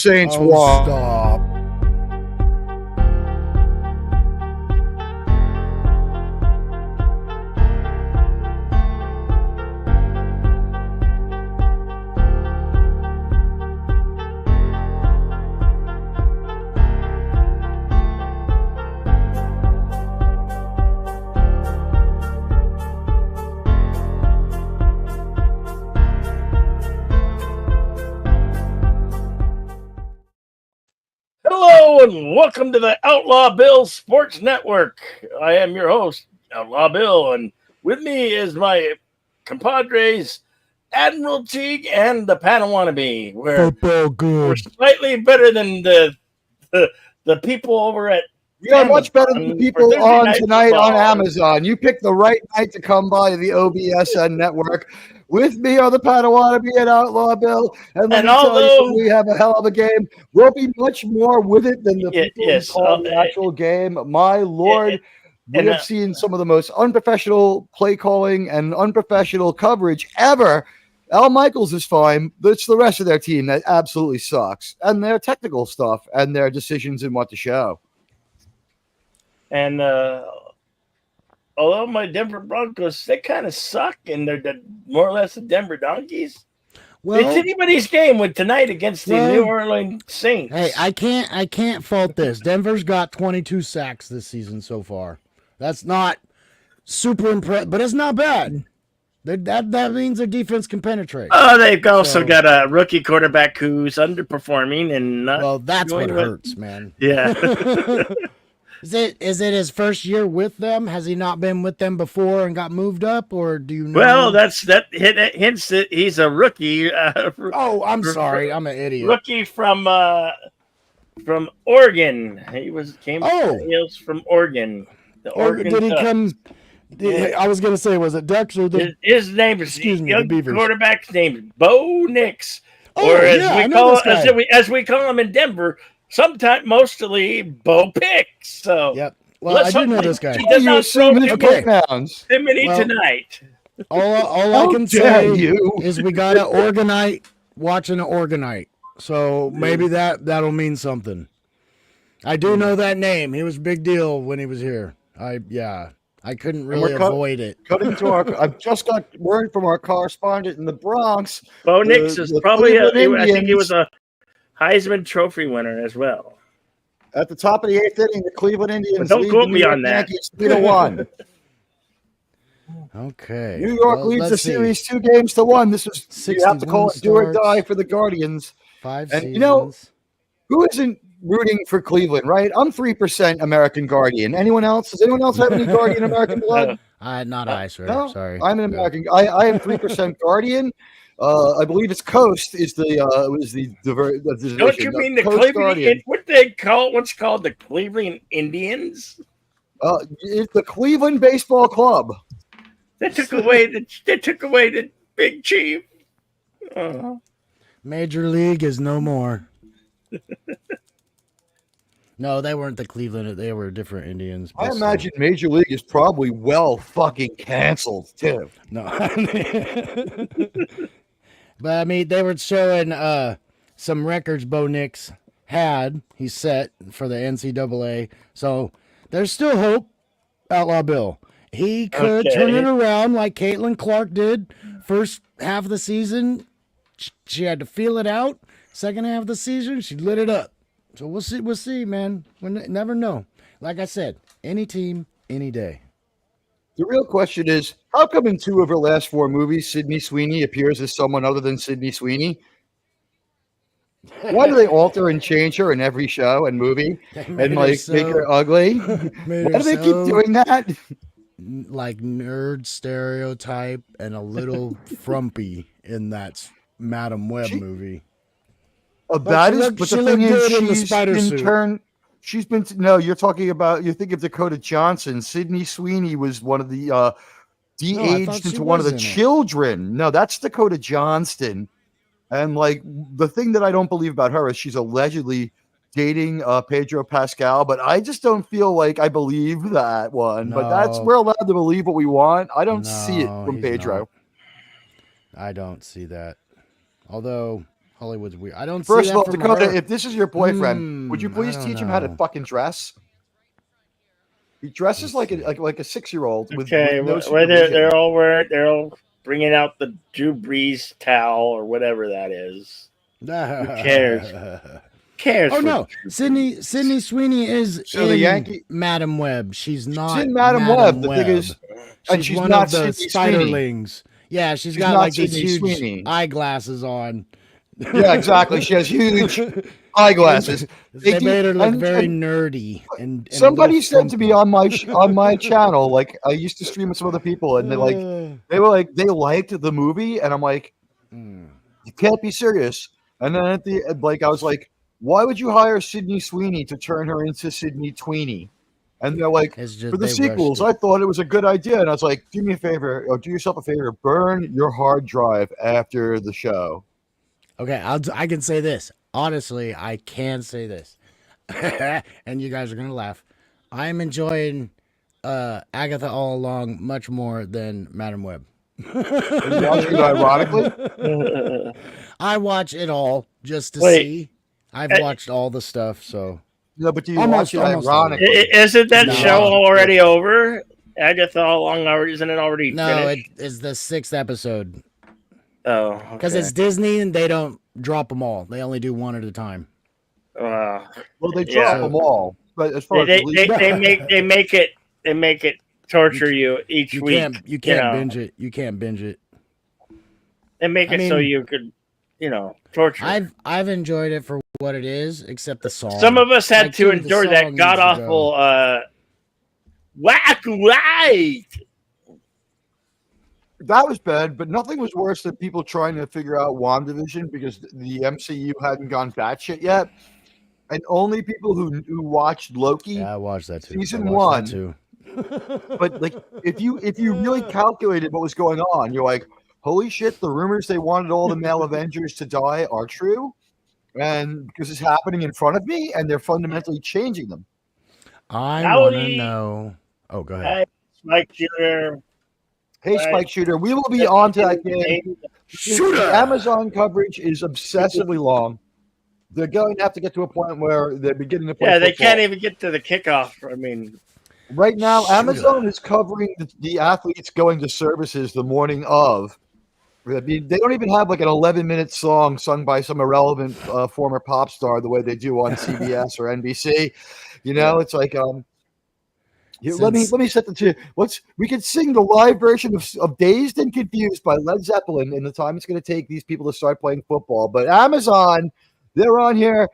Saints won. Stop. Hello and welcome to the Outlaw Bill Sports Network. I am your host, Outlaw Bill, and with me is my compadres, Admiral Teague and the Padawannabe. We're Football slightly better than the people over at We are much better than the Amazon people for Thursday on Night tonight on Football. Amazon. You picked the right night to come by the O.B.S.N network. With me are the Padawannabe and Outlaw Bill. And let And me tell you, although- we have a hell of a game. We'll be much more with it than the people yes, who call the actual game. My Lord, we and, have seen some of the most unprofessional play calling and unprofessional coverage ever. Al Michaels is fine, but it's the rest of their team that absolutely sucks. And their technical stuff and their decisions in what to show. And although my Denver Broncos, they kind of suck, and they're more or less the Denver Donkeys. Well, It's anybody's game with tonight against the New Orleans Saints. hey, I can't fault this. Denver's got 22 sacks this season so far. That's not super impressive, but it's not bad. That means their defense can penetrate. Oh, they've also got a rookie quarterback who's underperforming and not. Well, that's what doing hurts, man. Yeah. Is it his first year with them? Has he not been with them before and got moved up, or do you know? Well, that hints that he's a rookie. Oh, I'm sorry, I'm an idiot. Rookie from Oregon. He came from Oregon. The Oregon did he Ducks. come? I was gonna say, was it Ducks or the? His name is Excuse me, young the Beavers. quarterback's name is Bo Nix, Oh, or yeah, I know this guy. as we call him in Denver, sometimes mostly Bo Picks. So Yep. Well, let's I do hope know this guy. He does You not assume his throw pronouns. too many Well, tonight. All I How can dare say you. is we got an Organite watching an Organite, so maybe that'll mean something. I do know that name. He was a big deal when he was here. I couldn't really avoid it. I've just got word from our correspondent in the Bronx. Bo Nix is the probably Cleveland I think he was Indians- a Heisman Trophy winner as well. At the top of the eighth inning, the Cleveland Indians Don't lead quote the me New York on that. Yankees 3-1. Okay. New York Well, leads the let's see. series 2-1. This is you have to call it 61 do or die starts. for the Guardians. 5 And, seasons. you know, Who isn't rooting for Cleveland, right? I'm 3% American Guardian. Anyone else? Does anyone else have any Guardian American blood? Not I, sir. No, Sorry. I'm an American. I am 3% Guardian. I believe it's Coast is the division. Don't you mean the Coast Cleveland? Guardian. What they call what's called the Cleveland Indians? It's the Cleveland Baseball Club. They took away the big chief. Oh. Major League is no more. No, they weren't the Cleveland. They were different Indians. I but imagine Major League is probably well fucking canceled too. No. But I mean, they were showing some records Bo Nix had. He set for the NCAA. So there's still hope. Outlaw Bill. He could turn it around like Caitlin Clark did. First half of the season, she had to feel it out. Second half of the season, she lit it up. So we'll see, man. We never know. Like I said, any team, any day. The real question is, how come in 2 of her last 4 movies, Sydney Sweeney appears as someone other than Sydney Sweeney? Why do they alter and change her in every show and movie and make her ugly? Why do they keep doing that? Like nerd stereotype and a little frumpy in that Madam Web movie. But the thing is, you're talking about, you think of Dakota Johnson. Sydney Sweeney was one of the de-aged into one of the children. No, that's Dakota Johnston. And like the thing that I don't believe about her is she's allegedly dating Pedro Pascal, but I just don't feel like I believe that one. No. But we're allowed to believe what we want. I don't see it from Pedro. Not. I don't see that. Although, Hollywood's weird. I don't First see of that all, from Dakota, her. if this is your boyfriend, would you I please don't teach him how to know. fucking dress? He dresses like a 6-year-old with Okay, no where supervision. they're all bringing out the Drew Brees towel or whatever that is. Who cares? Cares? Oh for no, Drew Sydney Sweeney is So the in Yankee, Madam Web. She's not in Madam Web. The thing Web. is, and She's she's one not of the Sydney Sweeney. spiderlings. Yeah, she's She's got not like these Sydney huge Sweeney. eyeglasses on. Yeah, exactly. She has huge eyeglasses. They made her look and, very and nerdy and somebody a said little to me frumpy. on my channel, like I used to stream with some other people, and they were like they liked the movie, and I'm like, you can't be serious. And then at the like I was like, why would you hire Sydney Sweeney to turn her into Sydney Tweeney? And they're like, It's just for the they rushed sequels, it. I thought it was a good idea. And I was like, do me a favor, or do yourself a favor, burn your hard drive after the show. Okay, I can say this. Honestly, I can say this. And you guys are going to laugh. I am enjoying Agatha All Along much more than Madam Web. Are you watching it ironically? I watch it all just to Wait. see. I've watched all the stuff, so No, but do you Almost- watch it almost ironically? Isn't that No. show already over? Agatha all along already? Isn't it already no, finished? it's the 6th episode Oh, because okay. it's Disney and they don't drop them all. They only do one at a time. Uh, Well, they drop Yeah. them all, but as far they, as they, they make it torture you each You week. can't know. binge it. You can't binge it. They make I it so mean, you could, torture. I've enjoyed it for what it is, except the song. Some of us had Like, to dude, the endure song that needs god to awful whack right. that was bad, but nothing was worse than people trying to figure out WandaVision because the MCU hadn't gone batshit yet, and only people who watched Loki. Yeah, I watched that too. Season I watched that one. too. But like, if you really calculated what was going on, you're like, holy shit! The rumors they wanted all the male Avengers to die are true, and because it's happening in front of me, and they're fundamentally changing them. I Howdy. want to know. Oh, go ahead. Hi, Mike Jr. Hey, Right. Spike Shooter, we will be on to that game. The Amazon coverage is obsessively long. They're going to have to get to a point where they're beginning to play Yeah, they football. can't even get to the kickoff. I mean, Right now, Shooter. Amazon is covering the athletes going to services the morning of. I mean, they don't even have like an 11-minute song sung by some irrelevant former pop star the way they do on CBS or NBC. It's like here, let me set the two. We could sing the live version of Dazed and Confused by Led Zeppelin in the time it's going to take these people to start playing football. But Amazon, they're on here.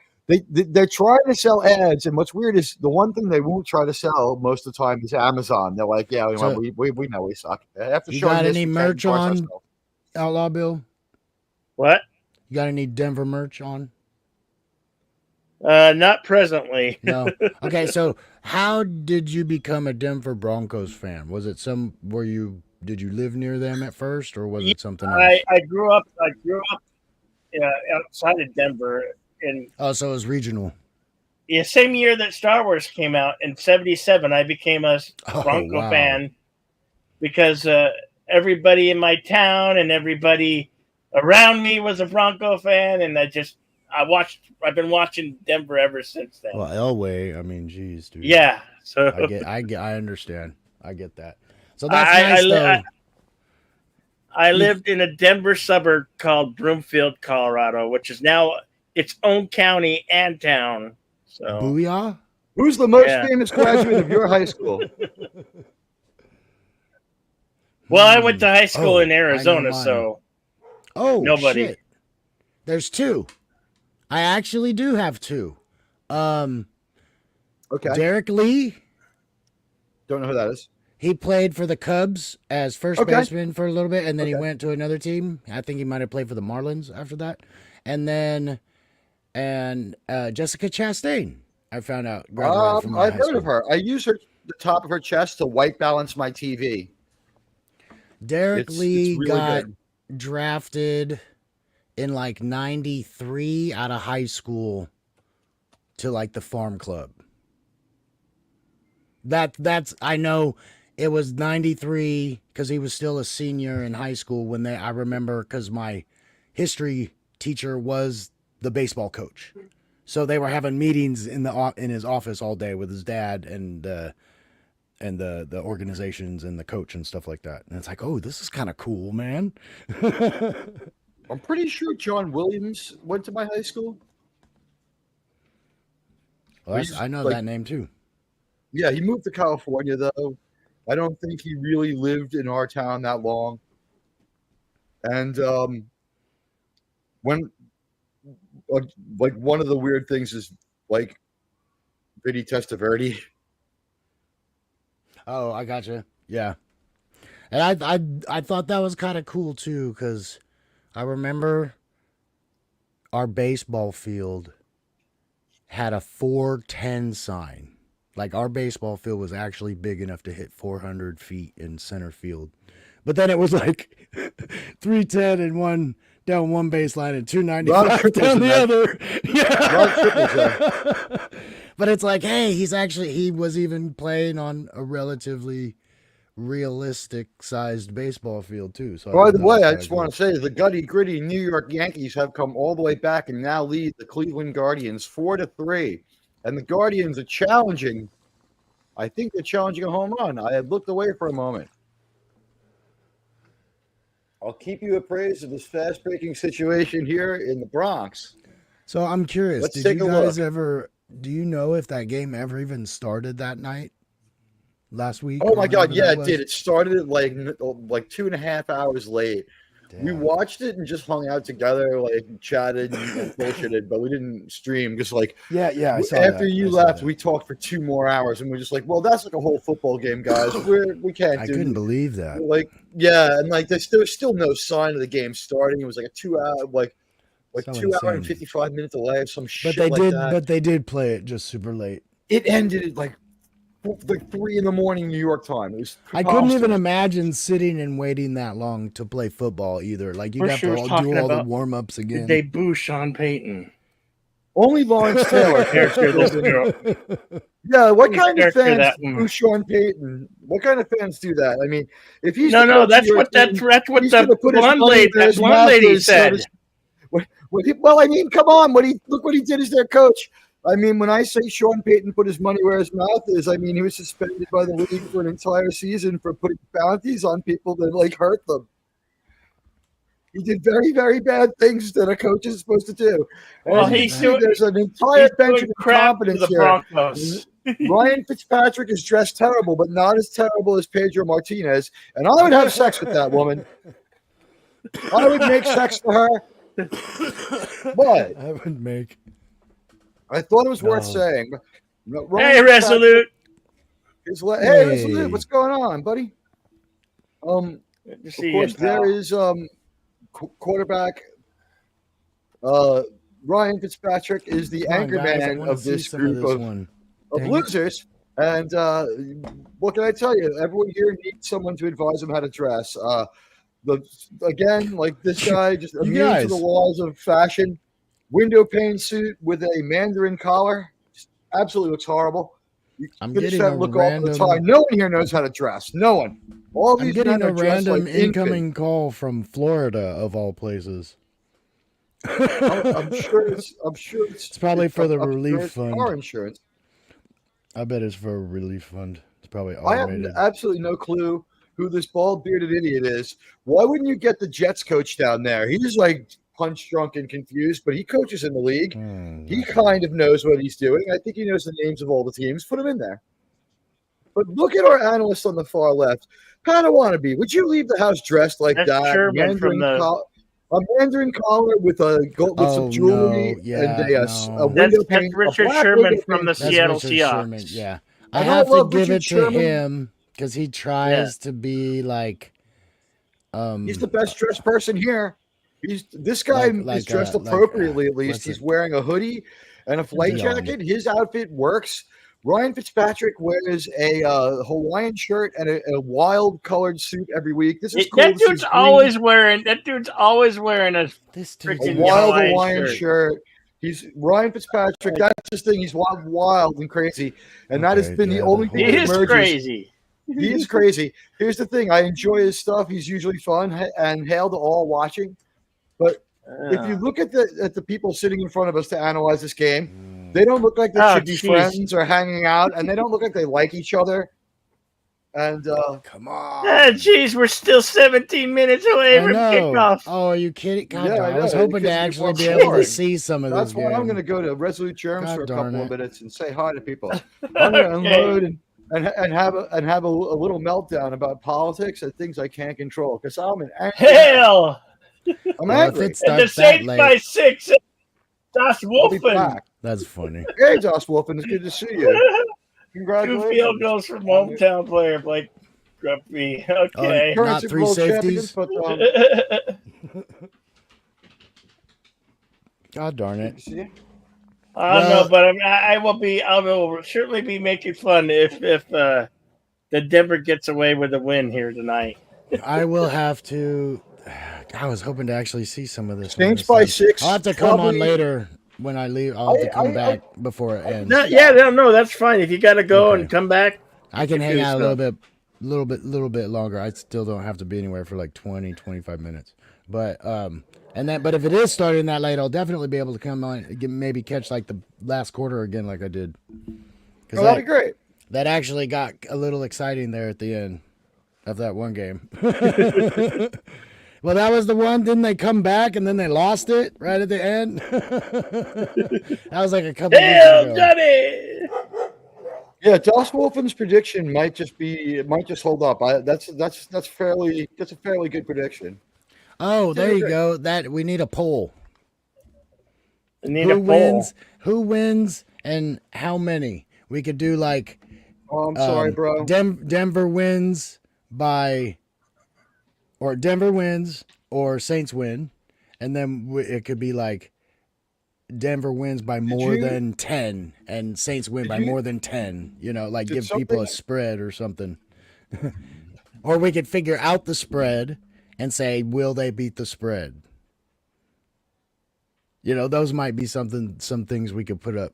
They're trying to sell ads, and what's weird is the one thing they won't try to sell most of the time is Amazon. They're like, yeah, So- we know we suck. After You showing got this, any we can't merch endorse on? ourselves. Outlaw Bill, what? you got any Denver merch on? Not presently. No. Okay, so how did you become a Denver Broncos fan? Was it did you live near them at first, or was it something else? I grew up outside of Denver, and Oh, so it was regional. same year that Star Wars came out in '77, I became a Oh, Bronco wow. fan because everybody in my town and everybody around me was a Bronco fan, and I've been watching Denver ever since then. Well, Elway, I mean, geez, dude. Yeah, so I understand. I get that. So that's nice, though. I lived in a Denver suburb called Broomfield, Colorado, which is now its own county and town. So Booyah? Who's the most Yeah. famous graduate of your high school? well, I went to high school Oh, in I know Arizona, mine. so Oh, Nobody. shit. There's two. I actually do have two. Okay, Derek Lee, don't know who that is. he played for the Cubs as first Okay. baseman for a little bit, and then he Okay. went to another team. I think he might have played for the Marlins after that. And then, Jessica Chastain, I found out, graduated from my I've high heard school. of her. I use the top of her chest to white balance my TV. Derek It's Lee really got good. drafted in like 93 out of high school to like the farm club. That's I know it was 93 because he was still a senior in high school when I remember because my history teacher was the baseball coach. So they were having meetings in his office all day with his dad and the organizations and the coach and stuff like that. And it's like, oh, this is kind of cool, man. I'm pretty sure John Williams went to my high school. Well, I know that name too. Yeah, he moved to California though. I don't think he really lived in our town that long. And when like one of the weird things is like Vinny Testaverde. Oh, I gotcha. Yeah, and I thought that was kind of cool too, because I remember our baseball field had a 410 sign. Like our baseball field was actually big enough to hit 400 feet in center field, but then it was like 310 and one down one baseline and 295 down the other. Yeah. But it's like, hey, he was even playing on a relatively realistic sized baseball field too. So by the way, I just want to say the gutty gritty New York Yankees have come all the way back and now lead the Cleveland Guardians 4-3. And the Guardians are challenging. I think they're challenging a home run. I had looked away for a moment. I'll keep you appraised of this fast-breaking situation here in the Bronx. So I'm curious, did you guys ever, do you know if that game ever even started that night? Last week? Oh my God, yeah, it did. It started at like 2.5 hours late. Damn. We watched it and just hung out together, like chatted and bullshitted, but we didn't stream. Just like I saw after you left, we talked for 2 more hours, and we're just like, well, that's like a whole football game, guys. We can't. I couldn't believe that. Like, yeah, and like there's still no sign of the game starting. It was like a 2 hour, like so 2 hour and 55 minute delay of some shit like that. But they did play it just super late. It ended at like 3 in the morning New York time. It was I couldn't even imagine sitting and waiting that long to play football either. Like you'd have to do all the warm ups again. Did they boo Sean Payton? Only Lawrence Taylor. Yeah, what kind of fans boo Sean Payton? What kind of fans do that? I mean, if he's that's what the blonde lady said. Well, I mean, come on, look what he did as their coach. I mean, when I say Sean Payton put his money where his mouth is, I mean he was suspended by the league for an entire season for putting bounties on people that like hurt them. He did very, very bad things that a coach is supposed to do. Well, there's an entire bench of incompetence here. Ryan Fitzpatrick is dressed terrible, but not as terrible as Pedro Martinez. And I would have sex with that woman. I would make sex for her. But I thought it was worth saying. Hey, Resolute. Hey, Resolute, what's going on, buddy? Of course, there is quarterback Ryan Fitzpatrick is the anchor man of this group of losers. And what can I tell you? Everyone here needs someone to advise them how to dress. Again, like this guy, just immune to the laws of fashion. Window pane suit with a Mandarin collar. Just absolutely looks horrible. I'm getting a random. No one here knows how to dress. No one. All these I'm getting a random incoming call from Florida, of all places. I'm sure it's probably for the relief fund. Car insurance. I bet it's for a relief fund. It's probably automated. I have absolutely no clue who this bald bearded idiot is. Why wouldn't you get the Jets coach down there? He's like punch drunk and confused, but he coaches in the league. He kind of knows what he's doing. I think he knows the names of all the teams. Put him in there. But look at our analyst on the far left. Padawannabe, would you leave the house dressed like that? A Mandarin collar with some jewelry and a window pane. That's Richard Sherman from the Seattle Seahawks. Yeah, I have to give it to him because he tries to be like. He's the best dressed person here. This guy is dressed appropriately. At least he's wearing a hoodie and a flight jacket. His outfit works. Ryan Fitzpatrick wears a Hawaiian shirt and a wild colored suit every week. This is cool. That dude's always wearing a wild Hawaiian shirt. He's Ryan Fitzpatrick. That's his thing. He's wild and crazy, and that has been the only thing. He is crazy. He is crazy. Here's the thing. I enjoy his stuff. He's usually fun and hail to all watching. But if you look at the people sitting in front of us to analyze this game, they don't look like they should be friends or hanging out, and they don't look like they like each other. And come on, jeez, we're still 17 minutes away from kickoff. Oh, are you kidding? God, yeah, I was hoping to actually be able to see some of this. That's why I'm going to go to Resolute Germs for a couple of minutes and say hi to people. Okay. I'm going to unload and have a little meltdown about politics and things I can't control because I'm an angry. Hell! I'm angry. And the Saints by 6. Josh Wolfen. That's funny. Hey, Josh Wolfen, it's good to see you. Congratulations. 2 field goals from hometown player Blake Grumpy. Okay. Not 3 safeties. But, God darn it. I don't know, but I will certainly be making fun if the Denver gets away with a win here tonight. I will have to. I was hoping to actually see some of this. Saints by 6. I'll have to come on later when I leave. I'll have to come back before it ends. No, that's fine. If you got to go and come back, I can hang out a little bit longer. I still don't have to be anywhere for like 20, 25 minutes. But but if it is starting that late, I'll definitely be able to come on, maybe catch like the last quarter again, like I did. That'd be great. That actually got a little exciting there at the end of that one game. Well, that was the one. Didn't they come back and then they lost it right at the end? That was like a couple weeks ago. Johnny! Yeah, Josh Wolfen's prediction might just hold up. That's a fairly good prediction. Oh, there you go. That we need a poll. Who wins and how many? We could do like. Oh, I'm sorry, bro. Denver wins by. Or Denver wins, or Saints win, and then it could be like Denver wins by more than 10, and Saints win by more than 10. You know, like give people a spread or something. Or we could figure out the spread and say, will they beat the spread? You know, those might be some things we could put up,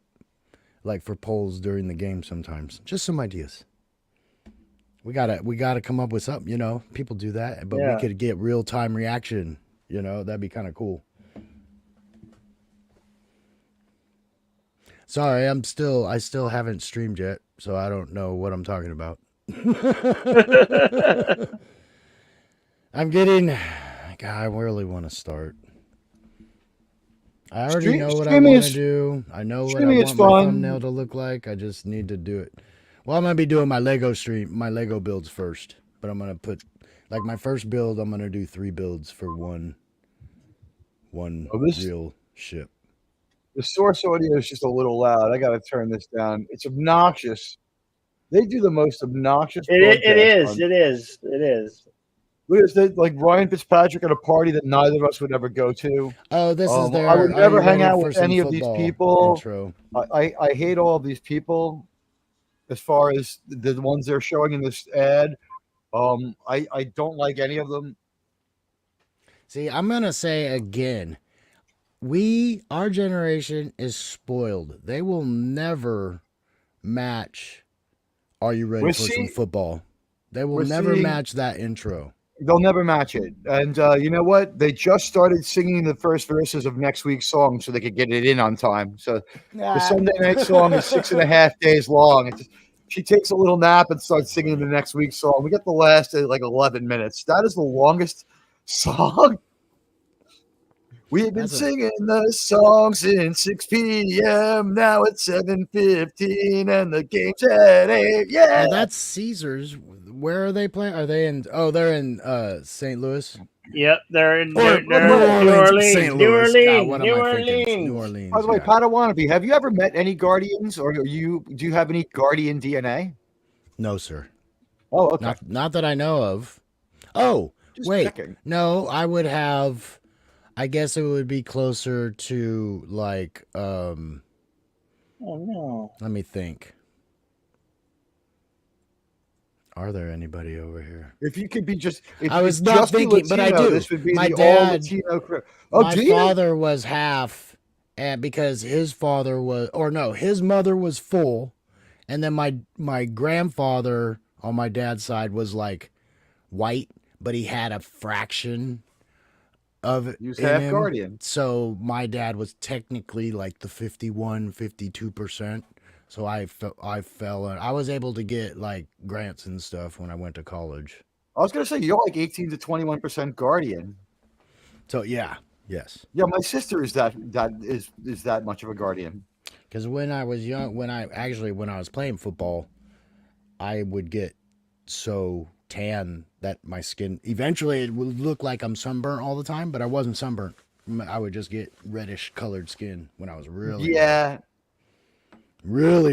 like for polls during the game sometimes. Just some ideas. We gotta come up with something, you know. People do that, but we could get real time reaction, you know. That'd be kind of cool. Sorry, I still haven't streamed yet, so I don't know what I'm talking about. I really want to start. I already know what I want to do. I know what I want my thumbnail to look like. I just need to do it. Well, I'm going to be doing my Lego builds first. But I'm going to put, like my first build, I'm going to do 3 builds for one real ship. The source audio is just a little loud. I got to turn this down. It's obnoxious. They do the most obnoxious. It is. Look at this, like Ryan Fitzpatrick at a party that neither of us would ever go to. Oh, this is their. I would never hang out with any of these people. Intro. I hate all of these people. As far as the ones they're showing in this ad, I don't like any of them. See, I'm gonna say again, our generation is spoiled. They will never match. Are you ready for some football? They will never match that intro. They'll never match it. And you know what? They just started singing the first verses of next week's song so they could get it in on time. So the Sunday night song is 6.5 days long. She takes a little nap and starts singing the next week's song. We get the last like 11 minutes. That is the longest song. We've been singing the song since 6 p.m. Now it's 7:15 and the game's at 8. Yeah. Well, that's Caesars. Where are they playing? Are they in? Oh, they're in St. Louis. Yep, they're in New Orleans. St. New Orleans. New Orleans. By the way, Padawannabe, have you ever met any Guardians, or do you have any Guardian DNA? No, sir. Oh, okay. Not that I know of. Oh, Just wait. checking. No, I would have. I guess it would be closer to like. Oh no. Let me think. Are there anybody over here? If you could be just, I was not thinking, Latino, but I do. This would be My the dad, all Latino crew. Oh, my father was half, and because his father was, or no, his mother was full, and then my grandfather on my dad's side was like white, but he had a fraction of it He was in half him. Guardian. So my dad was technically like the 51, 52%. So I fell in. I was able to get like grants and stuff when I went to college. I was gonna say you're like 18 to 21% Guardian. So yeah, yes. Yeah, my sister is that much of a Guardian. Because when I was young, when I was playing football, I would get so tan that my skin eventually it would look like I'm sunburnt all the time, but I wasn't sunburnt. I would just get reddish colored skin when I was really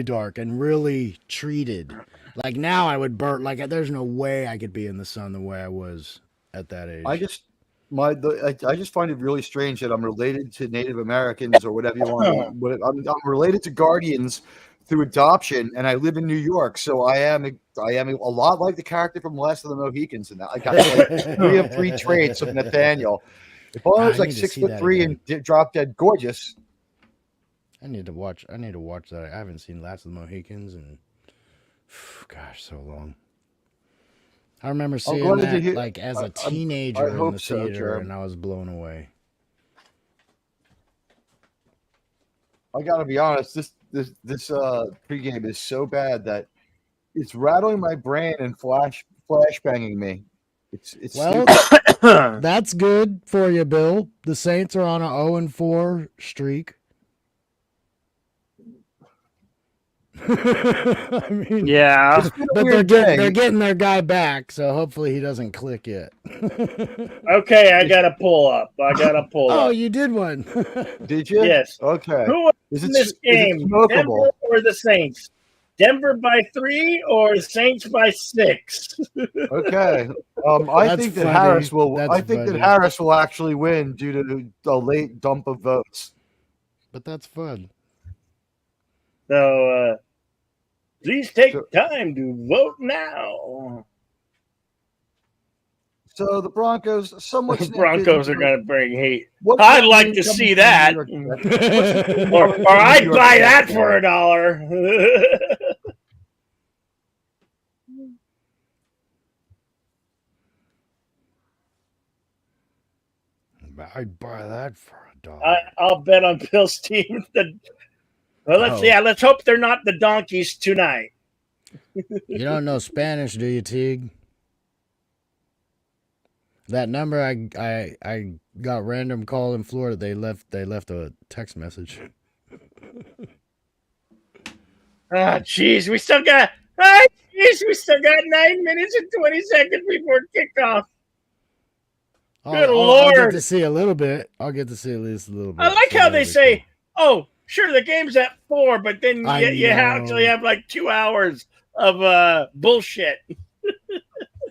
dark and really treated. Like now I would burn like there's no way I could be in the sun the way I was at that age. I just find it really strange that I'm related to Native Americans or whatever you want. I'm related to Guardians through adoption, and I live in New York, so I am a lot like the character from Last of the Mohicans, and I got like 3 of 3 traits of Nathaniel. If I was like 6'3" and drop dead gorgeous. I need to watch that. I haven't seen Last of the Mohicans in gosh, so long. I remember seeing that like as a teenager in the theater, and I was blown away. I gotta be honest, this pregame is so bad that it's rattling my brain and flashbanging me. It's well, that's good for you, Bill. The Saints are on a 0-4 streak. I mean, yeah, but they're getting their guy back, so hopefully he doesn't click yet. Okay, I gotta pull up. Oh, you did one. Did you? Yes. Okay. Who won this game? Denver or the Saints? Denver by 3 or Saints by 6? Okay. I think that Harris will. That Harris will actually win due to the late dump of votes. But that's fun. So please take time to vote now. So the Broncos, The Broncos are going to bring hate. I'd like to see that, or I'd buy that for $1. I'd buy that for $1. I'll bet on Bill's team. Let's hope they're not the Donkeys tonight. You don't know Spanish, do you, Teague? That number I got random call in Florida. They left a text message. Jeez, we still got 9 minutes and 20 seconds before kickoff. Good Lord! I'll get to see a little bit. I'll get to see at least a little bit. I like how they say, "Oh, sure, the game's at 4," but then you actually have like 2 hours of bullshit.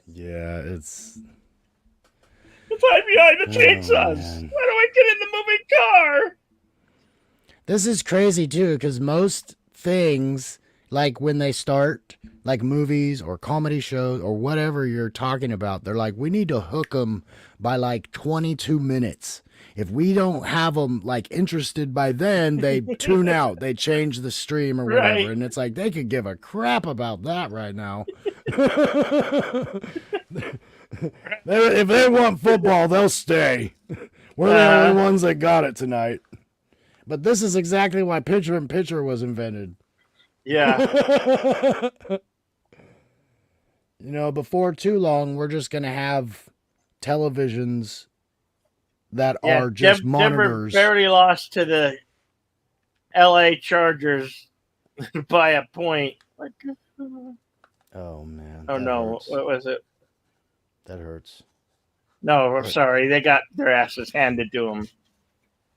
Yeah, it's. I'm behind the chainsaws. Man. Why do I get in the moving car? This is crazy too, because most things, like when they start, like movies or comedy shows or whatever you're talking about, they're like, we need to hook them by like 22 minutes. If we don't have them like interested by then, they tune out. They change the stream or whatever, right. And it's like they could give a crap about that right now. If they want football, they'll stay. We're the only ones that got it tonight. But this is exactly why picture-in-picture was invented. Yeah. Before too long, we're just going to have televisions that are just monitors. Denver barely lost to the L.A. Chargers by a point. Oh, man. Oh, no. Hurts. What was it? That hurts. No, I'm sorry. They got their asses handed to them.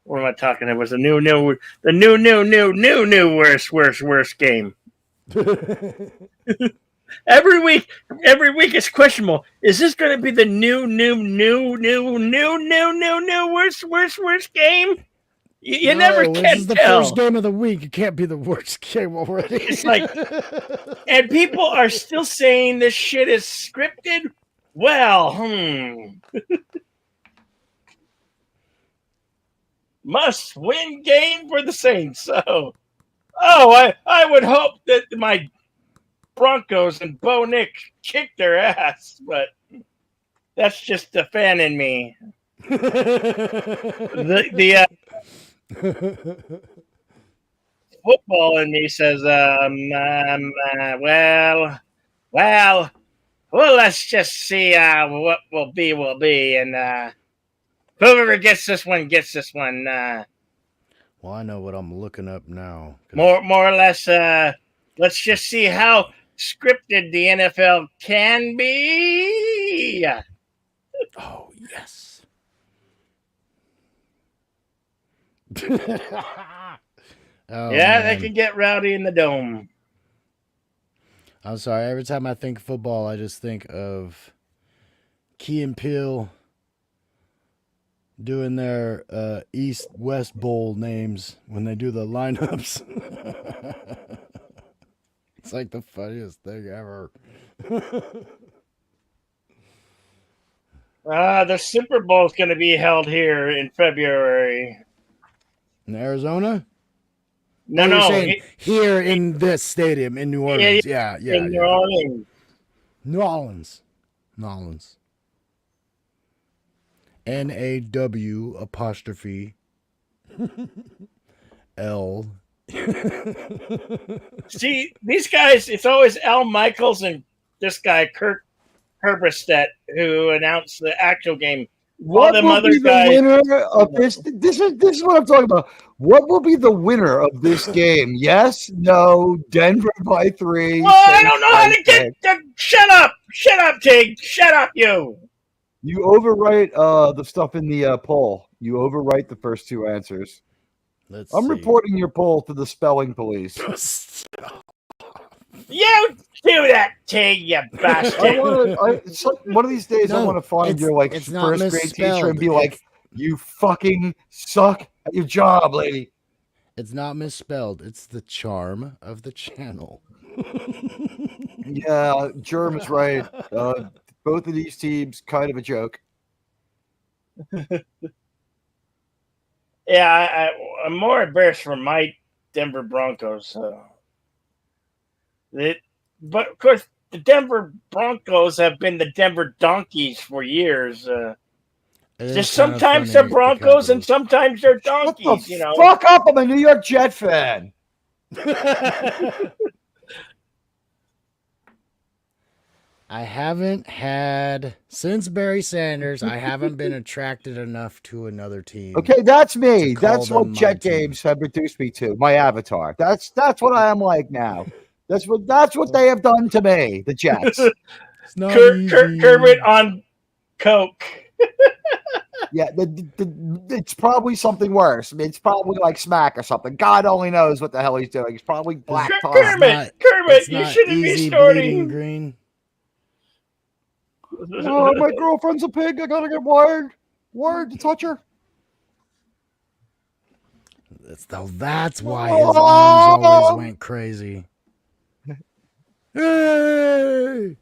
What am I talking? It was the new worst game. Every week it's questionable. Is this going to be the new worst game? You never can tell. This is the first game of the week. It can't be the worst game already. It's like, and people are still saying this shit is scripted. Well, must win game for the Saints. So, I would hope that my Broncos and Bo Nick kick their ass, but that's just the fan in me. The football in me says, well, let's just see what will be, and whoever gets this one gets this one. Well, I know what I'm looking up now. More or less, let's just see how scripted the NFL can be. Oh, yes. Oh, yeah, man. they can get rowdy in the dome. I'm sorry. Every time I think football, I just think of Key and Peele doing their East-West Bowl names when they do the lineups. It's like the funniest thing ever. The Super Bowl is going to be held here in February. In Arizona? No, you're saying here in this stadium in New Orleans. Yeah. In New Orleans. New Orleans. NAW apostrophe L. See, these guys, it's always Al Michaels and this guy, Kirk Herbstreit, who announced the actual game. What will be the winner of this? This is what I'm talking about. What will be the winner of this game? Yes, no, Denver by 3. Well, I don't know how to get. Shut up, Tig. Shut up, you. You overwrite the stuff in the poll. You overwrite the first 2 answers. I'm reporting your poll to the spelling police. You do that, Tig, you bastard. One of these days, I want to find your first grade teacher and be like, "You fucking suck at your job, lady." It's not misspelled. It's the charm of the channel. Yeah, Germ is right. Both of these teams, kind of a joke. Yeah, I'm more embarrassed for my Denver Broncos. But of course, the Denver Broncos have been the Denver Donkeys for years. Just sometimes they're Broncos and sometimes they're Donkeys. Fuck up! I'm a New York Jet fan. I haven't had since Barry Sanders. I haven't been attracted enough to another team. Okay, that's me. That's what Jet games have reduced me to. My avatar. That's what I am like now. That's what they have done to me. The Jets. Kermit on coke. Yeah, it's probably something worse. I mean, it's probably like smack or something. God only knows what the hell he's doing. He's probably black tar. Kermit, you shouldn't be snorting. Green. Oh, my girlfriend's a pig. I gotta get wired to touch her. That's why his arms always went crazy. Hey!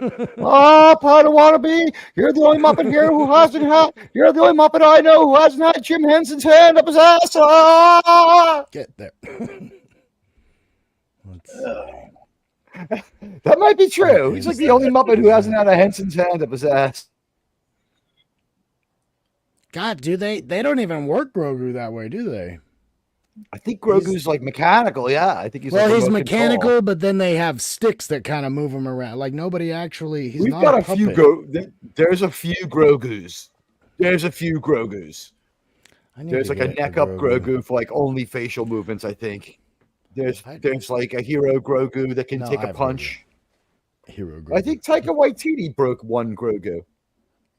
I don't want to be. You're the only Muppet here who hasn't had. You're the only Muppet I know who hasn't had Jim Henson's hand up his ass. Get there. Let's see. That might be true. He's like the only Muppet who hasn't had a Henson's hand up his ass. God, do they? They don't even work Grogu that way, do they? I think Grogu's like mechanical. Yeah, I think he's. Well, he's mechanical, control. But then they have sticks that kind of move him around. Like nobody actually. We've not got a few. There's a few Grogus. There's like a neck up Grogu for like only facial movements. I think. There's like a hero Grogu that can take a punch. Hero Grogu. I think Taika Waititi broke one Grogu.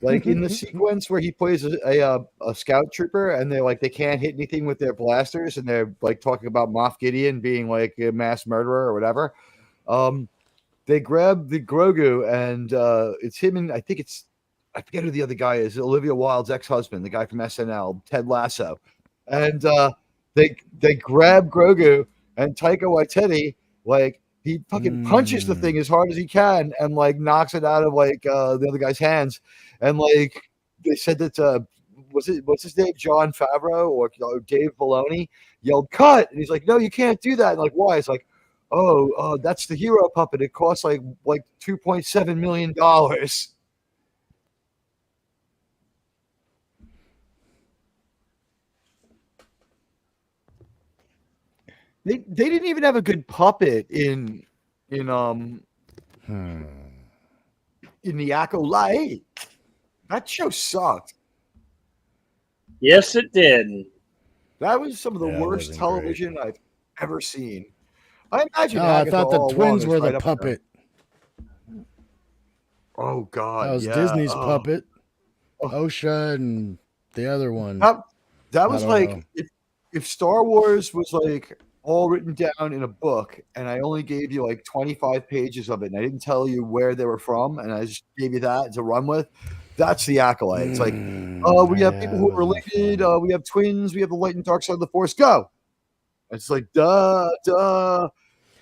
Like in the sequence where he plays a scout trooper and they can't hit anything with their blasters and they're like talking about Moff Gideon being like a mass murderer or whatever. They grab the Grogu and it's him and I forget who the other guy is, Olivia Wilde's ex-husband, the guy from SNL, Ted Lasso. And they grab Grogu and Taika Waititi he fucking punches the thing as hard as he can and knocks it out of the other guy's hands. And they said that what's his name? John Favreau or Dave Filoni yelled cut. And he's like, no, you can't do that. And why? It's like, oh, that's the hero puppet. It costs like $2.7 million. They didn't even have a good puppet in the Acolyte. That show sucked. Yes, it did. That was some of the Yeah, it worst wasn't television I've ever seen. I imagine Oh, I Agatha thought the all twins along were is the right up there. puppet. Oh God, That was yeah. Disney's Oh. puppet. Oh. OSHA and the other one. That was don't like know. if Star Wars was like all written down in a book, and I only gave you like 25 pages of it, and I didn't tell you where they were from, and I just gave you that to run with. That's the Acolyte. It's like, we have people who are related. We have twins. We have the light and dark side of the Force. Go. It's like duh,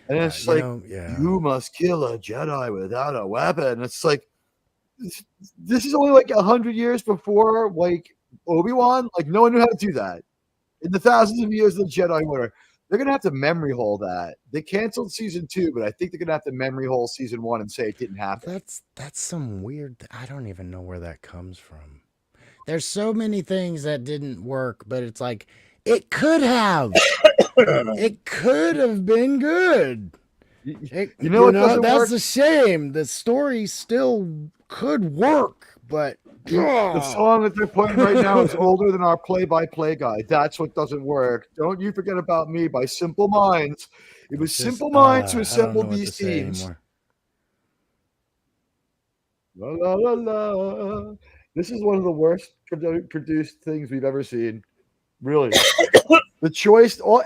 and it's like you must kill a Jedi without a weapon. It's like this is only like 100 years before like Obi-Wan. Like no one knew how to do that. In the thousands of years of the Jedi Order, they're gonna have to memory hole that. They canceled season 2, but I think they're gonna have to memory hole season 1 and say it didn't happen. That's some weird. I don't even know where that comes from. There's so many things that didn't work, but it's like it could have. It could have been good. You know what doesn't that's work? a shame. The story still could work, but the song that they're playing right now is older than our play-by-play guy. That's what doesn't work. Don't you forget about me by Simple Minds. It was Simple Minds who assembled these teams. La, la, la, la. This is one of the worst produced things we've ever seen. Really.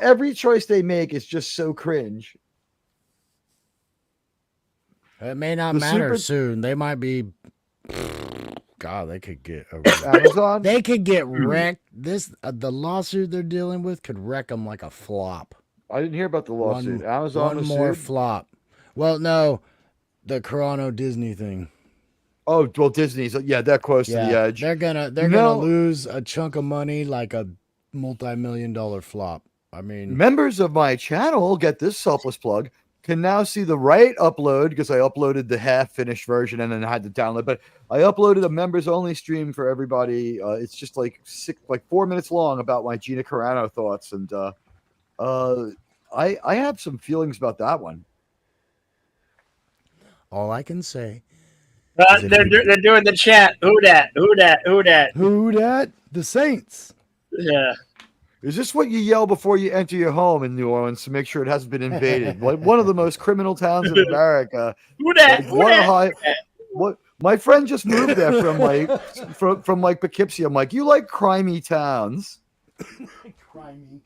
Every choice they make is just so cringe. It may not matter soon. They might be. God, they could get Amazon. They could get wrecked. The lawsuit they're dealing with could wreck them like a flop. I didn't hear about the lawsuit. Amazon one more flop. Well, no, the Carano Disney thing. Oh well, Disney's they're close to the edge. They're gonna lose a chunk of money like a multi-million-dollar flop. I mean, members of my channel, get this selfless plug, can now see the right upload because I uploaded the half-finished version and then I had to download. But I uploaded a members-only stream for everybody. It's just like 4 minutes long about my Gina Carano thoughts, and I have some feelings about that one. All I can say. They're doing the chat. Who dat? Who dat? Who dat? Who dat? The Saints. Yeah. Is this what you yell before you enter your home in New Orleans to make sure it hasn't been invaded? Like one of the most criminal towns in America. Who dat? What? My friend just moved there from Poughkeepsie. I'm like, you like crimey towns? Crimey.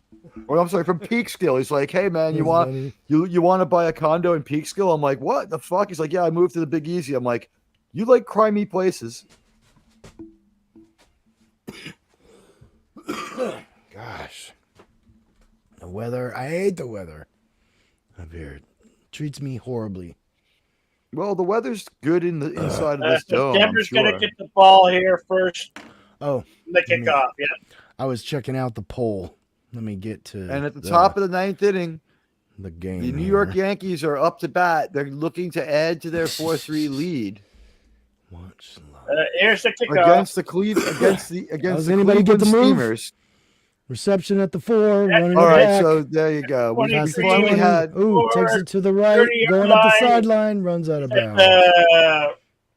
Or I'm sorry, from Peekskill. He's like, hey man, you want to buy a condo in Peekskill? I'm like, what the fuck? He's like, yeah, I moved to the Big Easy. I'm like, you like crimey places? Gosh, the weather. I hate the weather up here. It treats me horribly. Well, the weather's good in the inside of this dome. Denver's gonna get the ball here first. Oh, the kickoff. Yeah. I was checking out the poll. Let me get to. And at the top of the ninth inning, the game. The New York Yankees are up to bat. They're looking to add to their 4-3 lead. Here's the kickoff against the Cleveland Steamers. Reception at the 4. Running all right, back. so there you go. We finally had. Takes it to the right, going up the sideline, runs out of bounds.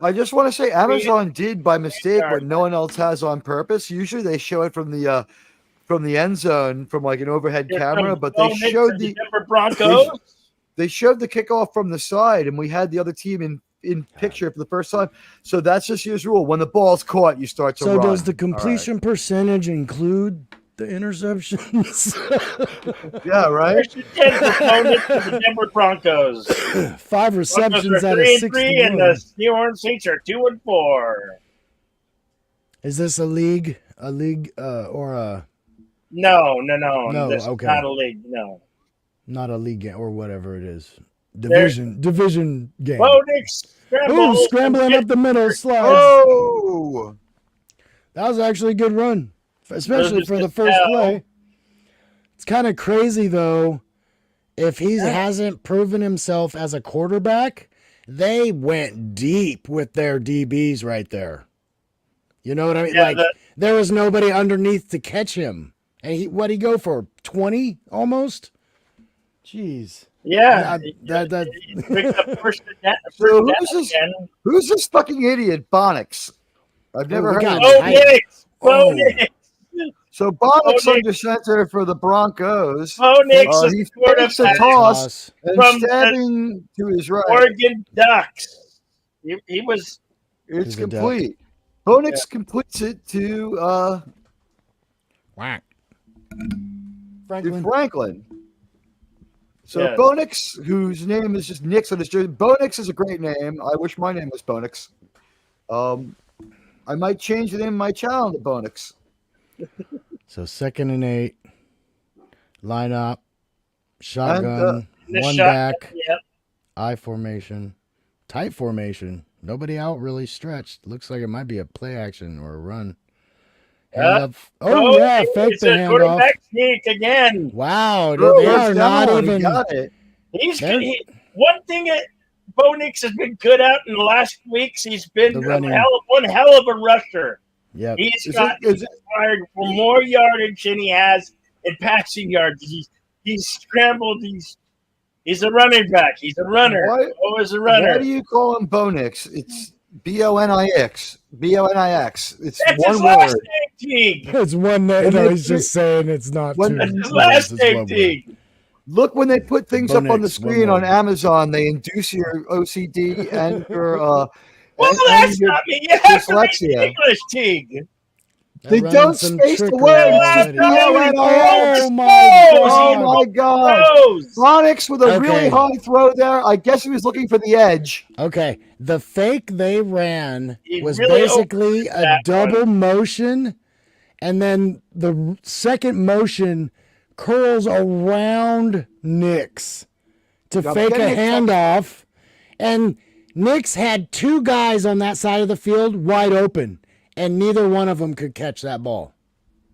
I just want to say, Amazon did by mistake what no one else has on purpose. Usually, they show it from the end zone from like an overhead camera, but they showed the Denver Broncos. They showed the kickoff from the side, and we had the other team in picture for the first time. So that's this year's rule. When the ball's caught, you start to run. So does the completion percentage include the interceptions? Yeah, right. There's your 10th opponent for the Denver Broncos. 5 receptions out of 61. And the New Orleans Saints are 2-4. Is this a league or a? No. This okay. Not a league. No. Not a league game or whatever it is. Division game. Scrambling up the middle, slides. Oh, that was actually a good run, especially for the first play. It's kind of crazy though. If he hasn't proven himself as a quarterback, they went deep with their DBs right there. You know what I mean? Yeah, there was nobody underneath to catch him. And what'd he go for? 20 almost? Jeez. Yeah, That he picked up first down So who's this? again. Who's this fucking idiot, Bonix? I've never we heard got of him. Bo Nix. Bo Oh. Nix. So Bonix Bo under center for the Broncos. Bo Nix is He the fakes a quarterback toss and from the stabbing to his right. Oregon Ducks. He was It's He's a duck. complete. Bonix completes it to Whack. Franklin. Franklin. So Yes. Bonix, whose name is just Nix on his jersey. Bonix is a great name. I wish my name was Bonix. I might change the name of my channel to Bonix. So 2nd and 8. Line up. Shotgun. the One shot. back. Yep. I formation. Tight formation. Nobody out really stretched. Looks like it might be a play action or a run. Hand up. Oh, yeah. Fake it's the a handoff. quarterback sneak again. Wow. Oh, They it's are not down. He even. got it. One thing that Bo Nix has been good at in the last weeks, he's been The running. one hell of a rusher. Yep. He's Is got it- fired for more yardage than he has in passing yards. He's scrambled. He's a running back. He's a runner. Why- Always a runner. Why do you call him Bonix? It's Bonix. Bonix. It's That's one his last word. name, Teague. It's one name. When No, they he's just saying it's not when- two. That's his words, last it's name, one word. Teague. Look, when they put things up on the Bonix, one screen on word. Amazon, they induce your OCD and your Well, and that's your not me. You have to read dyslexia. English, Teague. They're They running don't some space the trickery words. already. Oh, Oh, my God. Throws. Bonix with a really Okay. high throw there. I guess he was looking for the edge. Okay, the fake they ran He was really basically a that double motion, and then the second motion curls around Nix to I'm fake a getting it. handoff, and Nix had two guys on that side of the field wide open, and neither one of them could catch that ball.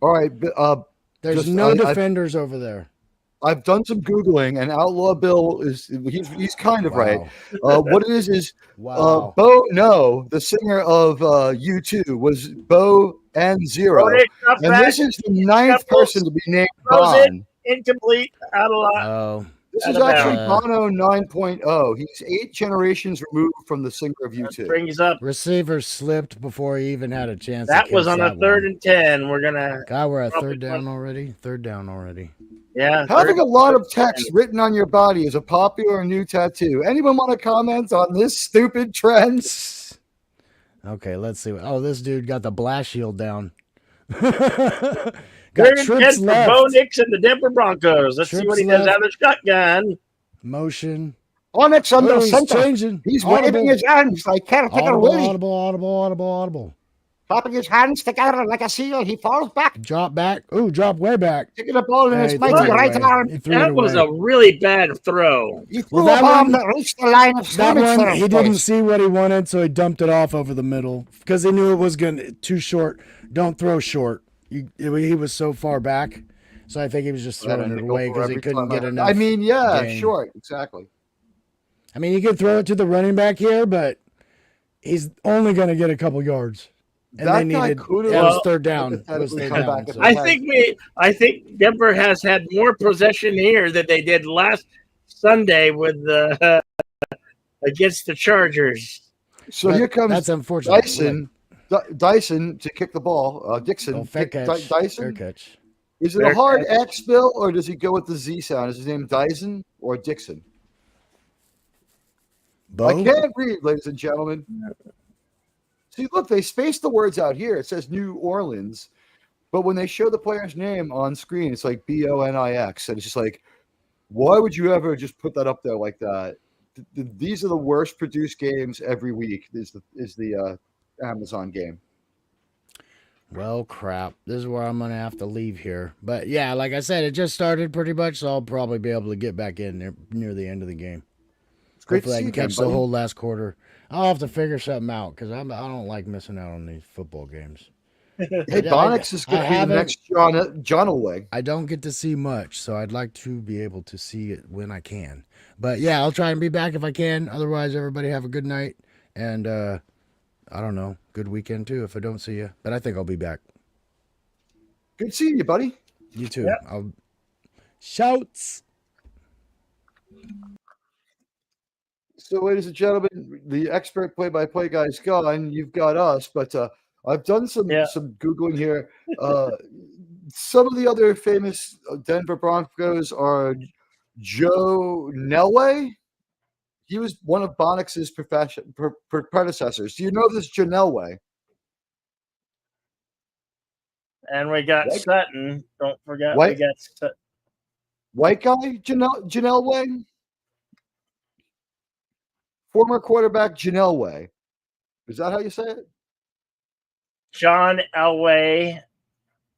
All right. There's Just- no I- defenders over there. I've done some Googling, and Outlaw Bill he's kind of right. Wow. What it is Wow. the singer of U2 was Bo.N. Bo Nix up And back, this is the ninth shuffles, person to be named throws it. Bon. incomplete, out of line. Oh, This Out is of actually bounds. Bono 9.0. He's 8 generations removed from the singer of U2. Brings up. receiver slipped before he even had a chance. That to was catch on a that 3rd one. and 10. We're gonna. God, we're at Probably third down already. Third down already. Yeah. Having third- a lot of text written on your body is a popular new tattoo. Anyone want to comment on this stupid trend? Okay, let's see. Oh, this dude got the blast shield down. Third got and 10 trips for left. Bo Nix and the Denver Broncos. Let's see Trips what he does left. out of the shotgun. Motion. Onyx under Oh, he's center. changing. He's Audible. waving his hands like caretaker Audible, Willie. audible. Clapping his hands together like a seal. He falls back, Drop back. Ooh, drop way back. taking the ball in Hey, his he mighty threw it right away. arm. He threw That it was away. a really bad throw. He threw Well, a that bomb one- that reached the line of That scrimmage one, for he his didn't boys. see what he wanted, so he dumped it off over the middle because he knew it was too short. Don't throw short. He was so far back, so I think he was just throwing it away because he couldn't get enough. I mean, yeah, gain. sure, exactly. I mean, you could throw it to the running back here, but he's only going to get a couple yards. And That they guy needed. could've, It was well, third down. It was hypothetically third come down. back So. I think Denver has had more possession here than they did last Sunday with against the Chargers. So here comes That's unfortunate. Dyson to kick the ball. Dixon. Oh, fair kick catch. Dyson. Fair catch. Is it Fair a hard catch. X, Bill, or does he go with the Z sound? Is his name Dyson or Dixon? Bo? I can't read, ladies and gentlemen. See, look, they spaced the words out here. It says New Orleans, but when they show the player's name on screen, it's like Bonix, and it's just like, why would you ever just put that up there like that? These are the worst produced games every week. Is the Amazon game? Well, crap. This is where I'm going to have to leave here. But yeah, like I said, it just started pretty much, so I'll probably be able to get back in there near the end of the game. It's great Hopefully I to see can you, catch again, the buddy. whole last quarter. I'll have to figure something out because I don't like missing out on these football games. Hey, I- Bonix is going I to be the haven't- next John Away. I don't get to see much, so I'd like to be able to see it when I can. But yeah, I'll try and be back if I can. Otherwise, everybody have a good night. And I don't know, good weekend too if I don't see you. But I think I'll be back. Good seeing you, buddy. You too. Yep. I'll shouts. So, ladies and gentlemen, the expert play-by-play guy's gone. You've got us, but I've done some googling here. Some of the other famous Denver Broncos are Joe Nelway. He was one of Bonix's predecessors. Do you know this Joe Nelway? And we got Sutton. Don't forget we got Sutton. White guy, Janelle Way? Former quarterback Janelle Way. Is that how you say it? John Elway.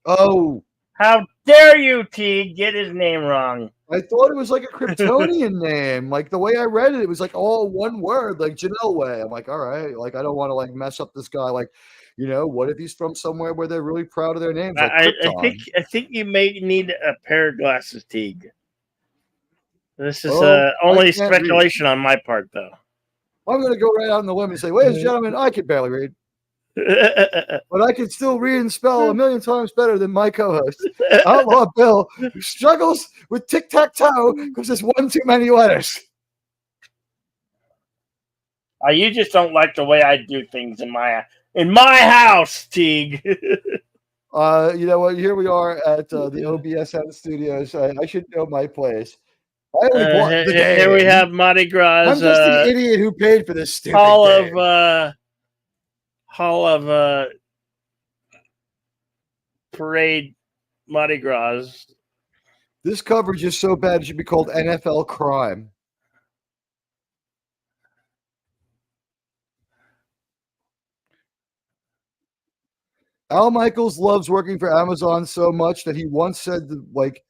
Oh. How dare you, T, get his name wrong. I thought it was like a Kryptonian name. Like the way I read it, it was like all one word, like Janelle Way. I'm like, all right, like I don't want to like mess up this guy. Like, what if he's from somewhere where they're really proud of their names? Like I think you may need a pair of glasses, Teague. This is only speculation on my part, though. I'm going to go right out on the limb and say, ladies and gentlemen, I can barely read. But I can still read and spell a million times better than my co-host, Outlaw Bill, who struggles with tic-tac-toe because there's one too many letters. You just don't like the way I do things in my house, Teague. You know what? Here we are at the O.B.S.N studios. I should know my place. I only bought the game. Here we have Mardi Gras. I'm just the idiot who paid for this stupid game. Hall of Parade Mardi Gras. This coverage is so bad it should be called NFL Crime. Al Michaels loves working for Amazon so much that he once said, like,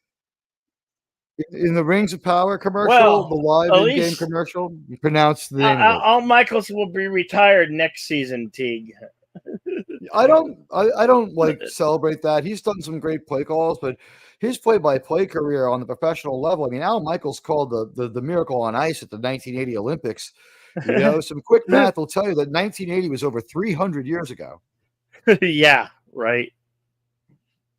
in the Rings of Power commercial, the live in-game commercial, he pronounced the name. Al Michaels will be retired next season, Teague. I don't like celebrate that. He's done some great play calls, but his play-by-play career on the professional level. I mean, Al Michaels called the Miracle on Ice at the 1980 Olympics. Some quick math will tell you that 1980 was over 300 years ago. Yeah, right.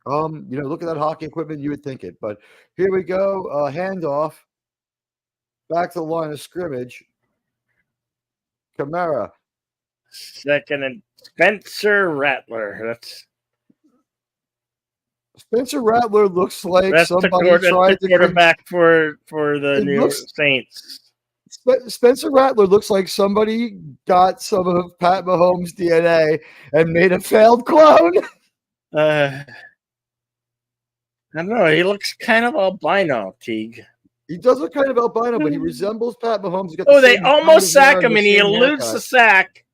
Look at that hockey equipment, you would think it. But here we go. Handoff. Back to the line of scrimmage. Kamara. Second and Spencer Rattler. Spencer Rattler looks like somebody tried to quarterback for the New York Saints. Spencer Rattler looks like somebody got some of Pat Mahomes' DNA and made a failed clone. I don't know. He looks kind of albino, Teague. He does look kind of albino, but he resembles Pat Mahomes. They almost sack him, and he eludes the sack.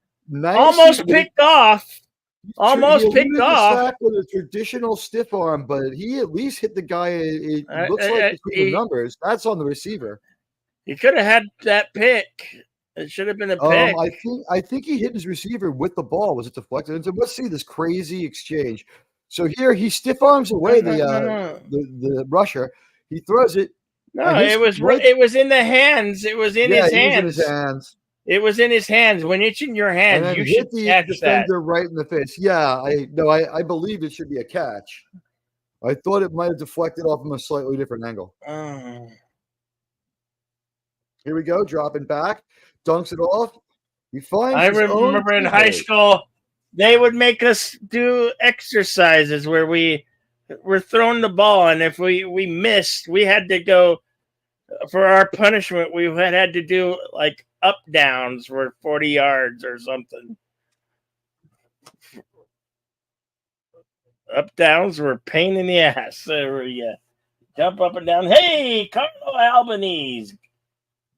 Almost picked off. Almost picked off. Sack with a traditional stiff arm, but he at least hit the guy. It looks like between the numbers. That's on the receiver. He could have had that pick. It should have been a pick. I think he hit his receiver with the ball. Was it deflected? And so let's see this crazy exchange. So here he stiff arms away the rusher. He throws it. No, it was in the hands. It was in his hands. It was in his hands. When it's in your hands, you should catch defender right in the face. Yeah, I believe it should be a catch. I thought it might have deflected off from a slightly different angle. Here we go, dropping back, dunks it off. He finds. I remember in high school, they would make us do exercises where we were throwing the ball, and if we missed, we had to go for our punishment. We had to do like up downs for 40 yards or something. Up downs were a pain in the ass. Jump up and down. Hey, Carlo Albanese.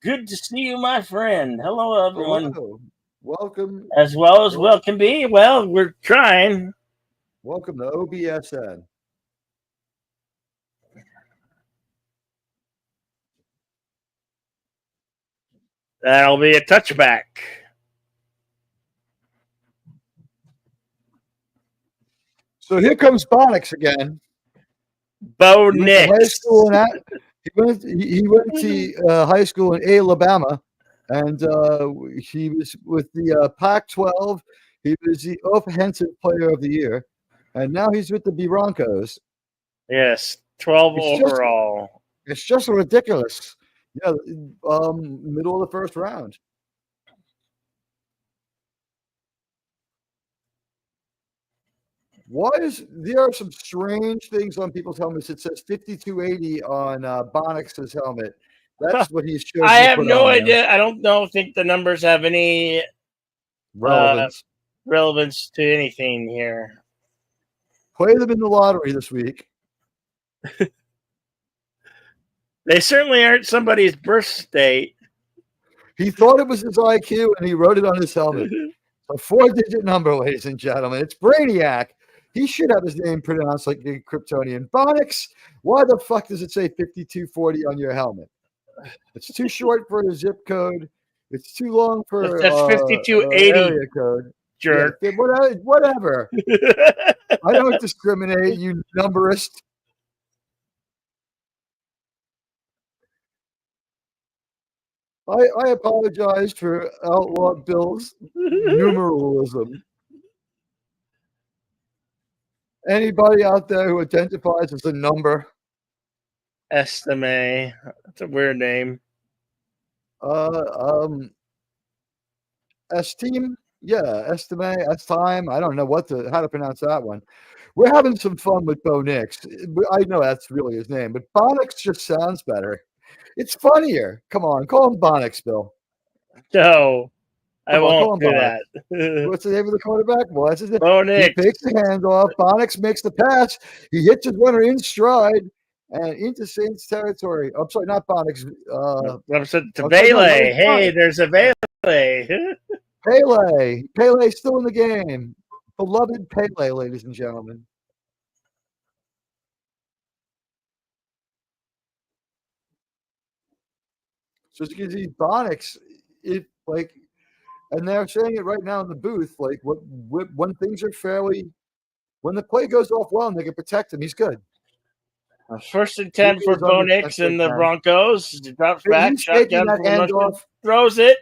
Good to see you, my friend. Hello, everyone. Hello. Welcome. As well can be. Well, we're trying. Welcome to O.B.S.N. That'll be a touchback. So here comes Bonix again. Bo Nix. He went to high school in Alabama, and he was with the Pac-12. He was the Offensive Player of the Year, and now he's with the Broncos. Yes, 12 overall. It's just ridiculous. Yeah, middle of the first round. Why there are some strange things on people's helmets? It says 5280 on Bonix's helmet. That's what he's chosen. I have no idea. I don't think the numbers have any relevance to anything here. Play them in the lottery this week. They certainly aren't somebody's birthday. He thought it was his IQ, and he wrote it on his helmet. A 4-digit number, ladies and gentlemen. It's Brainiac. He should have his name pronounced like a Kryptonian. Bonix, why the fuck does it say 5240 on your helmet? It's too short for a zip code. It's too long for that's 5280 area code. Jerk. Yeah, whatever. I don't discriminate, you numberist. I apologize for Outlaw Bill's numeralism. Anybody out there who identifies as a number? Estime. That's a weird name. Esteem? Yeah, Estime, S-Time. I don't know how to pronounce that one. We're having some fun with Bo Nix. I know that's really his name, but Bonix just sounds better. It's funnier. Come on, call him Bonix, Bill. No, I won't do that. What's the name of the quarterback? Well, that's his name. Bo Nix. He takes the handoff. Bonix makes the pass. He hits his runner in stride and into Saints territory. I'm sorry, not Bonix. To Bailey. Hey, there's a Bailey. Pele still in the game. Beloved Pele, ladies and gentlemen. So as you can see, Bonix, and they're saying it right now in the booth, like when things are when the play goes off well and they can protect him, he's good. First and 10 for Bo Nix and the Broncos. Drops back, shotgun, throws it,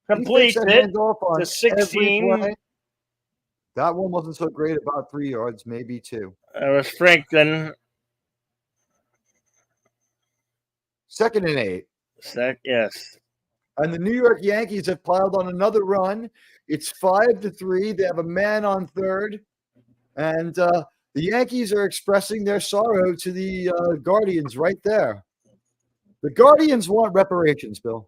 completes it to 16. That one wasn't so great, about 3 yards, maybe 2. It was Franklin. 2nd and 8. Yes. And the New York Yankees have piled on another run. It's 5-3. They have a man on third. And the Yankees are expressing their sorrow to the Guardians right there. The Guardians want reparations, Bill.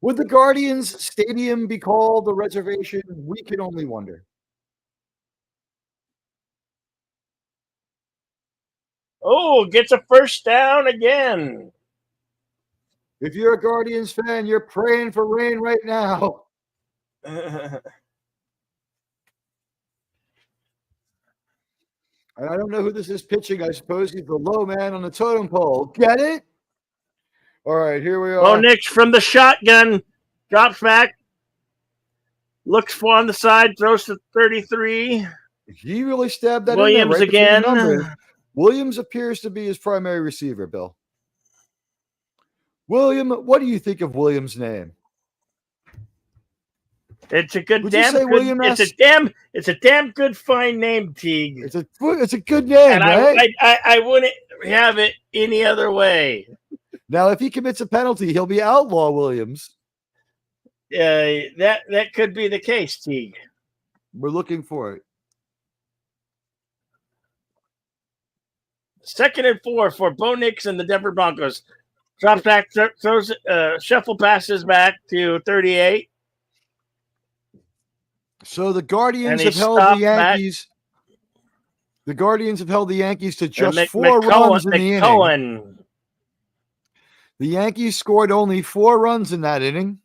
Would the Guardians Stadium be called a reservation? We can only wonder. Oh, gets a first down again. If you're a Guardians fan, you're praying for rain right now. And I don't know who this is pitching. I suppose he's the low man on the totem pole. Get it? All right, here we are. Oh, Nix from the shotgun. Drops back. Looks for on the side. Throws to 33. He really stabbed that Williams in again. Williams appears to be his primary receiver, Bill. William, what do you think of Williams' name? It's a good it's a damn good fine name, Teague. It's a good name, and right? I wouldn't have it any other way. Now, if he commits a penalty, he'll be Outlaw Williams. That could be the case, Teague. We're looking for it. 2nd and 4 for Bo Nix and the Denver Broncos. Drops back, throws shuffle passes back to 38. So the Guardians have held the Yankees. The Guardians have held the Yankees to just 4 runs in the inning. The Yankees scored only 4 runs in that inning.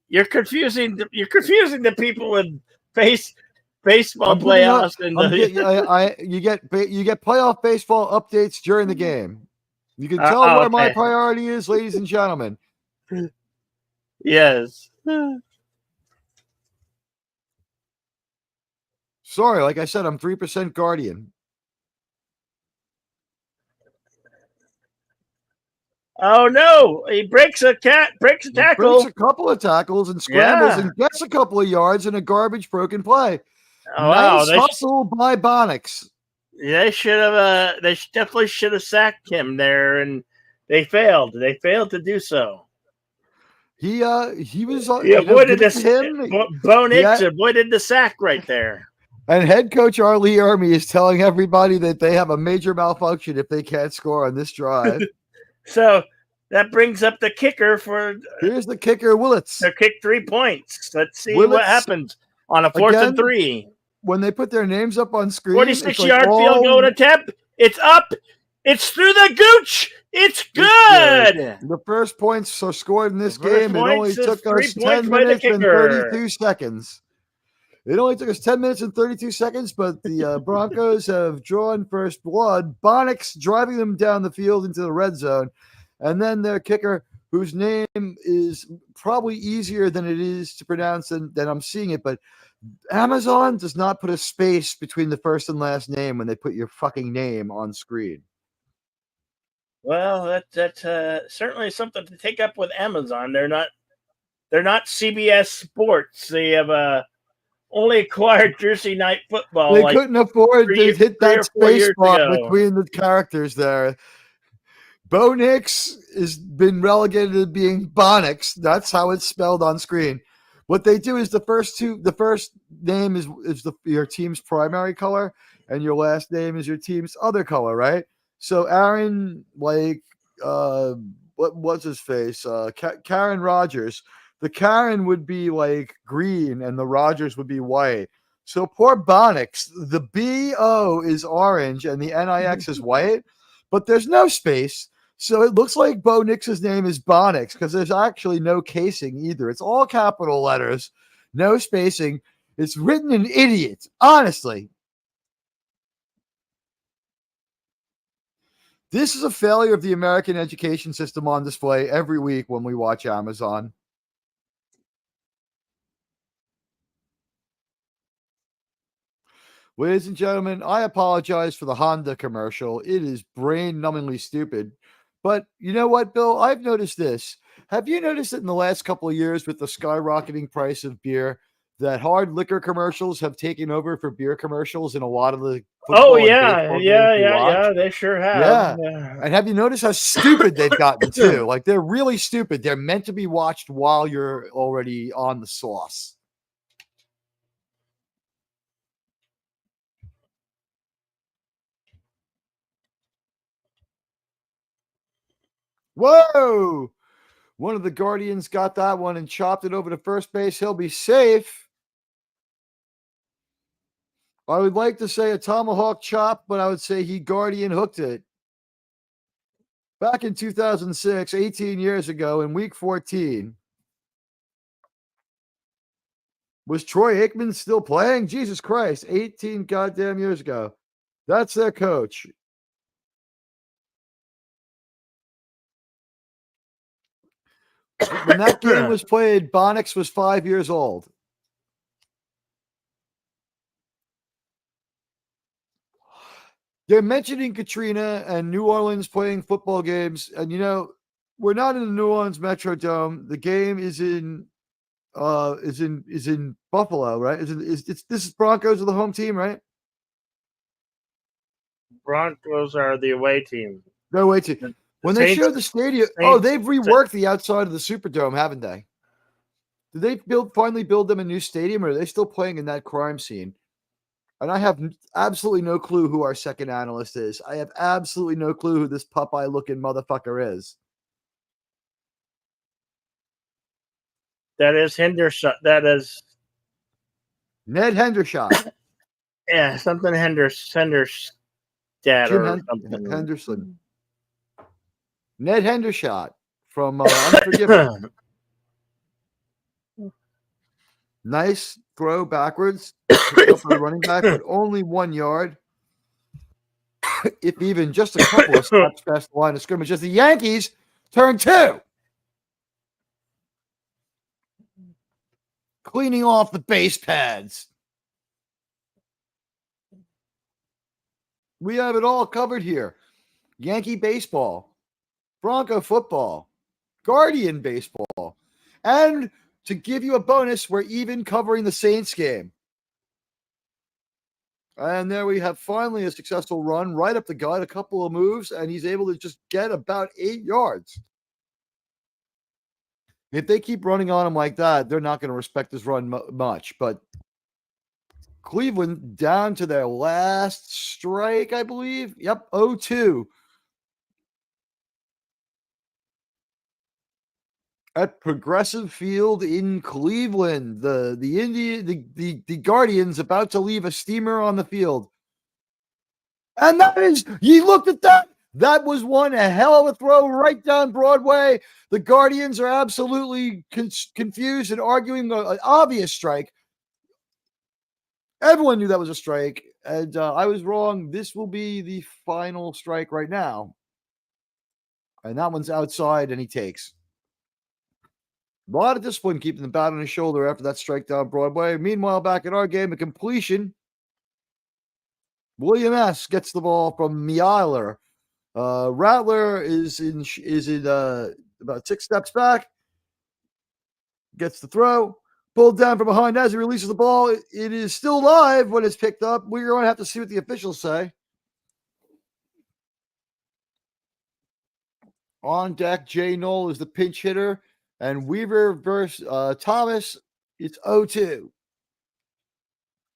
You're confusing the people with baseball playoffs. You get playoff baseball updates during the game. You can tell where my priority is, ladies and gentlemen. Yes. Sorry, like I said, I'm 3% Guardian. Oh no! He breaks a tackle. Breaks a couple of tackles and scrambles and gets a couple of yards in a garbage broken play. Nice hustle by Bonix. They should have. Definitely should have sacked him there, and they failed. They failed to do so. He was He avoided give it to him. Bo Nix avoided the sack right there. And head coach Arlie Ermy is telling everybody that they have a major malfunction if they can't score on this drive. So that brings up the kicker for. Here's the kicker, Willits. To kick 3 points. Let's see what happens on a 4th and 3. When they put their names up on screen, 46-yard field goal attempt. It's up. It's through the gooch. It's good. The first points are scored in this game. It only took us 10 minutes and 32 seconds. It only took us 10 minutes and 32 seconds, but the Broncos have drawn first blood. Bonix driving them down the field into the red zone. And then their kicker, whose name is probably easier than it is to pronounce than I'm seeing it, but Amazon does not put a space between the first and last name when they put your fucking name on screen. Well, that's certainly something to take up with Amazon. They're not CBS Sports. They have only acquired Thursday Night Football. They couldn't afford to hit that space bar between the characters there. Bo Nix has been relegated to being Bonix. That's how it's spelled on screen. What they do is the first name is your team's primary color, and your last name is your team's other color, right? So Aaron, what was his face? Karen Rogers. The Karen would be like green, and the Rogers would be white. So poor Bonix, the B-O is orange, and the N-I-X is white, but there's no space. So it looks like Bo Nix's name is Bonix because there's actually no casing either. It's all capital letters, no spacing. It's written in idiot, honestly. This is a failure of the American education system on display every week when we watch Amazon. Ladies and gentlemen, I apologize for the Honda commercial. It is brain-numbingly stupid. But you know what, Bill? I've noticed this. Have you noticed that in the last couple of years with the skyrocketing price of beer, that hard liquor commercials have taken over for beer commercials in a lot of the football yeah, they sure have. Yeah. And have you noticed how stupid they've gotten too? Like, they're really stupid. They're meant to be watched while you're already on the sauce. Whoa! One of the Guardians got that one and chopped it over to first base. He'll be safe. I would like to say a tomahawk chop, but I would say he Guardian hooked it. Back in 2006, 18 years ago, in week 14. Was Troy Aikman still playing? Jesus Christ, 18 goddamn years ago. That's their coach. When that game was played, Bonix was 5 years old. They're mentioning Katrina and New Orleans playing football games, and you know, we're not in the New Orleans Metrodome. The game is in Buffalo, right? This is Broncos are the home team, right? Broncos are the away team. The away team. When they showed the stadium, they've reworked the outside of the Superdome, haven't they? Did they finally build them a new stadium, or are they still playing in that crime scene? And I have absolutely no clue who our second analyst is. I have absolutely no clue who this Popeye-looking motherfucker is. That is Henderson. That is Ned Hendershot. Yeah, something Henderson. Dad or something. Henderson. Ned Hendershot from Unforgiven. Nice throw backwards. For the running back, but only 1 yard. If even just a couple of steps past the line of scrimmage. As the Yankees turn 2. Cleaning off the base pads. We have it all covered here. Yankee baseball, Bronco football, Guardian baseball. And to give you a bonus, we're even covering the Saints game. And there we have finally a successful run right up the gut, a couple of moves, and he's able to just get about 8 yards. If they keep running on him like that, they're not going to respect his run much. But Cleveland down to their last strike, I believe. Yep, 0-2. At Progressive Field in Cleveland, the Guardians about to leave a steamer on the field. And that is, you looked at that. That was one a hell of a throw right down Broadway. The Guardians are absolutely confused and arguing an obvious strike. Everyone knew that was a strike, and I was wrong. This will be the final strike right now. And that one's outside, and he takes. A lot of discipline keeping the bat on his shoulder after that strike down Broadway. Meanwhile, back in our game, a completion. William S. gets the ball from Meiler. Rattler is in about 6 steps back. Gets the throw. Pulled down from behind as he releases the ball. It is still live when it's picked up. We're going to have to see what the officials say. On deck, Jay Knoll is the pinch hitter. And Weaver versus Thomas, it's 0-2.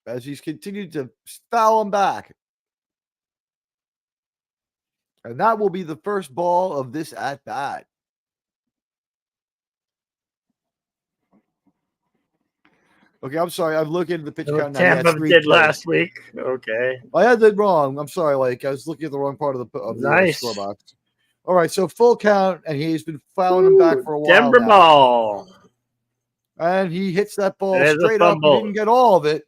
As he's continued to foul him back. And that will be the first ball of this at-bat. Okay, I'm sorry. I'm looking at the pitch count now. Tampa did last week. Okay. I had that wrong. I'm sorry. I was looking at the wrong part of the score box. All right, so full count, and he's been fouling him back for a while Denver now. ball. And he hits that ball straight up. He didn't get all of it.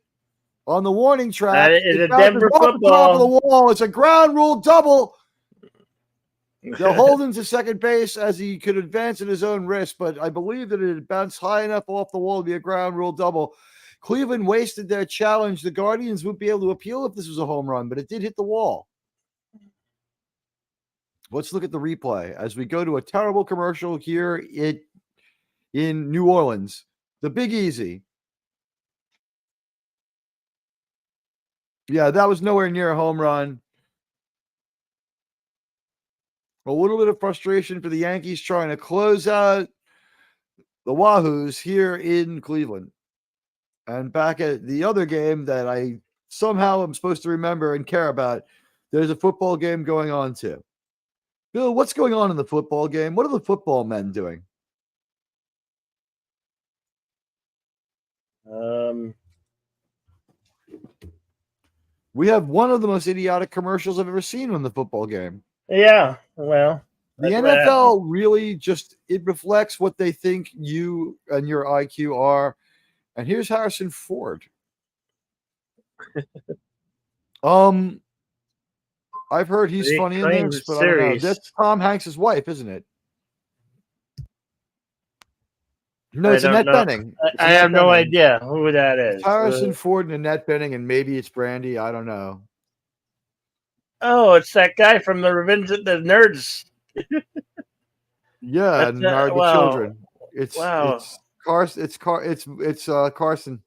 On the warning track, that is a Denver football. The top of the wall. It's a ground rule double. They'll hold him to second base as he could advance at his own risk, but I believe that it had bounced high enough off the wall to be a ground rule double. Cleveland wasted their challenge. The Guardians would be able to appeal if this was a home run, but it did hit the wall. Let's look at the replay as we go to a terrible commercial here in New Orleans. The Big Easy. Yeah, that was nowhere near a home run. A little bit of frustration for the Yankees trying to close out the Wahoos here in Cleveland. And back at the other game that I somehow am supposed to remember and care about, there's a football game going on too. Bill, what's going on in the football game? What are the football men doing? We have one of the most idiotic commercials I've ever seen in the football game. Yeah, well, the NFL really it reflects what they think you and your IQ are. And here's Harrison Ford. I've heard he's funny in this, but I don't know. That's Tom Hanks' wife, isn't it? No, it's Annette Bening. I have no idea who that is. It's Harrison Ford and Annette Bening, and maybe it's Brandy. I don't know. Oh, it's that guy from the Revenge of the Nerds. Yeah, and the children. It's Carson. It's Carson.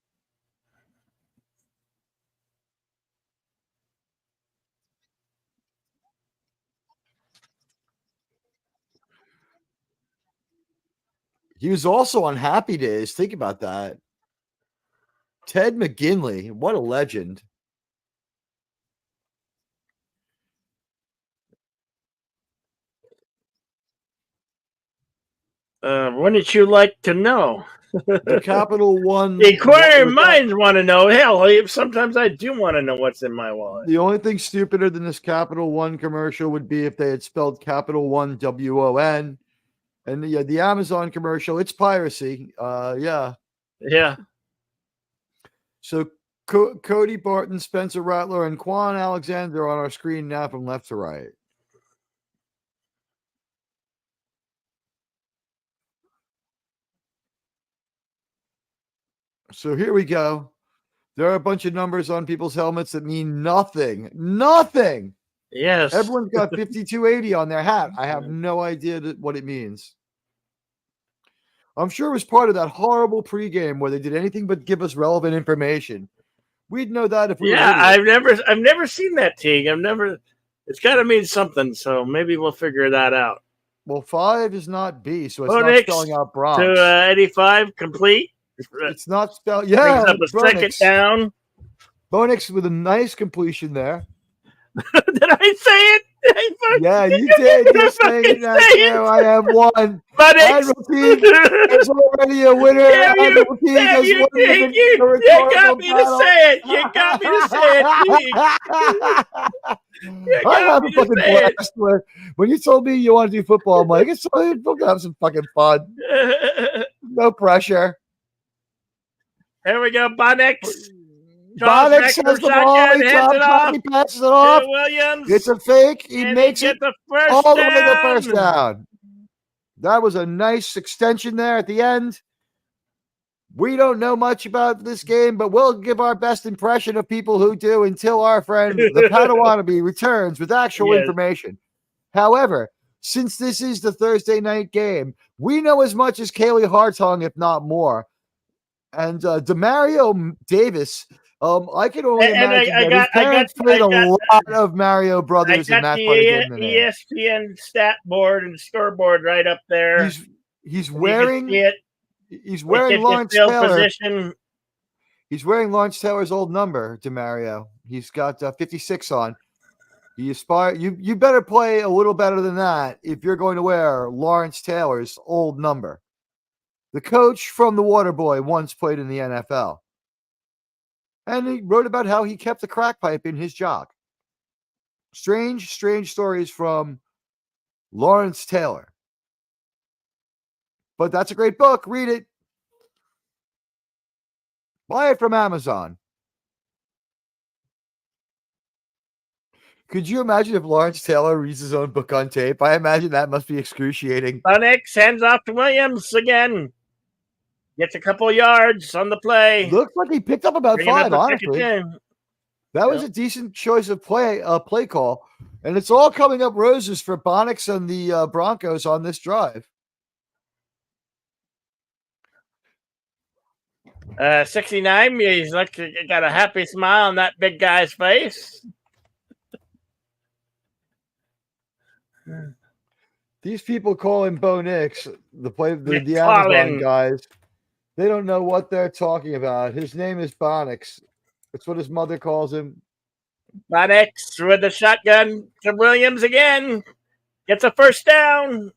He was also on Happy Days. Think about that. Ted McGinley, what a legend. Wouldn't you like to know? The Capital One. The inquiring minds want to know. Hell, sometimes I do want to know what's in my wallet. The only thing stupider than this Capital One commercial would be if they had spelled Capital One WON. And the Amazon commercial, it's piracy. Yeah. So Cody Barton, Spencer Rattler, and Quan Alexander on our screen now from left to right. So here we go. There are a bunch of numbers on people's helmets that mean nothing. Nothing. Yes. Everyone's got 5280 on their hat. I have no idea what it means. I'm sure it was part of that horrible pregame where they did anything but give us relevant information. We'd know that if we Yeah, were idiots. I've never seen that, Teague. It's got to mean something. So maybe we'll figure that out. Well, 5 is not B, so it's not Bonix spelling out to Bronx. 85 complete. It's not spelled. Brings Yeah, up a second down. Bonix with a nice completion there. Did I say it? Yeah, you did. You're saying it now. I have one. Admiral Teague is already a winner. Admiral Teague has won the rhetorical battle. You got me to say it. I'm having fucking blast. When you told me you want to do football, I'm like, we're going to have some fucking fun. No pressure. Here we go, Bonix. Bonix has the ball. He drops back. He passes it off. Williams. It's a fake. He makes it all the way to the first down. That was a nice extension there at the end. We don't know much about this game, but we'll give our best impression of people who do until our friend, the Padawannabe, returns with actual information. However, since this is the Thursday night game, we know as much as Kaylee Hartung, if not more. And Demario Davis, I can only imagine that his parents played a lot of Mario Brothers in that part of the ESPN stat board and scoreboard right up there. He's wearing Lawrence Taylor. Position. He's wearing Lawrence Taylor's old number, DeMario. He's got 56 on. You better play a little better than that if you're going to wear Lawrence Taylor's old number. The coach from the Waterboy once played in the NFL. And he wrote about how he kept the crack pipe in his jock. Strange stories from Lawrence Taylor. But that's a great book. Read it. Buy it from Amazon. Could you imagine if Lawrence Taylor reads his own book on tape? I imagine that must be excruciating. Bonix hands off to Williams again. Gets a couple yards on the play. Looks like he picked up about 5, honestly. That was a decent choice of play call. And it's all coming up roses for Bonix and the Broncos on this drive. 69, he's got a happy smile on that big guy's face. These people call him Bo Nix, the Amazon guys. They don't know what they're talking about. His name is Bonix. That's what his mother calls him. Bonix with the shotgun to Williams again. Gets a first down.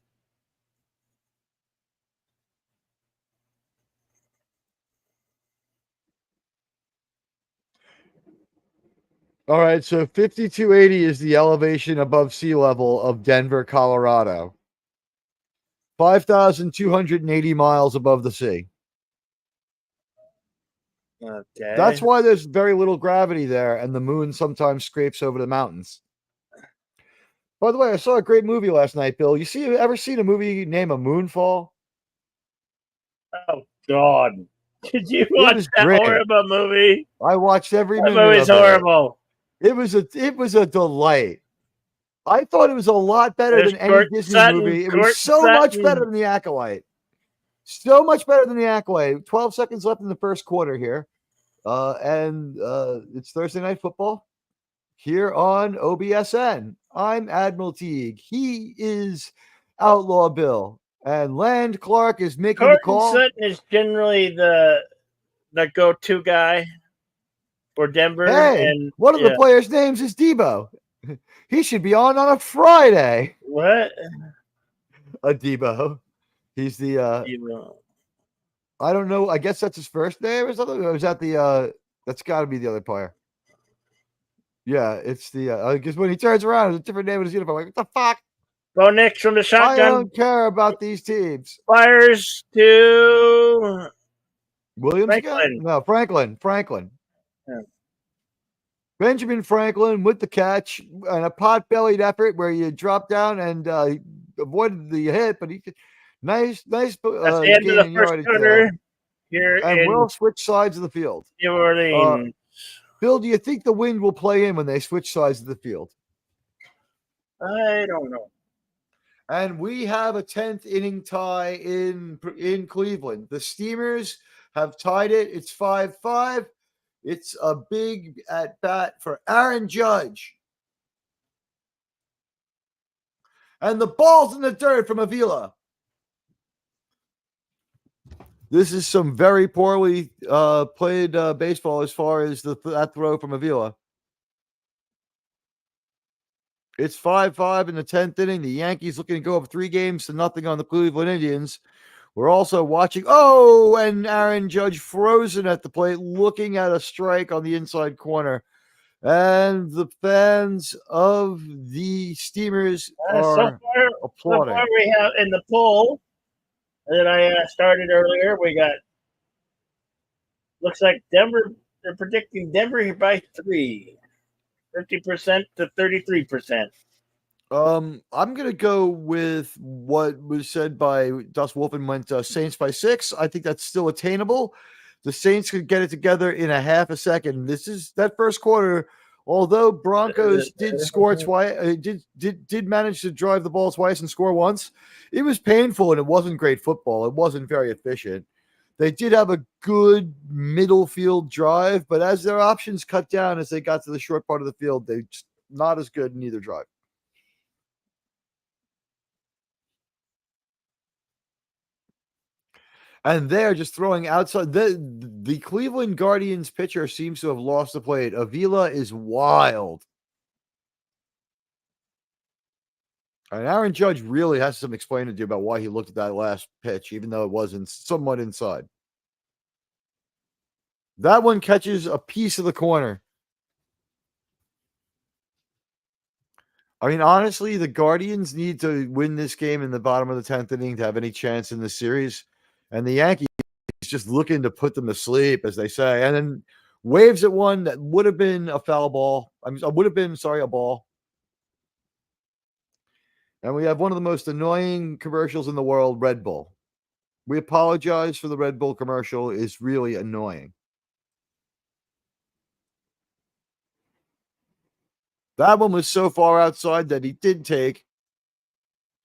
All right, so 5280 is the elevation above sea level of Denver, Colorado. 5,280 miles above the sea. Okay. That's why there's very little gravity there, and the moon sometimes scrapes over the mountains. By the way, I saw a great movie last night, Bill. You ever seen a movie named A Moonfall? Oh, God. Did you watch that horrible movie? I watched every minute. That movie's horrible. It was a delight. I thought it was a lot better than any Disney movie. It was so much better than The Acolyte. So much better than The Acolyte. 12 seconds left in the first quarter here. And it's Thursday Night Football here on O.B.S.N. I'm Admiral Teague. He is Outlaw Bill. And Land Clark is making the call. Sutton is generally the go-to guy for Denver. Hey, and one of the players' names is Debo. He should be on a Friday. What? A Debo. He's the Debo. I don't know. I guess that's his first name or something. Or is that the that's got to be the other player? Yeah, it's the because when he turns around, it's a different name in his uniform. Like, what the fuck? Bo Nix from the shotgun. I don't care about these teams. Fires to Williams Franklin. Again? No, Franklin. Yeah. Benjamin Franklin with the catch and a pot-bellied effort where you drop down and avoided the hit, but he nice That's the end of the first quarter here. And we'll switch sides of the field. New Orleans. Bill, do you think the wind will play in when they switch sides of the field? I don't know. And we have a 10th inning tie in Cleveland. The Steamers have tied it. It's 5-5. It's a big at bat for Aaron Judge. And the ball's in the dirt from Avila. This is some very poorly played baseball as far as that throw from Avila. It's 5-5 in the 10th inning. The Yankees looking to go up 3-0 on the Cleveland Indians. We're also watching. Oh, and Aaron Judge frozen at the plate, looking at a strike on the inside corner. And the fans of the Steamers are applauding. So far we have in the poll that I started earlier, we got, looks like Denver, they're predicting Denver by 3, 50% to 33%. I'm going to go with what was said by Dust Wolf and went Saints by 6. I think that's still attainable. The Saints could get it together in a half a second. This is that first quarter. Although Broncos did score twice, did manage to drive the ball twice and score once, it was painful and it wasn't great football. It wasn't very efficient. They did have a good middle field drive, but as their options cut down as they got to the short part of the field, they just not as good in either drive. And they're just throwing outside. The Cleveland Guardians pitcher seems to have lost the plate. Avila is wild. And Aaron Judge really has some explaining to do about why he looked at that last pitch, even though it wasn't somewhat inside. That one catches a piece of the corner. I mean, honestly, the Guardians need to win this game in the bottom of the 10th inning to have any chance in the series. And the Yankees just looking to put them to sleep, as they say. And then waves at one that would have been a foul ball. I mean, would have been, a ball. And we have one of the most annoying commercials in the world, Red Bull. We apologize for the Red Bull commercial. It's really annoying. That one was so far outside that he did take.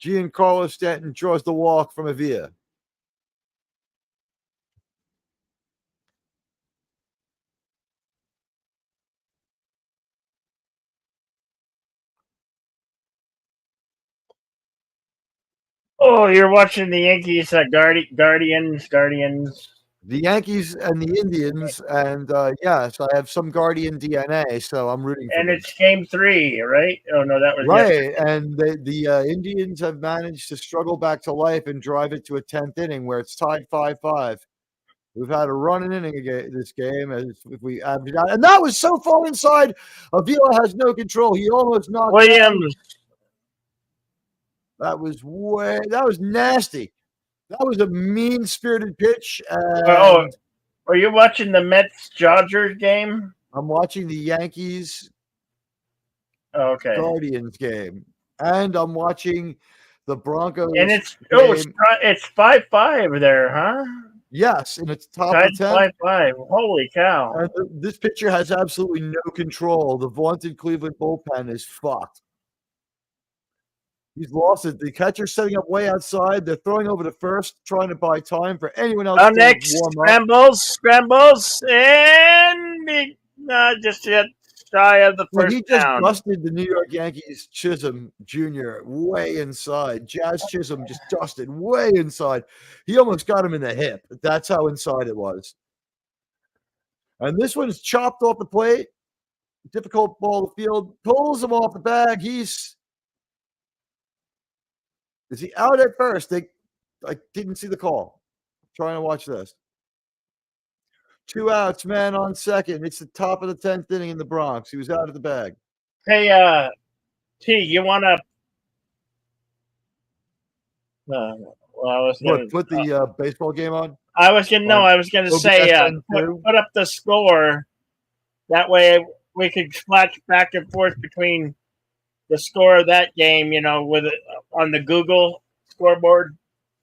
Giancarlo Stanton draws the walk from Avila. Oh, you're watching the Yankees, Guardians. The Yankees and the Indians, and yes, I have some Guardian DNA, so I'm rooting for them. them. It's game 3, right? Oh, no, that was right. Yesterday. And the Indians have managed to struggle back to life and drive it to a 10th inning where it's tied 5-5. We've had a running inning this game, as if we average out, and that was so far inside. Avila has no control. He almost knocked Williams. That was nasty. That was a mean-spirited pitch. And are you watching the Mets-Dodgers game? I'm watching the Yankees Guardians game. And I'm watching the Broncos. And it's 5-5 there, huh? Yes, and it's top of 10. 5-5. Holy cow. And this pitcher has absolutely no control. The vaunted Cleveland bullpen is fucked. He's lost it. The catcher's setting up way outside. They're throwing over to first, trying to buy time for anyone else to next, warm up. Scrambles, and just yet shy of the first He just busted the New York Yankees Chisholm Jr. way inside. Jazz Chisholm just dusted way inside. He almost got him in the hip. That's how inside it was. And this one's chopped off the plate. Difficult ball to field. Pulls him off the bag. Is he out at first? I didn't see the call. I'm trying to watch this. 2 outs, man on second. It's the top of the 10th inning in the Bronx. He was out of the bag. Hey, T, you want to? Put the baseball game on? I was going to say, put up the score. That way we could flash back and forth between the score of that game, with it on the Google scoreboard.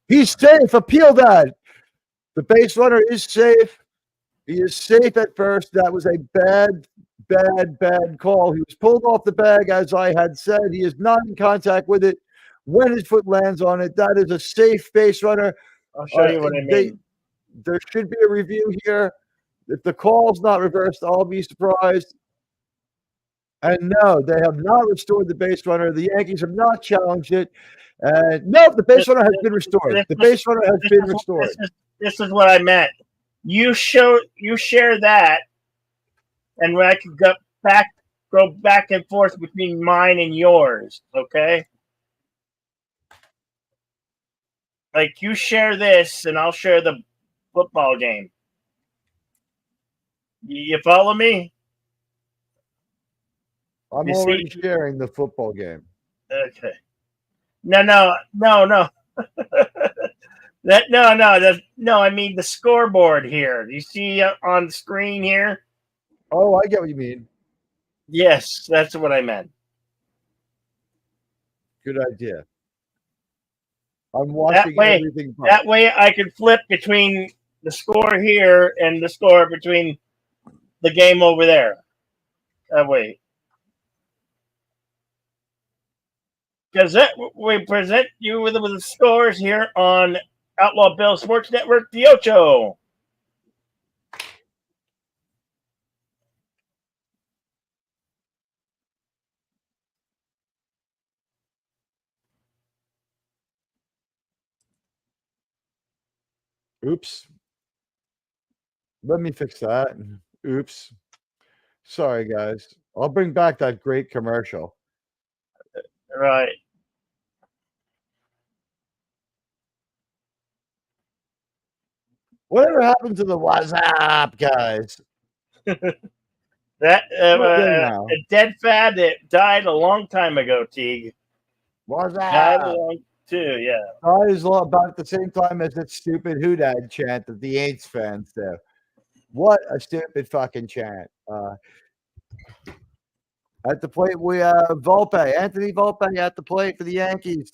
He's safe. Appeal that. The base runner is safe. He is safe at first. That was a bad call. He was pulled off the bag, as I had said. He is not in contact with it when his foot lands on it. That is a safe base runner. I'll show you what I mean. There should be a review here. If the call's not reversed, I'll be surprised. And no, they have not restored the base runner. The Yankees have not challenged it. And no, the base runner has been restored. The base runner has been restored. This is what I meant. You share that, and I could go back and forth between mine and yours. Okay. Like you share this, and I'll share the football game. You follow me? I'm already sharing the football game. Okay. No. I mean the scoreboard here. You see on the screen here? Oh, I get what you mean. Yes, that's what I meant. Good idea. I'm watching everything. That way I can flip between the score here and the score between the game over there. That way. Because we present you with the scores here on Outlaw Bill Sports Network, the Ocho. Oops. Let me fix that. Oops. Sorry, guys. I'll bring back that great commercial. Right. Whatever happened to the WhatsApp guys? That a dead fad that died a long time ago, Teague. WhatsApp died long too, yeah. Died about the same time as that stupid Hoodad chant that the Aints fans do. What a stupid fucking chant. At the plate, we have Volpe, Anthony Volpe at the plate for the Yankees.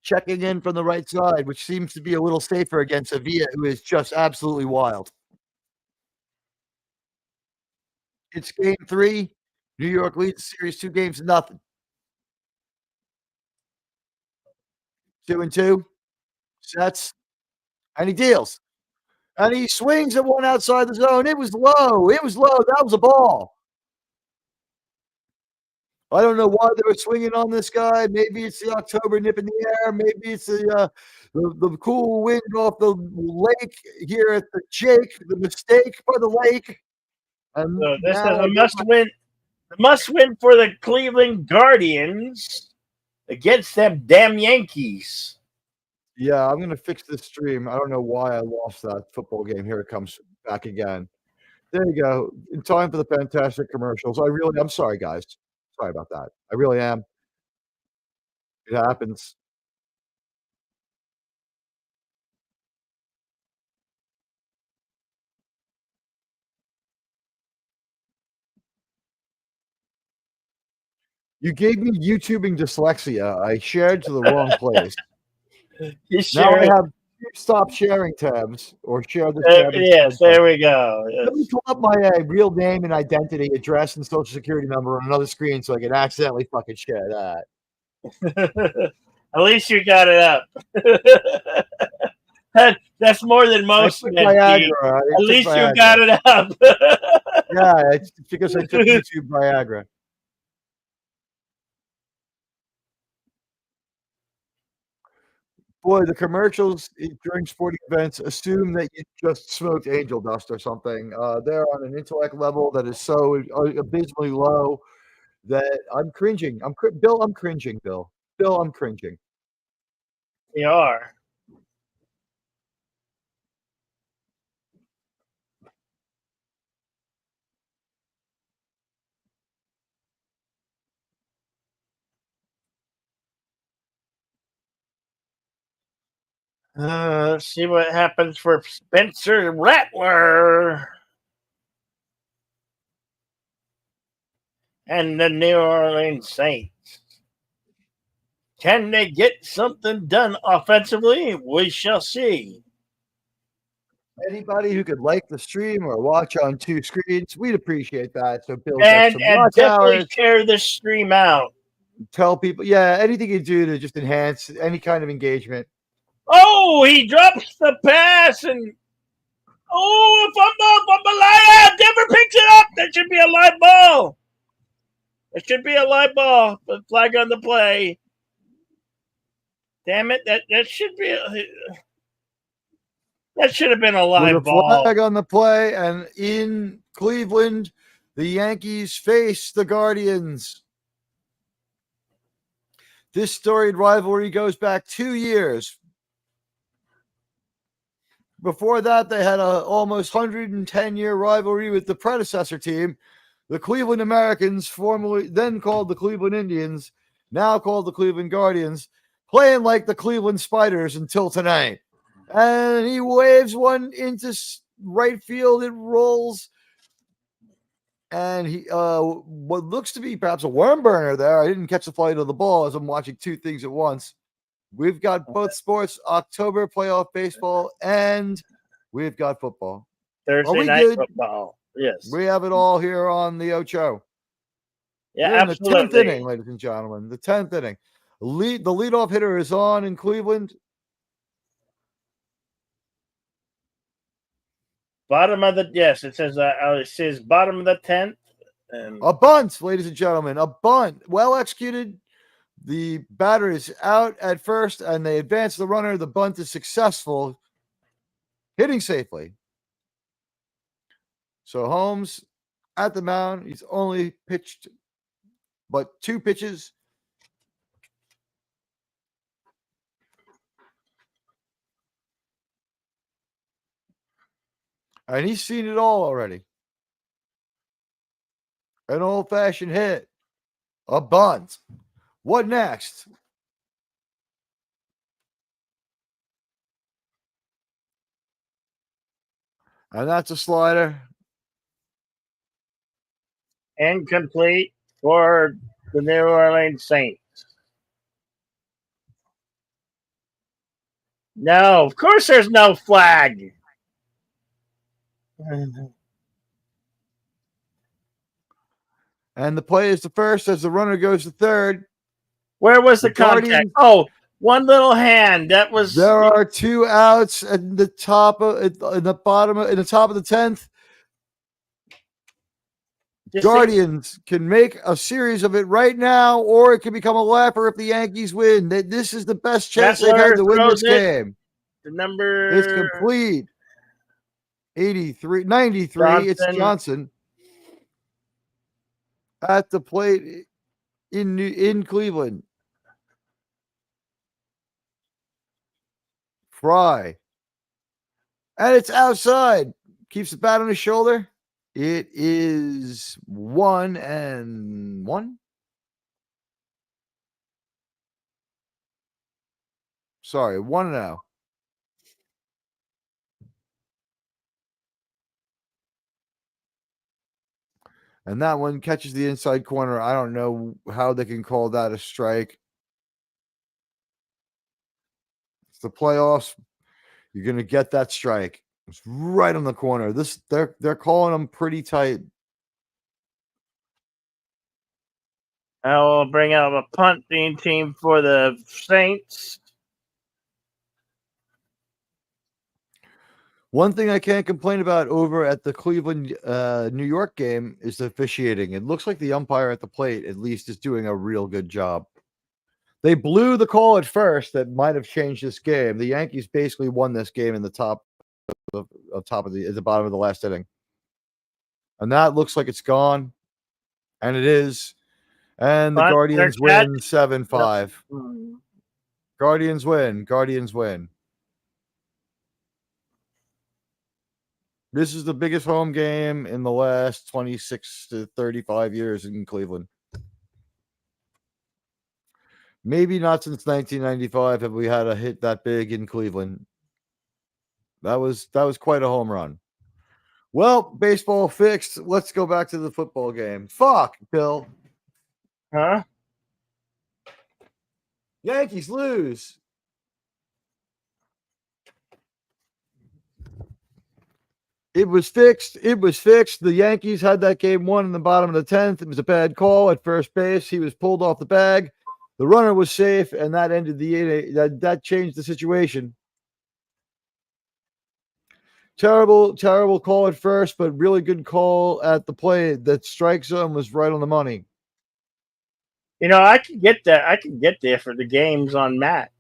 Checking in from the right side, which seems to be a little safer against Sevilla, who is just absolutely wild. It's game 3. New York leads the series 2-0. 2-2. Sets. And he deals. And he swings at one outside the zone. It was low. It was low. That was a ball. I don't know why they were swinging on this guy. Maybe it's the October nip in the air. Maybe it's the cool wind off the lake here at the Jake. The mistake by the lake. And so this is a must-win. Must-win for the Cleveland Guardians against them damn Yankees. Yeah, I'm going to fix this stream. I don't know why I lost that football game. Here it comes back again. There you go. In time for the fantastic commercials. I'm sorry, guys. Sorry about that. I really am. It happens. You gave me YouTubing dyslexia. I shared to the wrong place. Now I have stop sharing tabs or share the tab. Yes, there we go. Yes. Let me pull up my real name and identity, address, and social security number on another screen so I can accidentally fucking share that. At least you got it up. That's more than most men. Viagra. At least you got it up. Yeah, it's because I took YouTube Viagra. Boy, the commercials during sporting events assume that you just smoked angel dust or something. They're on an intellect level that is so abysmally low that I'm cringing. Bill, I'm cringing, Bill. Bill, I'm cringing. You are. Let's see what happens for Spencer Rattler and the New Orleans Saints. Can they get something done offensively? We shall see. Anybody who could like the stream or watch on 2 screens, we'd appreciate that. So Bill and definitely share this stream out. Tell people, anything you do to just enhance any kind of engagement. Oh, he drops the pass and Oh, fumble. Denver picks it up. That should be a live ball. It should be a live ball. The flag on the play. Damn it! That should be. That should have been a live With a ball. flag on the play, and in Cleveland, the Yankees face the Guardians. This storied rivalry goes back 2 years. Before that, they had a almost 110-year rivalry with the predecessor team, the Cleveland Americans, formerly then called the Cleveland Indians, now called the Cleveland Guardians, playing like the Cleveland Spiders until tonight. And he waves one into right field. It rolls. And he, what looks to be perhaps a worm burner there. I didn't catch the flight of the ball as I'm watching two things at once. We've got both sports, October playoff baseball, and we've got football. Thursday night football. Yes. We have it all here on the Ocho. Yeah, We're absolutely. in the 10th inning, ladies and gentlemen. The 10th inning. The leadoff hitter is on in Cleveland. Bottom of the it says bottom of the 10th. And a bunt, ladies and gentlemen, a bunt, well executed. The batter is out at first, and they advance the runner. The bunt is successful, hitting safely. So Holmes at the mound. He's only pitched but 2 pitches. And he's seen it all already. An old-fashioned hit. A bunt. What next? And that's a slider. Incomplete for the New Orleans Saints. No, of course there's no flag. And the play is the first as the runner goes to third. Where was the contact? Oh, one little hand. That was. There are 2 outs at the top of in the top of the 10th. Guardians can make a series of it right now, or it can become a lapper if the Yankees win. This is the best chance they've had to win this game. The number is complete. 93. Johnson. It's Johnson at the plate in Cleveland. Fry. And it's outside. Keeps the bat on his shoulder. It is 1-1. Sorry, 1-0. And that one catches the inside corner. I don't know how they can call that a strike. It's the playoffs. You're going to get that strike. It's right on the corner. They're calling them pretty tight. I will bring out a punting team for the Saints. One thing I can't complain about over at the Cleveland, New York game is the officiating. It looks like the umpire at the plate, at least, is doing a real good job. They blew the call at first that might have changed this game. The Yankees basically won this game in the at the bottom of the last inning. And that looks like it's gone. And it is. And the Guardians win 7-5. Guardians win. This is the biggest home game in the last 26 to 35 years in Cleveland. Maybe not since 1995 have we had a hit that big in Cleveland. That was quite a home run. Well, baseball fixed. Let's go back to the football game. Fuck, Bill. Huh? Yankees lose. It was fixed. The Yankees had that game won in the bottom of the 10th. It was a bad call at first base. He was pulled off the bag. The runner was safe, and that ended the inning. That changed the situation. Terrible call at first, but really good call at the plate. That strike zone was right on the money. I can get that. I can get there for the games on Max.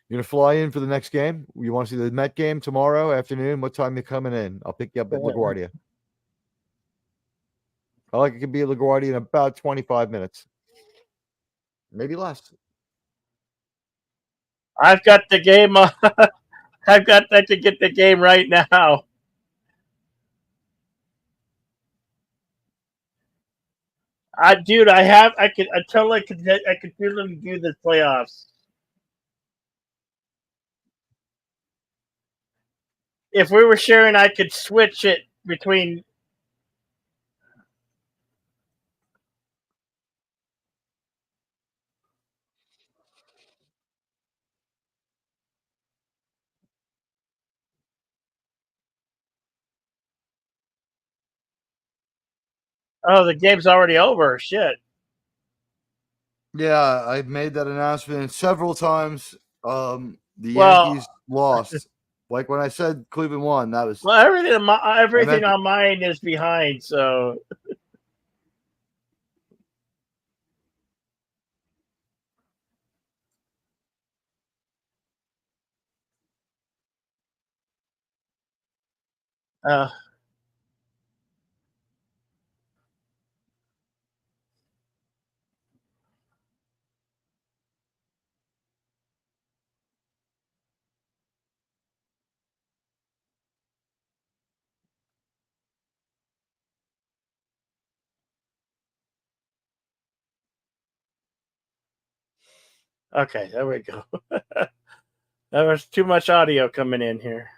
You're gonna fly in for the next game? You want to see the Met game tomorrow afternoon? What time you coming in? I'll pick you up at LaGuardia. I like it could be at LaGuardia in about 25 minutes. Maybe less. I've got the game. I've got that to get the game right now. Dude, I could really do the playoffs. If we were sharing, I could switch it between. Oh, the game's already over. Shit. Yeah, I've made that announcement several times. The Yankees lost. Like when I said Cleveland won, that was everything on mine is behind. So. Okay, there we go. There was too much audio coming in here.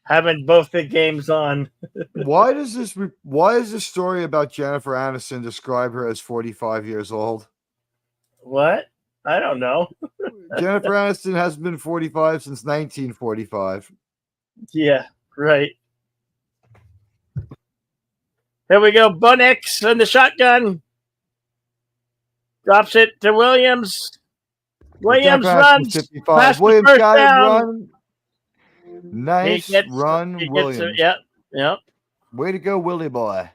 Having both the games on. Why is this story about Jennifer Aniston describe her as 45 years old? What? I don't know. Jennifer Aniston hasn't been 45 since 1945. Yeah, right. Here we go. Bunnix in the shotgun. Drops it to Williams. Williams runs. 55. Williams got it. Run. Nice run, Williams. Yep. Way to go, Willie boy.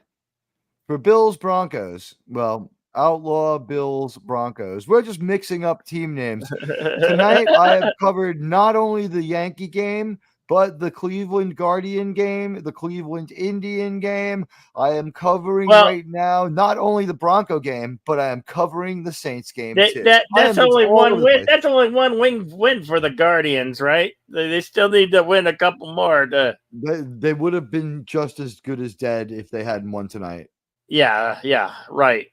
For Bills Broncos. Well, Outlaw Bills Broncos. We're just mixing up team names. Tonight, I have covered not only the Yankee game, but the Cleveland Guardian game, the Cleveland Indian game. I am covering right now not only the Bronco game, but I am covering the Saints game too. That's only one win. That's only one win for the Guardians, right? They still need to win a couple more. They would have been just as good as dead if they hadn't won tonight. Yeah, right.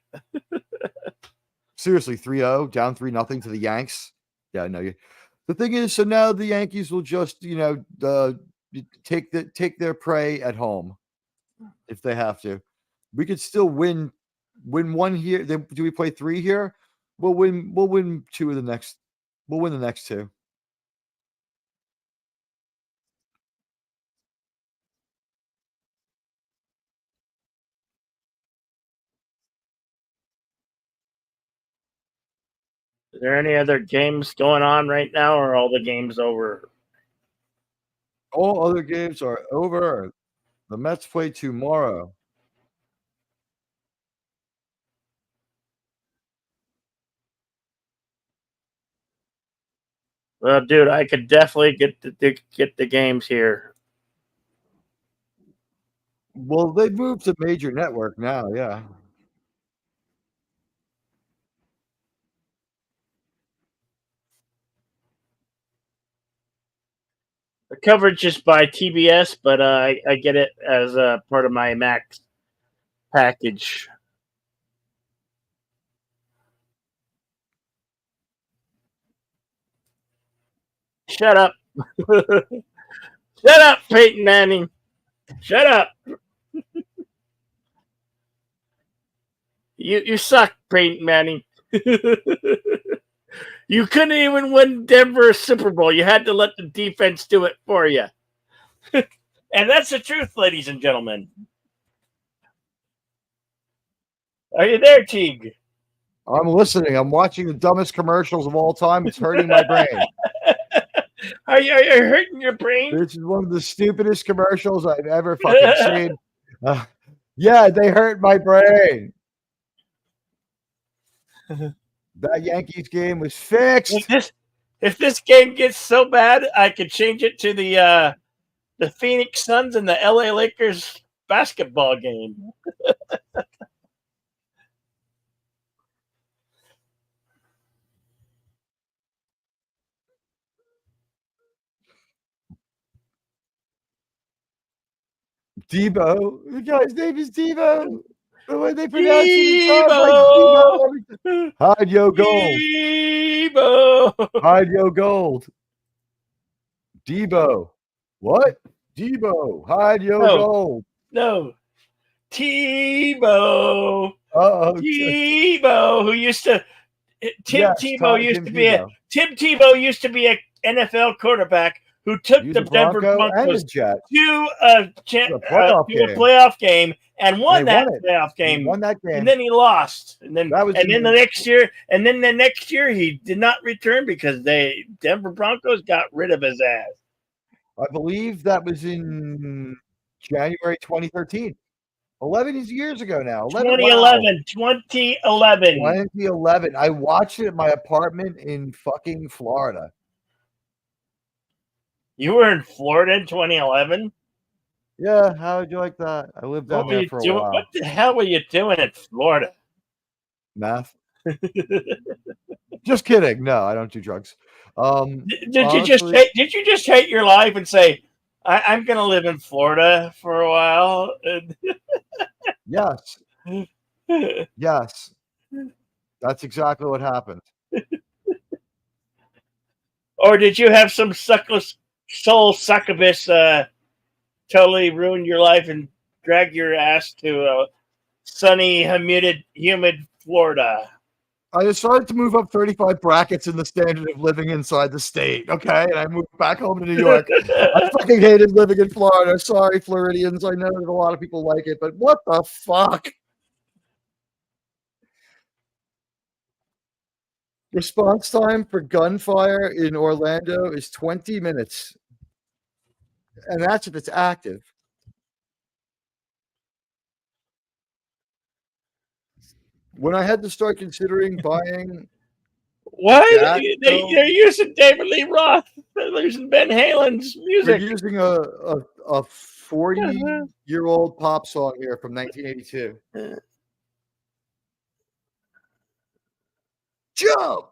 Seriously, 3-0, down 3-0 to the Yanks. Yeah, no. The thing is, so now the Yankees will just, take their prey at home if they have to. We could still win one here. Do we play 3 here? We'll win 2 of the next. We'll win the next 2. Is there any other games going on right now, or are all the games over? All other games are over. The Mets play tomorrow. Well, dude, I could definitely get the games here. Well, they moved to major network now, yeah. The coverage is by TBS, but I get it as a part of my Max package. Shut up. Shut up, Peyton Manning. Shut up. You suck, Peyton Manning. You couldn't even win Denver a Super Bowl. You had to let the defense do it for you. And that's the truth, ladies and gentlemen. Are you there, Teague? I'm listening. I'm watching the dumbest commercials of all time. It's hurting my brain. Are you hurting your brain? This is one of the stupidest commercials I've ever fucking seen. Yeah, they hurt my brain. That Yankees game was fixed. If this game gets so bad, I could change it to the Phoenix Suns and the LA Lakers basketball game. Debo. The guy's name is Debo. The way they pronounce it sounds like Debo. Hide yo gold. Debo. Hide yo gold. Debo. What? Debo. Hide yo gold. No. Tebow. Tebow, who used to Tim Tebow used to be a NFL quarterback who took the Denver Broncos to a playoff game and won that playoff game. Won that game, and then he lost. And then the next year he did not return because Denver Broncos got rid of his ass. I believe that was in January 2013. 11 years ago now. 2011. I watched it at my apartment in fucking Florida. You were in Florida in 2011? Yeah, how would you like that? I lived down there for a while. What the hell were you doing in Florida? Math. Just kidding. No, I don't do drugs. Did you just hate your life and say, I'm going to live in Florida for a while? Yes. Yes. That's exactly what happened. Or did you have some soul succubus totally ruin your life and drag your ass to sunny, humid Florida? I decided to move up 35 brackets in the standard of living inside the state, okay? And I moved back home to New York. I fucking hated living in Florida. Sorry, Floridians. I know that a lot of people like it, but what the fuck? Response time for gunfire in Orlando is 20 minutes. And that's if it's active. When I had to start considering buying... What? They're using David Lee Roth. They're using Van Halen's music. They're using a 40-year-old pop song here from 1982. Jump!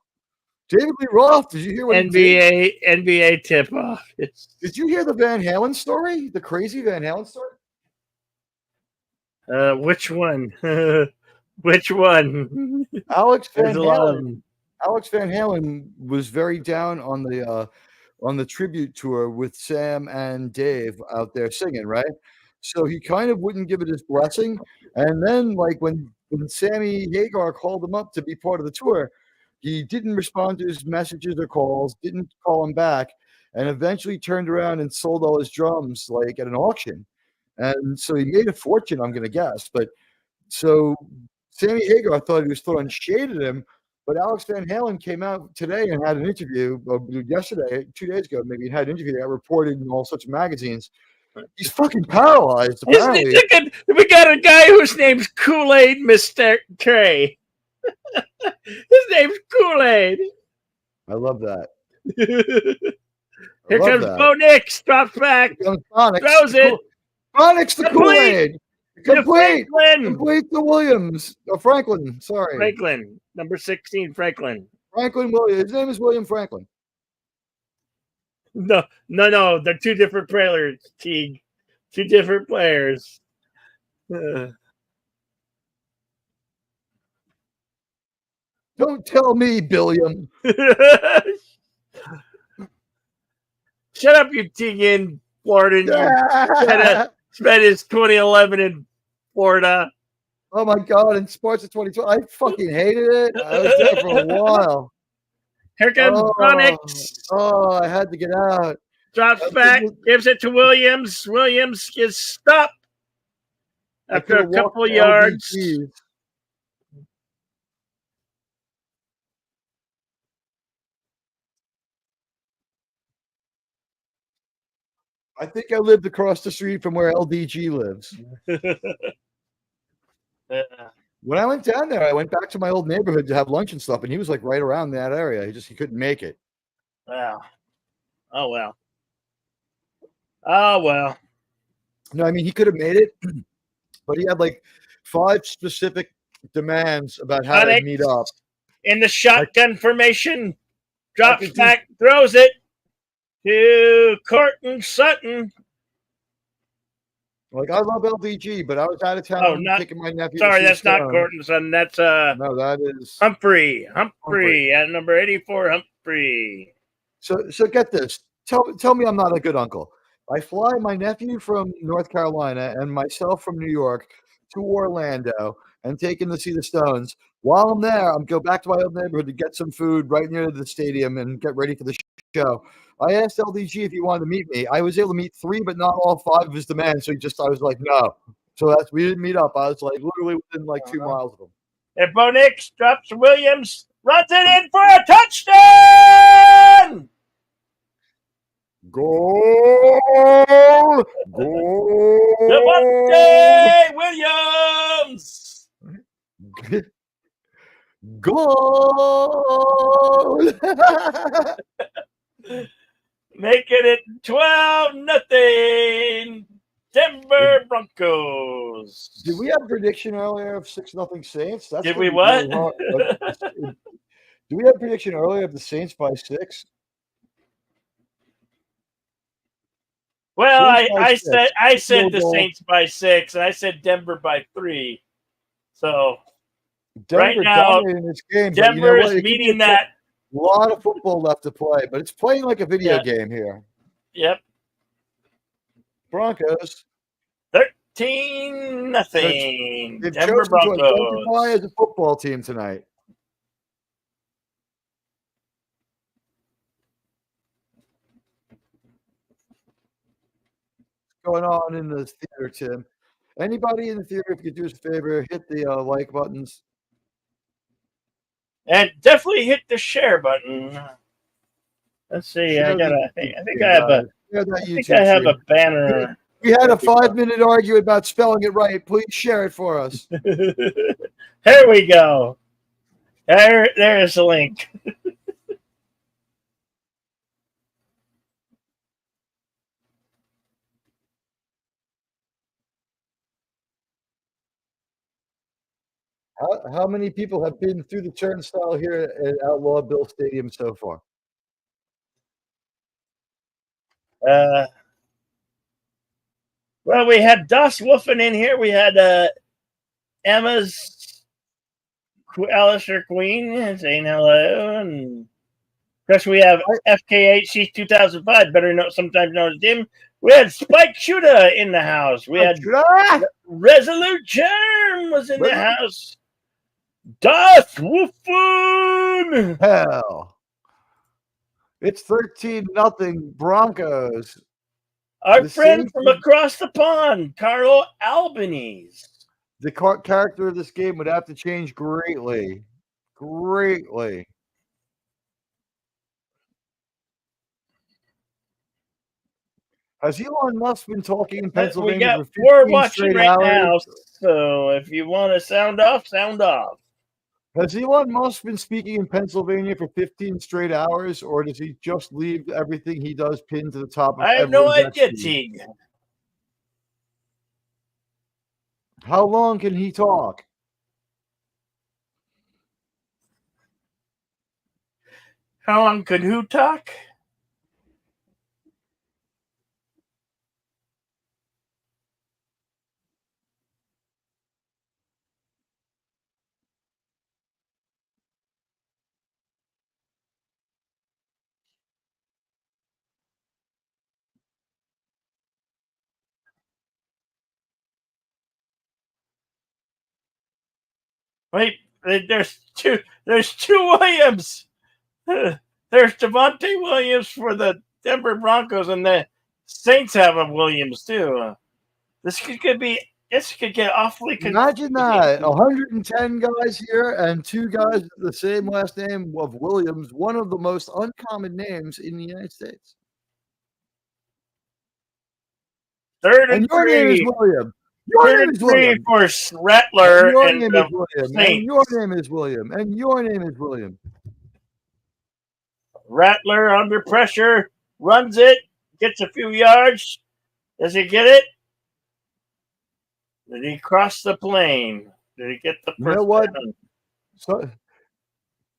David Lee Roth, did you hear what NBA tip-off. Did you hear the Van Halen story? The crazy Van Halen story? Which one? Which one? Alex Van Halen was very down on the tribute tour with Sam and Dave out there singing, right? So he kind of wouldn't give it his blessing. And then, like, when Sammy Hagar called him up to be part of the tour, he didn't respond to his messages or calls, didn't call him back, and eventually turned around and sold all his drums, like, at an auction. And so he made a fortune, I'm going to guess. But so Sammy Hagar thought he was throwing shade at him, but Alex Van Halen came out today and had an interview, yesterday, 2 days ago, maybe he had an interview that got reported in all sorts of magazines. He's fucking paralyzed, apparently. We got a guy whose name's Kool-Aid Mr. Trey. His name's Kool-Aid. I love that. Here comes Bo Nix, drops back, throws it. Phonics the Kool-Aid. Complete the Williams. Franklin, sorry. Franklin, number 16, Franklin. Franklin Williams. His name is William Franklin. No. They're two different players, Teague. Two different players. Don't tell me, Billiam. Shut up, you Teague in Florida. Spent his 2011 in Florida. Oh my God! In sports of 2020, I fucking hated it. I was there for a while. Here comes Bronix. Oh, I had to get out. Drops back, gives it to Williams. Williams is stopped after a couple yards. I think I lived across the street from where LDG lives. When I went down there, I went back to my old neighborhood to have lunch and stuff, and he was like right around that area. He couldn't make it. Wow. Oh well. Oh well. No, I mean he could have made it, but he had like 5 specific demands about how to meet up. In the shotgun formation, drops back, throws it to Cortland Sutton. Like I love LDG, but I was out of town taking my nephew. Sorry, that's not Cortland Sutton. That's no, that is Humphrey at number 84. Humphrey. So get this. Tell me I'm not a good uncle. I fly my nephew from North Carolina and myself from New York to Orlando and take him to see the Stones. While I'm there, I'm go back to my old neighborhood to get some food right near the stadium and get ready for the show. I asked LDG if he wanted to meet me. I was able to meet 3, but not all 5 of his demands. So I was like, no. So we didn't meet up. I was like literally within like 2 miles of him. And Bo Nix drops Williams, runs it in for a touchdown. Goal! Devontae Williams! Goal! Making it 12-0. Denver Broncos. Did we have a prediction earlier of 6-0 Saints? Did we what? Did we have a prediction earlier of the Saints by 6? Well, I said the Saints by 6, and I said Denver by 3. So Denver right now, in this game, Denver is meeting that. A lot of football left to play, but it's playing like a video game here. Yep. Broncos 13-0. They've Denver chosen to identify Broncos as a football team tonight. Going on in the theater, Tim? Anybody in the theater, if you could do us a favor, hit the like buttons. And definitely hit the share button. Let's see. I think I have a banner. We had a 5-minute argument about spelling it right. Please share it for us. There we go. There's the link. How many people have been through the turnstile here at Outlaw Bill Stadium so far? Well, we had Das Wolfen in here. We had Emma's Alistair Queen saying hello. And of course, we have FKHC 2005, sometimes known as Jim. We had Spike Shooter in the house. We had Resolute Germ was in the house. Das Wolfen! Hell. It's 13-0 Broncos. Our friend from across the pond, Carlo Albanese. The character of this game would have to change greatly. Greatly. Has Elon Musk been talking in Pennsylvania we're watching right now, so if you want to sound off, sound off. Has Elon Musk been speaking in Pennsylvania for 15 straight hours, or does he just leave everything he does pinned to the top of I have no idea, Teague. How long can he talk? How long could who talk? Wait, there's two Williams. There's Devontae Williams for the Denver Broncos, and the Saints have a Williams too. This could get awfully. Imagine that 110 guys here and 2 guys with the same last name of Williams, one of the most uncommon names in the United States. Third And and your name is three. William. Your Third name and is three William. for And Rattler your and name is the William. And Saints. your name is William. And your name is William. Rattler under pressure, runs it, gets a few yards. Does he get it? Did he cross the plane? Did he get the first You know what? down? So,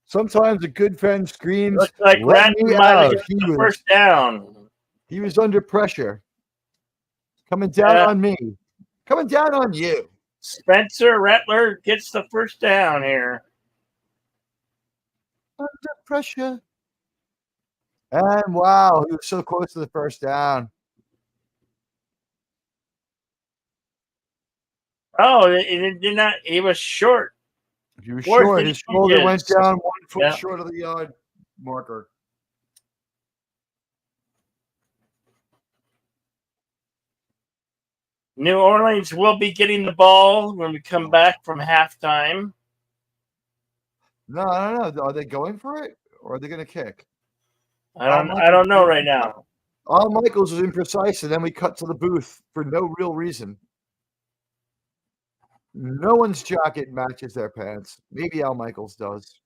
sometimes a good friend screams, Looks like "Let Rattler me might have out." got the first down. He was under pressure. Coming down on me. Coming down on you. Spencer Rattler gets the first down here. Under pressure. And wow, he was so close to the first down. Oh, it did not. He was short. He was Fourth short. and His shoulder went inches. down 1 foot Yeah. short of the yard marker. New Orleans will be getting the ball when we come back from halftime. No, I don't know. Are they going for it or are they going to kick? I don't know right now. Al Michaels was imprecise, and then we cut to the booth for no real reason. No one's jacket matches their pants. Maybe Al Michaels does.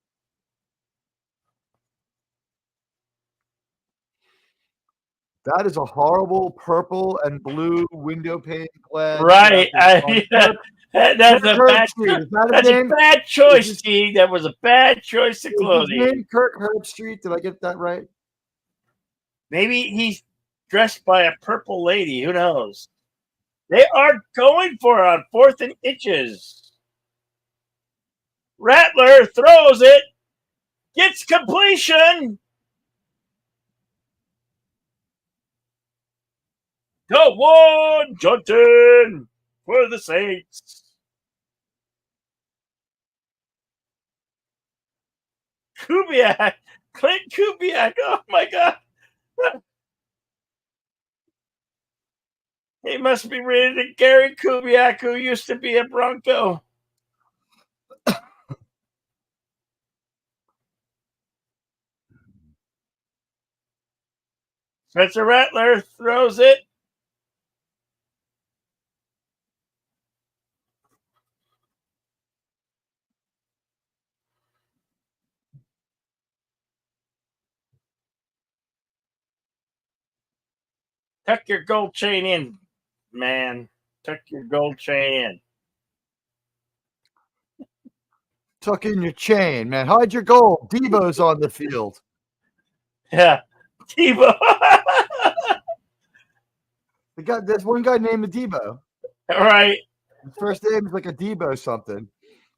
That is a horrible purple and blue window pane glass. Right. That's a bad Street. Is that that's a bad choice, Steve. That was a bad choice of clothing. Is his name Kirk Herbstreit? Did I get that right? Maybe he's dressed by a purple lady. Who knows? They are going for it on 4th and inches. Rattler throws it. Gets completion. Go one, Johnson for the Saints. Kubiak. Clint Kubiak. Oh, my God. He must be related to Gary Kubiak, who used to be a Bronco. Spencer Rattler throws it. Tuck your gold chain in, man. Tuck your gold chain in. Tuck in your chain, man. Hide your gold. Debo's on the field. Yeah. Debo. There's one guy named Debo. All right. His first name is like a Debo something.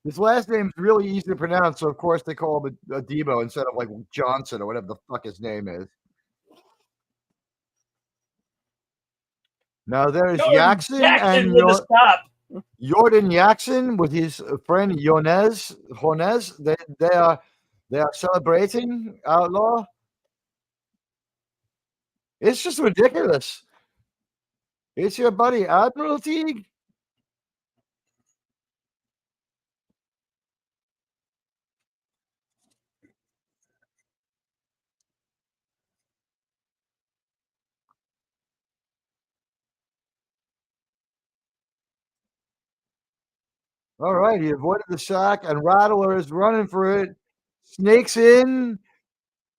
His last name is really easy to pronounce, so of course they call him a Debo instead of like Johnson or whatever the fuck his name is. Now there's Jackson and with a stop. Jordan Jackson with his friend Jones. They are celebrating outlaw. It's just ridiculous. It's your buddy Admiral Teague. All right, he avoided the sack, and Rattler is running for it. Snakes in.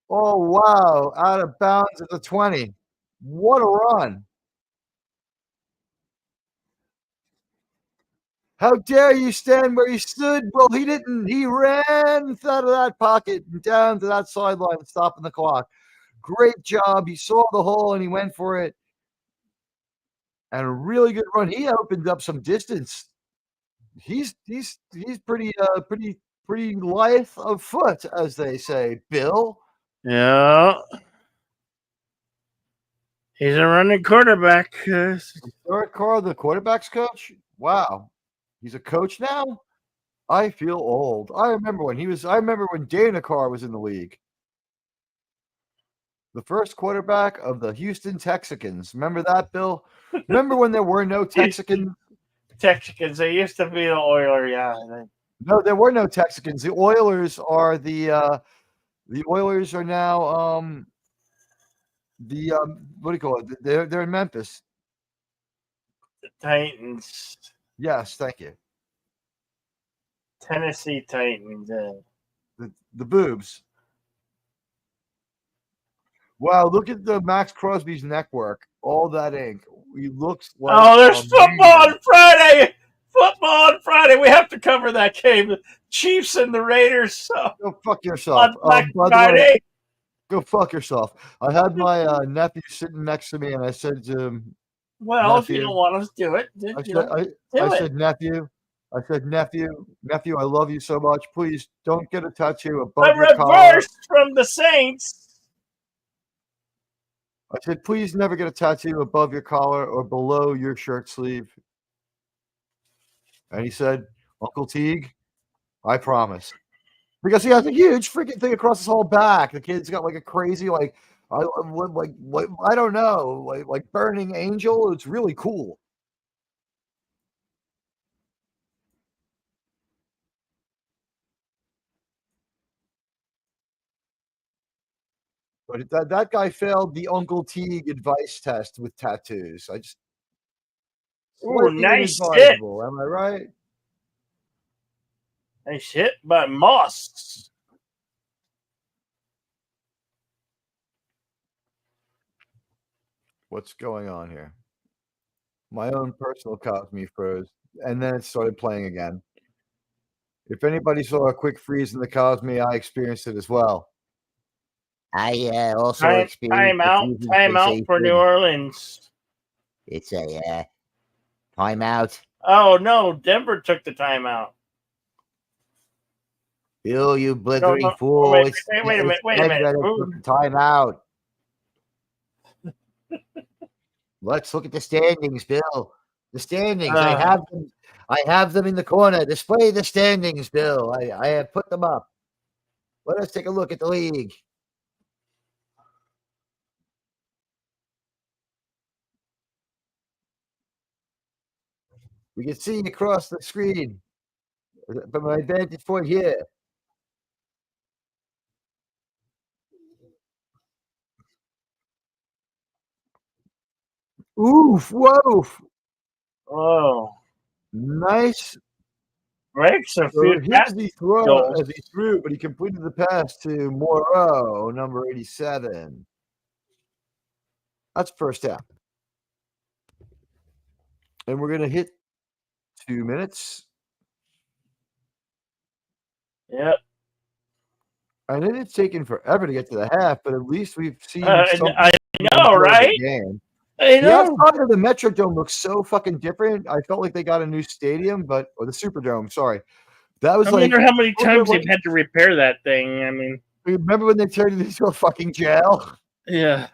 Oh, wow. Out of bounds at the 20. What a run. How dare you stand where he stood? Well, he didn't. He ran out of that pocket and down to that sideline, stopping the clock. Great job. He saw the hole and he went for it. And a really good run. He opened up some distance. He's pretty lithe of foot, as they say, Bill. Yeah. He's a running quarterback. Eric Carr, the quarterback's coach. Wow. He's a coach now? I feel old. I remember when Dana Carr was in the league. The first quarterback of the Houston Texans. Remember that, Bill? Remember when there were no Texicans? Texicans. They used to be the Oilers, yeah. No, there were no Texicans. The Oilers are Oilers are now what do you call it? They're in Memphis. The Titans. Yes, thank you. Tennessee Titans. The boobs. Wow, look at the Max Crosby's neck work. All that ink. He looks like. Oh, there's football on Friday. Football on Friday. We have to cover that game. The Chiefs and the Raiders. So go fuck yourself. On By Friday. the way, go fuck yourself. I had my nephew sitting next to me, and I said to him, well, nephew, if you don't want us to do it, I said, nephew, I love you so much. Please don't get a tattoo above your collar. Reversed from the Saints. I said, please never get a tattoo above your collar or below your shirt sleeve. And he said, Uncle Teague, I promise. Because he has a huge freaking thing across his whole back. The kid's got like a crazy, I don't know, like burning angel. It's really cool. But that guy failed the Uncle Teague advice test with tattoos. I just nice hit. Am I right? Nice hit by Moss. What's going on here? My own personal Cosme froze, and then it started playing again. If anybody saw a quick freeze in the Cosme, I experienced it as well. I also experienced timeout for New Orleans. It's a timeout. Oh no, Denver took the timeout. Bill, you blithering fool! Wait a minute. Timeout. Let's look at the standings, Bill. The standings. I have them in the corner. Display the standings, Bill. I have put them up. Let us take a look at the league. We can see across the screen from my vantage point here. Oof, woof. Oh. Nice. Breaks a few. Here's the throw as he threw, but he completed the pass to Moreau, number 87. That's first half. And we're going to hit 2 minutes. Yep. I know it's taken forever to get to the half, but at least we've seen something. I know, right? I know. The outside of the Metrodome looks so fucking different. I felt like they got a new stadium, or the Superdome, sorry. That was I wonder how many times they've had to repair that thing. I mean, remember when they turned it into a fucking jail? Yeah.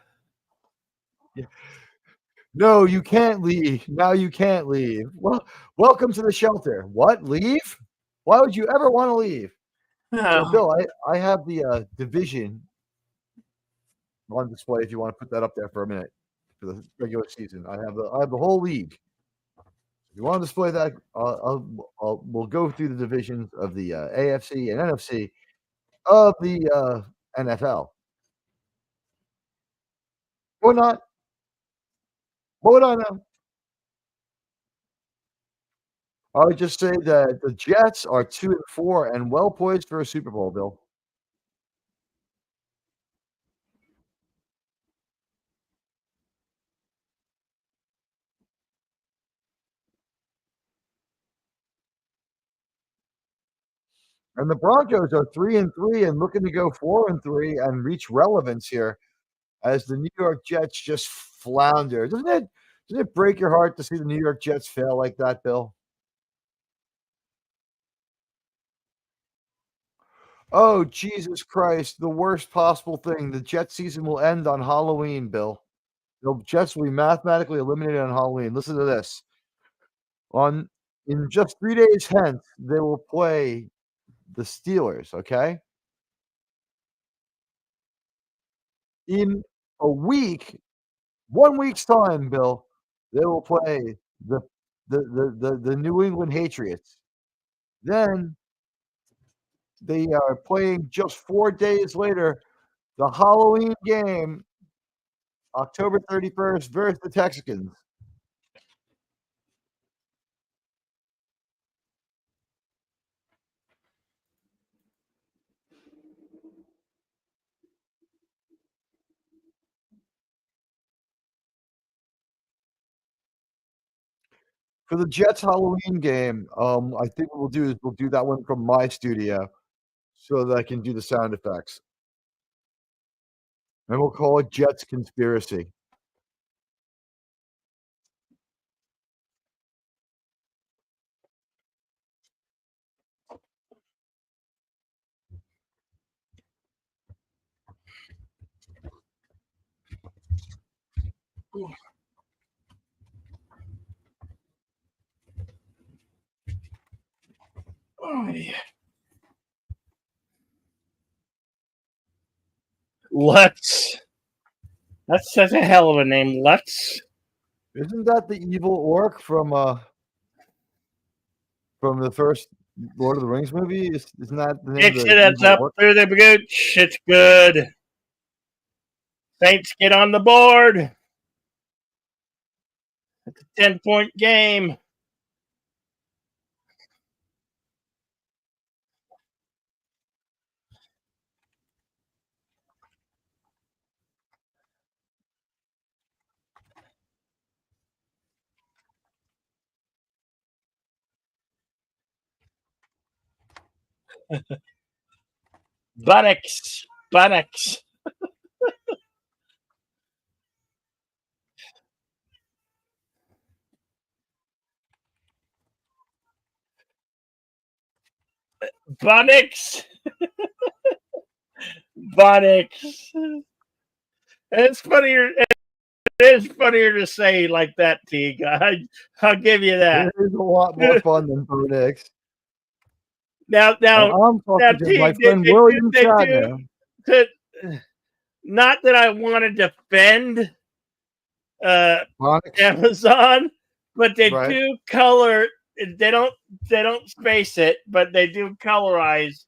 No, you can't leave. Now you can't leave. Well, welcome to the shelter. What? Leave? Why would you ever want to leave? No. So, Bill, I have the division on display. If you want to put that up there for a minute for the regular season, I have the whole league. If you want to display that, we'll go through the divisions of the AFC and NFC of the NFL. Or not. What would I know? I would just say that the Jets are 2-4 and well poised for a Super Bowl, Bill. And the Broncos are 3-3 and looking to go 4-3 and reach relevance here as the New York Jets just flounder. Doesn't it break your heart to see the New York Jets fail like that, Bill? Oh, Jesus Christ, the worst possible thing. The Jets season will end on Halloween, Bill. The Jets will be mathematically eliminated on Halloween. Listen to this. In just 3 days hence, they will play the Steelers, okay? In a week, 1 week's time, Bill, they will play the New England Patriots. Then they are playing just 4 days later the Halloween game, October 31st versus the Texans. For the Jets Halloween game, I think what we'll do is we'll do that one from my studio so that I can do the sound effects. And we'll call it Jets Conspiracy. Oh, yeah. Lutz. That's such a hell of a name, Lutz. Isn't that the evil orc from the first Lord of the Rings movie? Isn't that the name of It's the that's evil up orc? through the gooch. It's good. Saints get on the board. It's a 10-point game. Bunnix. Bunnix. It's funnier. It is funnier to say like that, Teague. I'll give you that. It is a lot more fun than Bonix. Now, I'm talking to my Teague, friend William Shatner. Not that I want to defend Bonix. Amazon, but they Right. do color. They don't space it, but they do colorize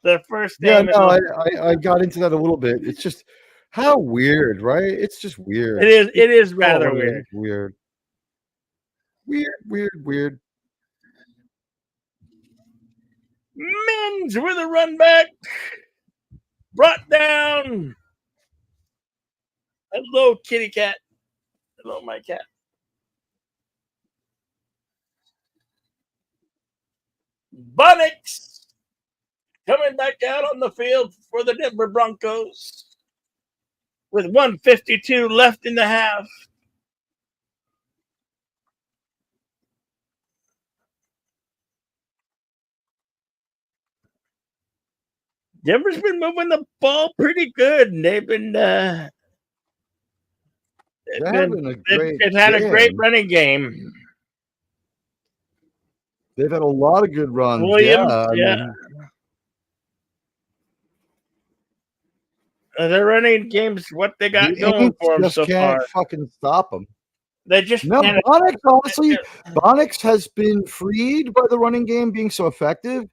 the first Yeah, name. no, I got into that a little bit. It's just how weird, right? It's just weird. It is rather weird. Weird. Men's with a run back. Brought down. Hello, kitty cat. Hello, my cat. Bunnix coming back out on the field for the Denver Broncos with 1:52 left in the half. Denver's been moving the ball pretty good. They've been They're having a great they've had a great game. running game. They've had a lot of good runs. Williams, I mean, they're running games. What they got the going Aints for them just so can't far. fucking stop them. They just No, can't. Bonix, honestly, Bonix has been freed by the running game being so effective,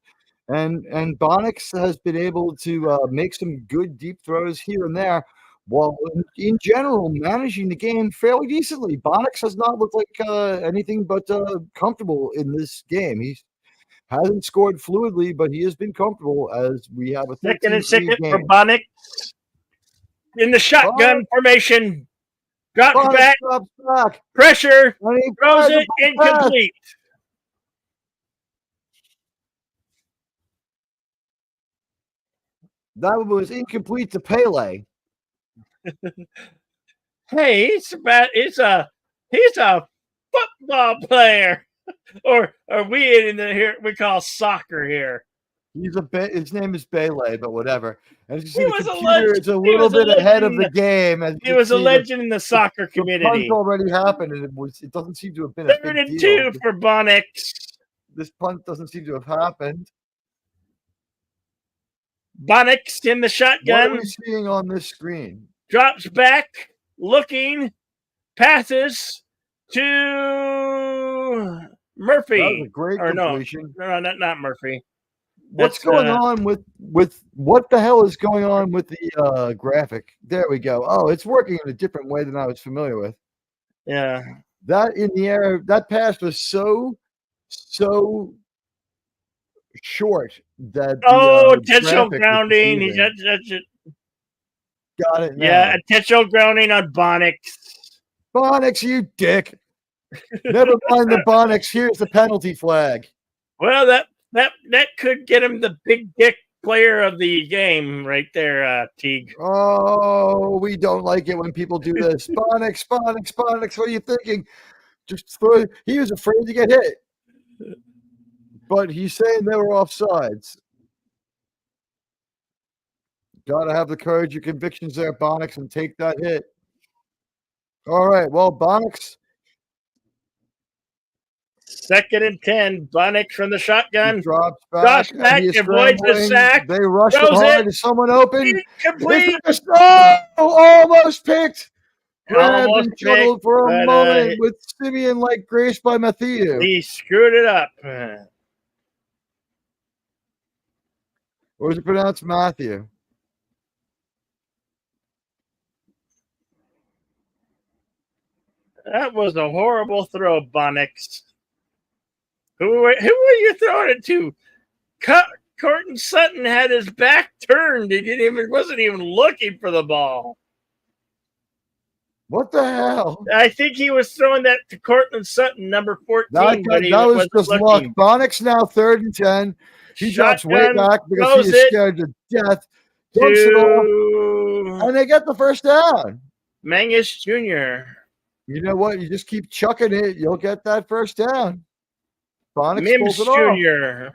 and Bonix has been able to make some good deep throws here and there, while in general managing the game fairly decently. Bonix has not looked like anything but comfortable in this game. He hasn't scored fluidly, but he has been comfortable as we have a 13-3 game. For Bonix in the shotgun formation. Drops back. Pressure. Throws it incomplete. That was incomplete to Pele. Hey, he's a football player, or we in here we call soccer here. His name is Bele, but whatever. And as you see, He the was a computer legend. is a He little was a bit ahead of legend. the game. As He you was a see, legend in the soccer the community. punt already happened, and it doesn't seem to have been a Third big and deal. 2 for Bonix. This punt doesn't seem to have happened. Bonix in the What shotgun. are we seeing on this screen? Drops back, looking, passes to Murphy. That was a great completion. No, not Murphy. What's going on with what the hell is going on with the graphic? There we go. Oh, it's working in a different way than I was familiar with. Yeah. That in the air, that pass was so short that intentional grounding. He got it now. Yeah, intentional grounding on Bonix. Bonix, you dick. Never mind the Bonics. Here's the penalty flag. Well, that could get him the big dick player of the game right there, Teague. Oh, we don't like it when people do this. Bonics. What are you thinking? Just throw. He was afraid to get hit, but he's saying they were offsides. Got to have the courage and convictions there, Bonics, and take that hit. All right. Well, Bonics. 2nd and 10. Bonics from the shotgun. Drops back. Drops back. Avoids the sack. They rush Throws hard. it. Is someone open? Complete. Oh, almost picked. Grabbed Almost and juggled picked, for a but, moment with Simeon like grace by Matthew. He screwed it up. Or is it pronounced Matthew? That was a horrible throw, Bonics. Who were you throwing it to? Cortland Sutton had his back turned. He wasn't even looking for the ball. What the hell? I think he was throwing that to Cortland Sutton, number 14. That was just luck. Bonics now 3rd and 10. He drops way back because he is scared to death. Dumps it off, and they get the first down. Mangus Jr. You know what? You just keep chucking it. You'll get that first down. Bonics Mims pulls it Jr.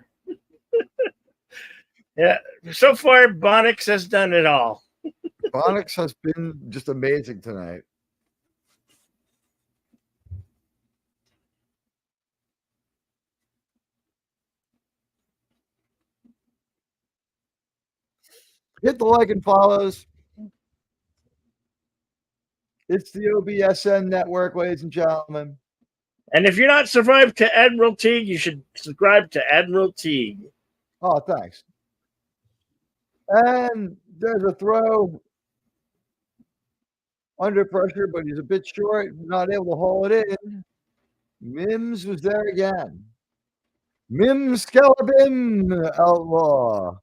Yeah. So far, Bonics has done it all. Bonics has been just amazing tonight. Hit the like and follows. It's the O.B.S.N network, ladies and gentlemen. And if you're not subscribed to Admiral Teague, you should subscribe to Admiral Teague. Oh, thanks. And there's a throw under pressure, but he's a bit short, not able to haul it in. Mims was there again. Mims Kelvin, outlaw.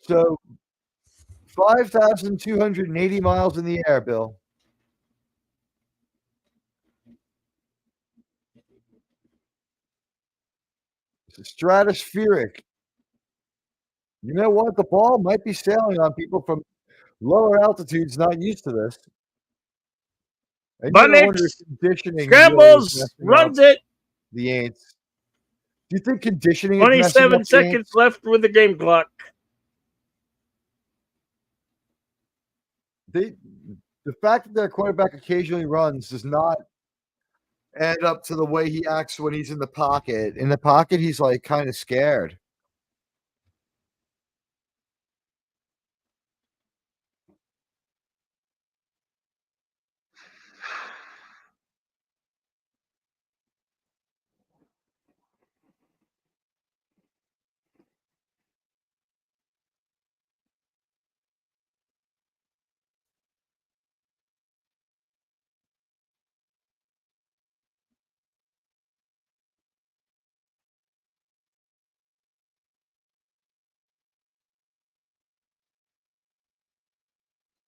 So 5,280 miles in the air, Bill. It's stratospheric. You know what? The ball might be sailing on people from lower altitudes not used to this. Bonics scrambles, runs it. The Aints. Do you think conditioning 27 seconds left with the game clock. The fact that their quarterback occasionally runs does not add up to the way he acts when he's in the pocket. In the pocket, he's like kind of scared.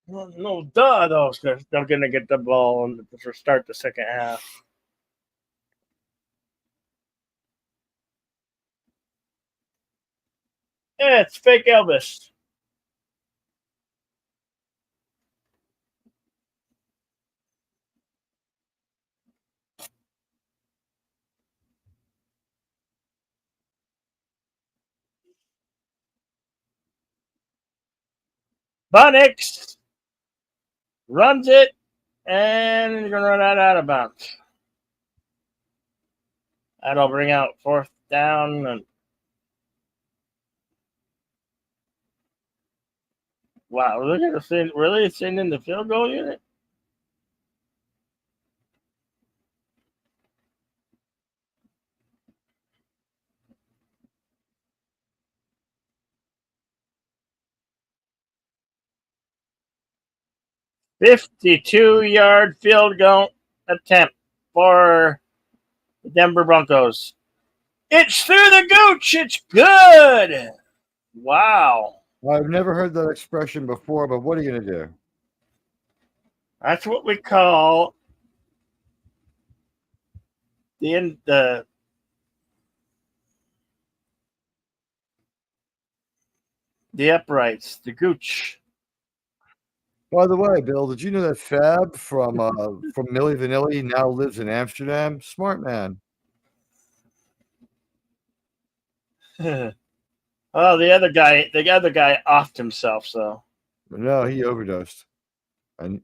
No, duh, though. They're going to get the ball to start the second half. Yeah, it's fake Elvis. Bonics runs it, and you're going to run out of bounds. That'll bring out 4th down. And wow, look at the thing. Really sending the field goal unit? "52-yard field goal attempt for the Denver Broncos. It's through the gooch. It's good. Wow. I've never heard that expression before, but what are you going to do? That's what we call the uprights, the gooch. By the way, Bill, did you know that Fab from Milli Vanilli now lives in Amsterdam? Smart man. Oh, the other guy offed himself. So No, he overdosed, and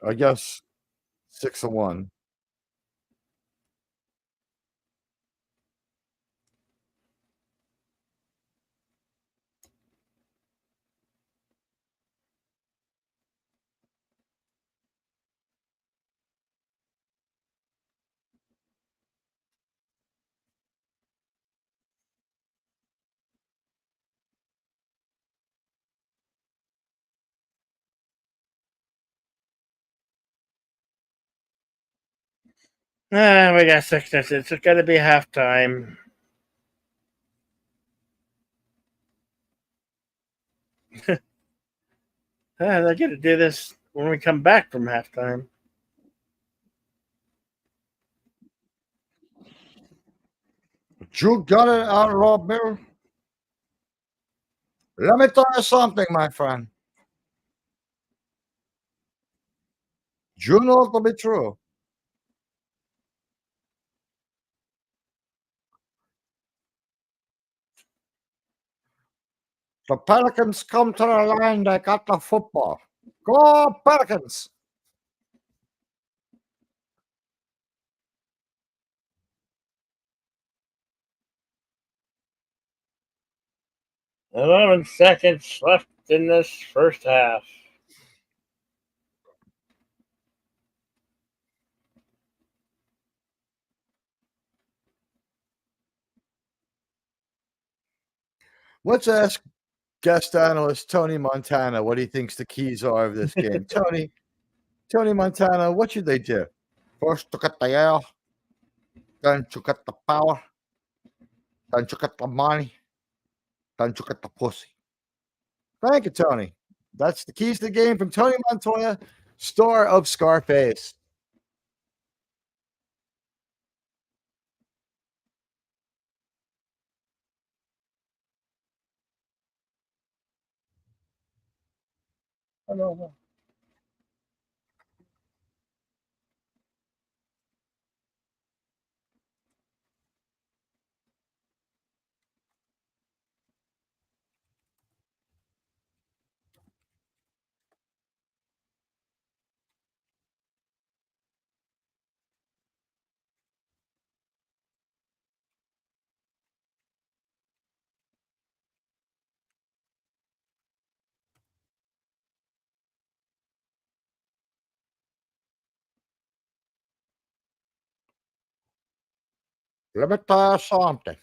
I guess 6-1. we got 6 minutes. It's got to be halftime. They're going to do this when we come back from halftime. You got it out, Rob Bill. Let me tell you something, my friend. You know it to be true. The Pelicans come to the line. They got the football. Go Pelicans! $11 seconds left in this first half. Let's ask guest analyst Tony Montana what he thinks the keys are of this game. Tony Montana, what should they do? First, to get the air, then to get the power, then to get the money, then to get the pussy. Thank you, Tony. That's the keys to the game from Tony Montoya, star of Scarface. Hello. Let me tell you something.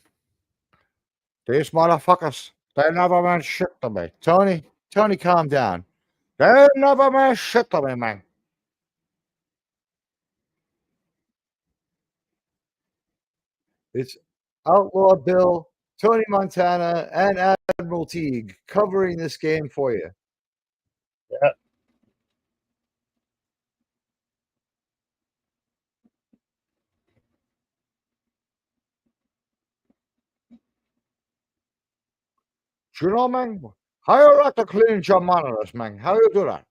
These motherfuckers, they never meant shit to me. Tony, calm down. They never meant shit to me, man. It's Outlaw Bill, Tony Montana, and Admiral Teague covering this game for you. Yeah. You know, man, how you like to clean your monitors, man? How you do that?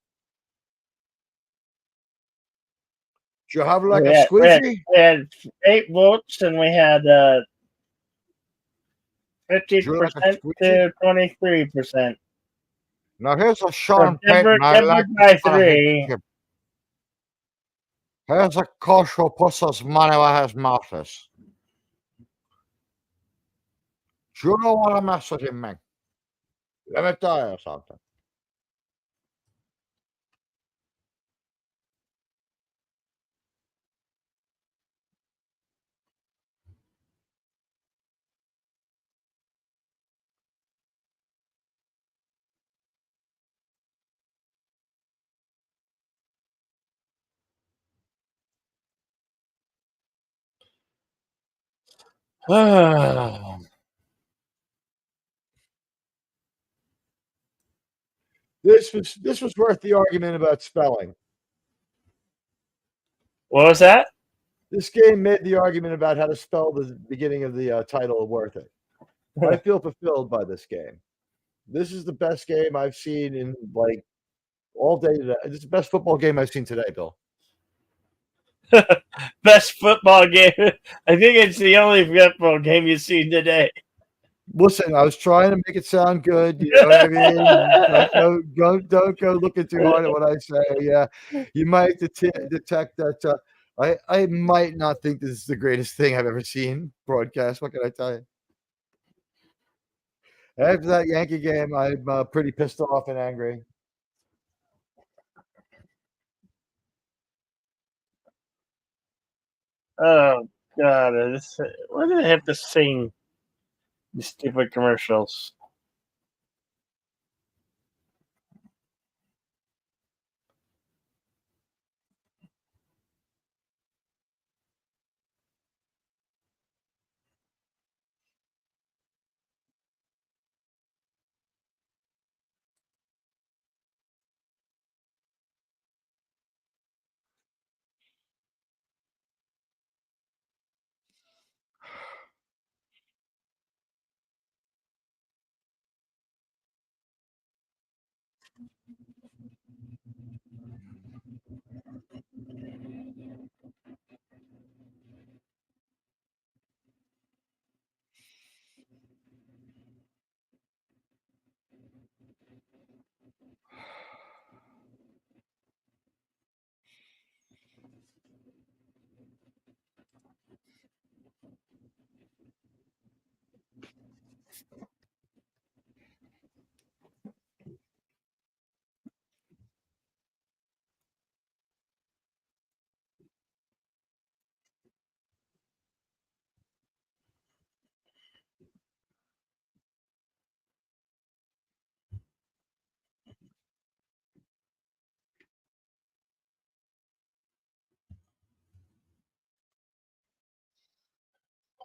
Do you have like a squeegee? We had 8 votes, and we had Do you like a 50% squeegee? to 23%. Now here's a So Sean Denver, Payton. I Denver like by to hit 3. him. Here's a coach who puts his money where his mouth is. Do you know what a message, man? Let me tell you something. This was worth the argument about spelling. What was that? This game made the argument about how to spell the beginning of the title worth it. I feel fulfilled by this game. This is the best game I've seen in like all day today. This is the best football game I've seen today, Bill. Best football game. I think it's the only football game you've seen today. Listen, I was trying to make it sound good. You know what I mean? Don't go looking too hard at what I say. Yeah, you might detect that I might not think this is the greatest thing I've ever seen broadcast. What can I tell you? After that Yankee game, I'm pretty pissed off and angry. Oh God! Why do they have to sing these stupid commercials?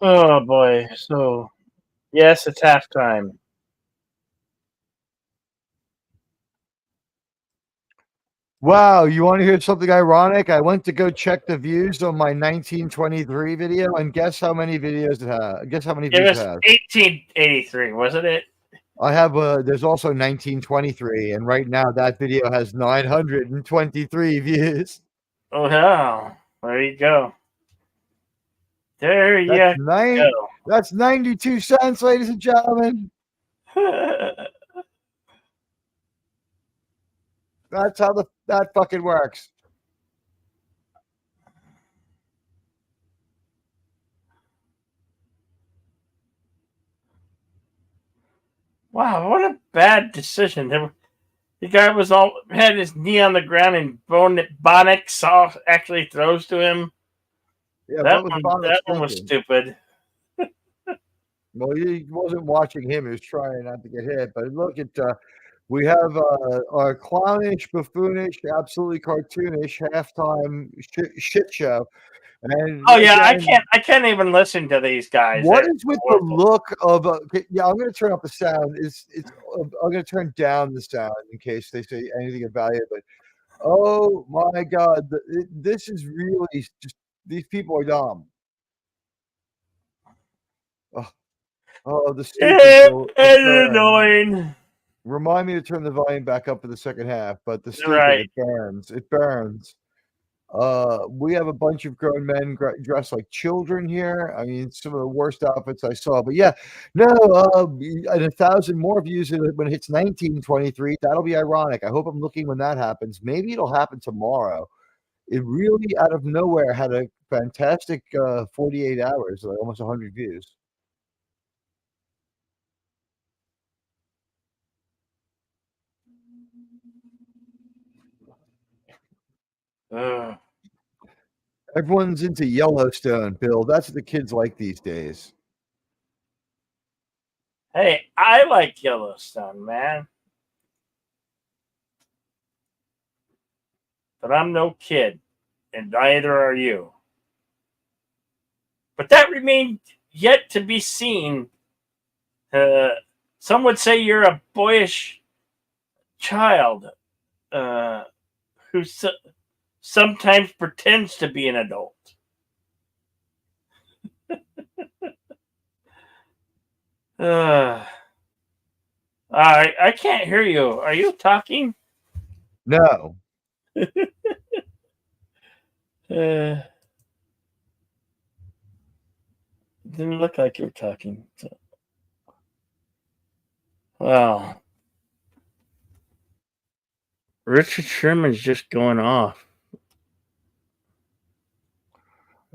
Oh boy! So yes, it's halftime. Wow, you want to hear something ironic? I went to go check the views on my 1923 video, and guess how many videos it has? Guess how many It views it was has? 1883, wasn't it? I have there's also 1923, and right now that video has 923 views. Oh hell! There you go. There That's you nine. That's 92 cents, ladies and gentlemen. go. That's how that fucking works. Wow, what a bad decision. The guy was all had his knee on the ground and Bonix actually throws to him. Yeah, That what was one, Bonnet that one was thinking? stupid. Well, he wasn't watching him. He was trying not to get hit. But look at we have our clownish, buffoonish, absolutely cartoonish halftime shit show. And Oh yeah, again, I can't even listen to these guys. what They're is with the horrible. look of? Yeah, I'm going to turn up the sound. I'm going to turn down the sound in case they say anything about it. But oh my God, this is really just these people are dumb. Oh, the stupid Bill And burn. annoying. Remind me to turn the volume back up for the second half, but the stupid, Right. it burns. It burns. We have a bunch of grown men dressed like children here. I mean, some of the worst outfits I saw. But yeah, no, and 1,000 more views when it hits 1923. That'll be ironic. I hope I'm looking when that happens. Maybe it'll happen tomorrow. It really, out of nowhere, had a fantastic 48 hours, like almost 100 views. Ugh. Everyone's into Yellowstone, Bill. That's what the kids like these days. Hey, I like Yellowstone, man. But I'm no kid, and neither are you. But that remains yet to be seen. Some would say you're a boyish child who sometimes pretends to be an adult. I can't hear you. Are you talking? No. Didn't look like you were talking. So. Wow. Richard Sherman's just going off.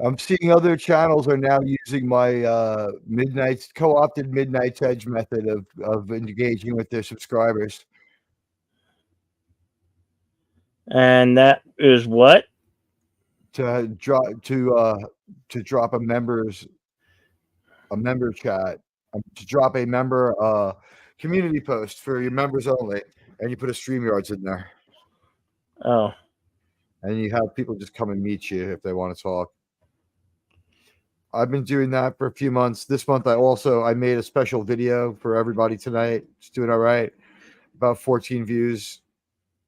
I'm seeing other channels are now using my co-opted Midnight's Edge method of engaging with their subscribers. And that is what? To drop a member chat, to drop a member community post for your members only, and you put a StreamYards in there. Oh. And you have people just come and meet you if they want to talk. I've been doing that for a few months. This month I made a special video for everybody tonight. It's doing all right. About 14 views.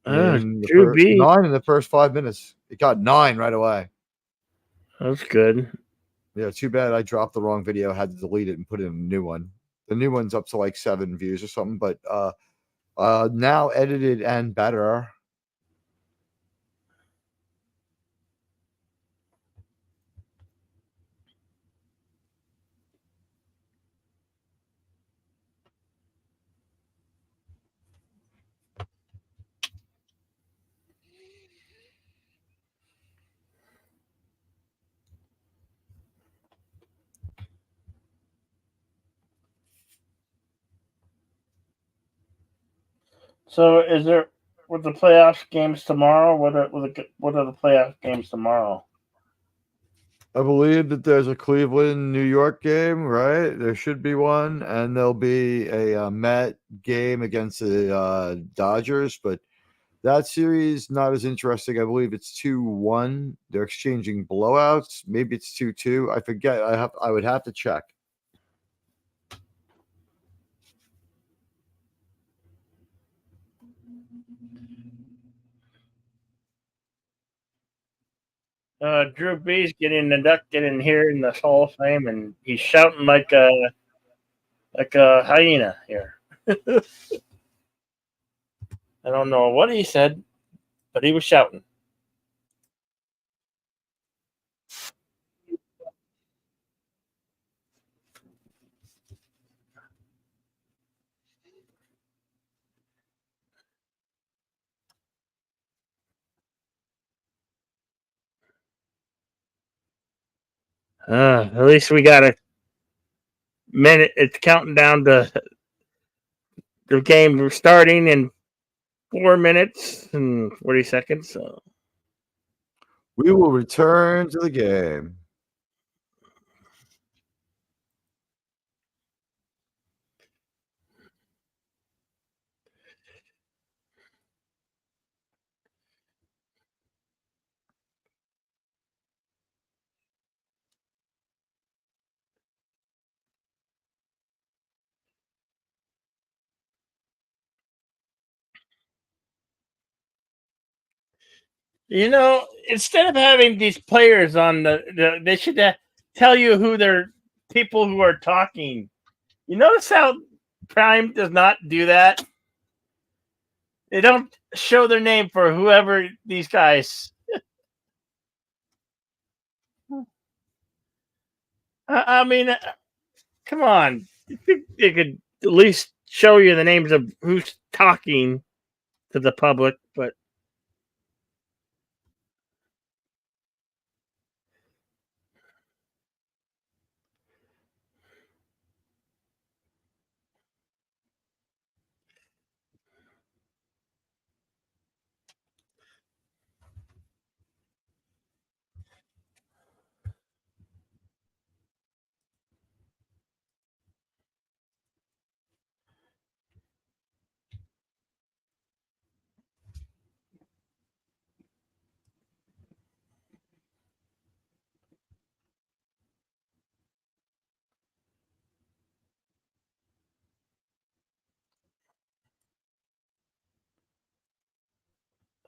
In the 9 in the first 5 minutes. It got 9 right away. That's good. Yeah, too bad I dropped the wrong video. I had to delete it and put in a new one. The new one's up to like 7 views or something, but now edited and better. So, is there with the playoff games tomorrow? What are the playoff games tomorrow? I believe that there's a Cleveland New York game, right? There should be one, and there'll be a Met game against the Dodgers, but that series not as interesting. I believe it's 2-1. They're exchanging blowouts. Maybe it's 2-2. I forget. I would have to check. Drew Brees getting inducted in here in the Hall of Fame, and he's shouting like a hyena here. I don't know what he said, but he was shouting. At least we got a minute. It's counting down to the game starting in 4 minutes and 40 seconds. So. We will return to the game. You know, instead of having these players on they should tell you who they're people who are talking. You notice how Prime does not do that? They don't show their name for whoever these guys. I mean, come on. You think they could at least show you the names of who's talking to the public, but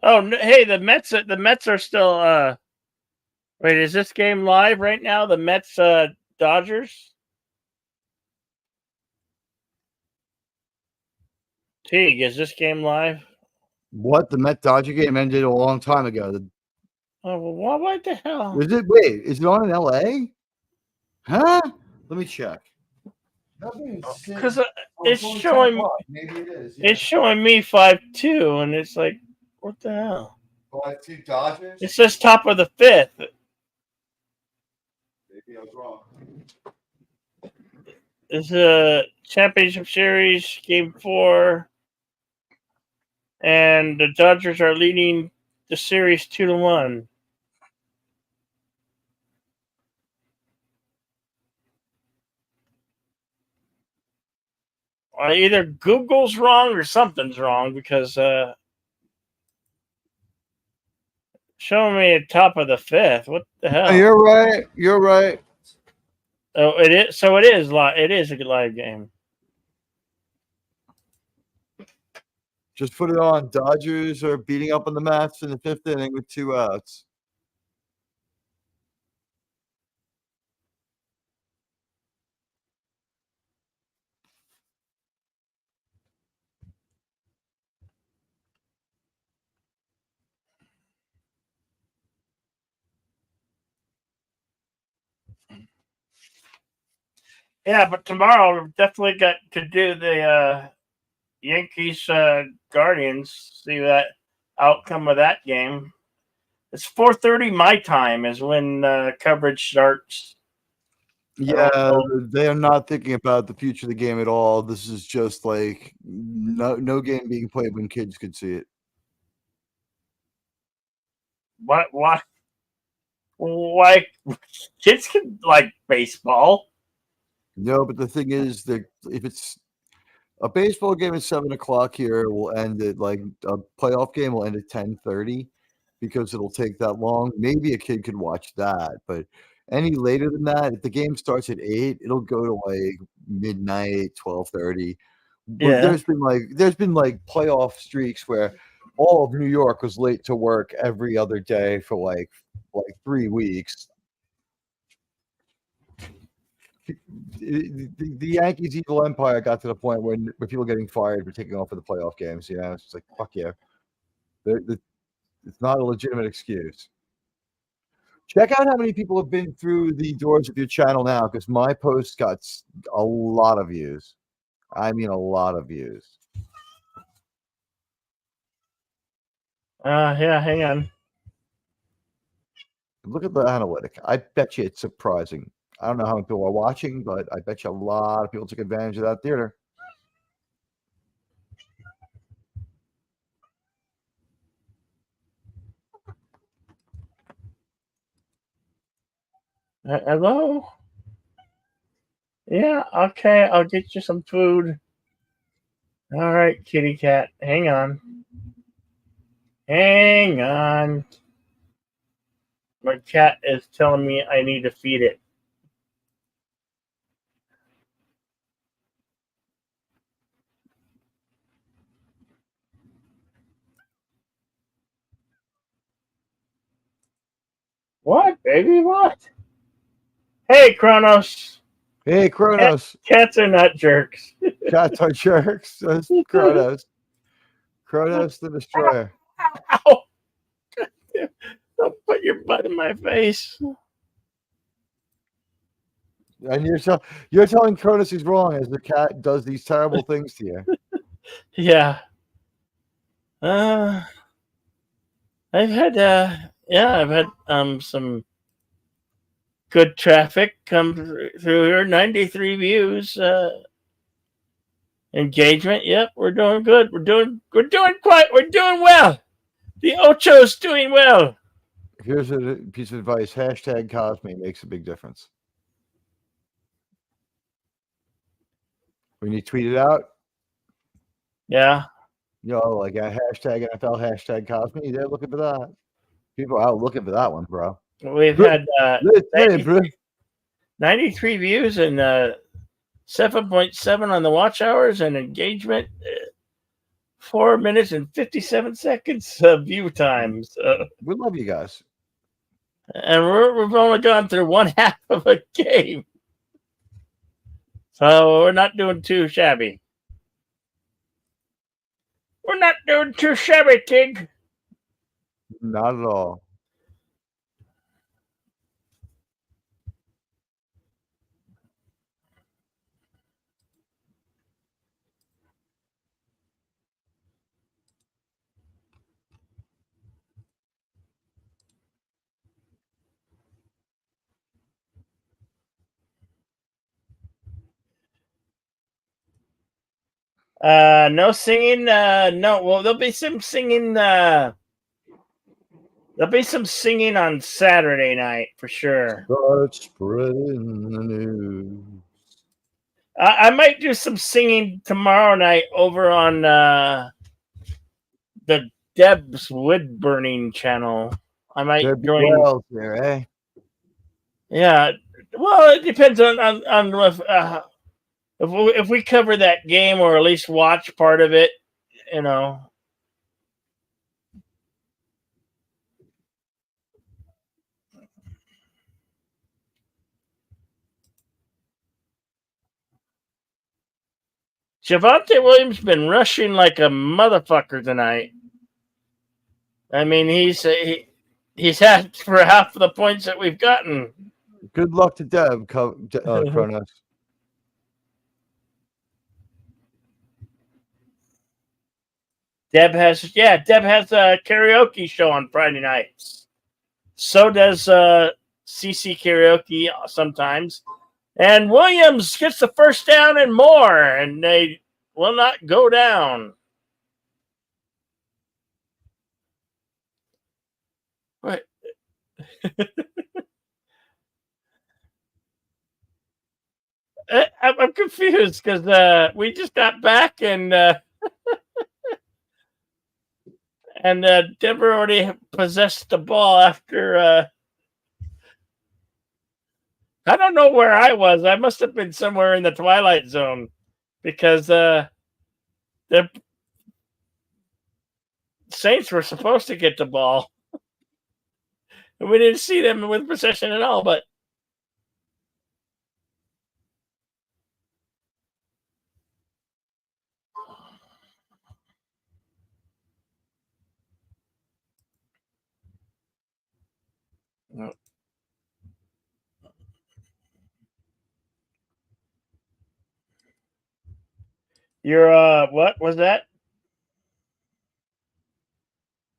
Oh, hey, the Mets are still. Wait, is this game live right now? The Mets Dodgers. Teague, is this game live? What? The Met Dodger game ended a long time ago. Oh, well, what the hell? Is it? Wait, is it on in LA? Huh? Let me check. Because it's showing. Maybe it is. Yeah. It's showing me 5-2, and it's like, what the hell? 5-2 Dodgers. It says top of the fifth. Maybe I was wrong. It's a championship series, game 4, and the Dodgers are leading the series 2-1. Either Google's wrong or something's wrong because showing me at top of the fifth. What the hell? You're right. You're right. Oh, it is. So it is live. It is a live game. Just put it on. Dodgers are beating up on the Mets in the 5th inning with 2 outs. Yeah, but tomorrow we've definitely got to do the Yankees Guardians. See that outcome of that game. It's 4:30 my time is when coverage starts. Yeah, they are not thinking about the future of the game at all. This is just like no game being played when kids could see it. What? Why? Kids can like baseball. No, but the thing is that if it's a baseball game at 7:00 here, it will end at like a playoff game will end at 10:30 because it'll take that long. Maybe a kid could watch that, but any later than that, if the game starts at 8, it'll go to like midnight, 12:30. Yeah. There's been like playoff streaks where all of New York was late to work every other day for like 3 weeks. The Yankees' evil empire got to the point where people getting fired for taking off for the playoff games. You know, it's just like fuck yeah. It's not a legitimate excuse. Check out how many people have been through the doors of your channel now, because my post got a lot of views. I mean, a lot of views. Yeah, hang on. Look at the analytic. I bet you it's surprising. I don't know how many people are watching, but I bet you a lot of people took advantage of that theater. Hello? Yeah, okay, I'll get you some food. All right, kitty cat, hang on. Hang on. My cat is telling me I need to feed it. What, baby? What? Hey, Kronos. Hey, Kronos. Cats are not jerks. Cats are jerks. That's Kronos. Kronos the Destroyer. Ow! Don't put your butt in my face. And you're telling Kronos he's wrong as the cat does these terrible things to you. Yeah. I've had some good traffic come through here. 93 views. Engagement. Yep, we're doing good. We're doing well. The Ocho's doing well. Here's a piece of advice. Hashtag Cosme makes a big difference. When you tweet it out, yeah, like a hashtag NFL, hashtag Cosme, they're looking for that. People are out looking for that one, bro. We've had 93 views and 7.7 on the watch hours and engagement 4 minutes and 57 seconds of view time. So, We love you guys. and we've only gone through one half of a game. So we're not doing too shabby. We're not doing too shabby, Tig. Not at all. No singing. No. Well, there'll be some singing. There'll be some singing on Saturday night for sure. Start spreading the news. I might do some singing tomorrow night over on the Deb's Wood Burning channel. I might There'd be join. wells there, eh? Yeah. Well, it depends on if we cover that game or at least watch part of it. You know. Javonte Williams been rushing like a motherfucker tonight. I mean, he's had for half of the points that we've gotten. Good luck to Deb, Kronos. Deb has a karaoke show on Friday nights. So does CC Karaoke sometimes. And Williams gets the first down and more, and they will not go down. What? I'm confused because we just got back and Denver already possessed the ball after. I don't know where I was. I must have been somewhere in the Twilight Zone because the Saints were supposed to get the ball. And we didn't see them with possession at all, but you're what was that?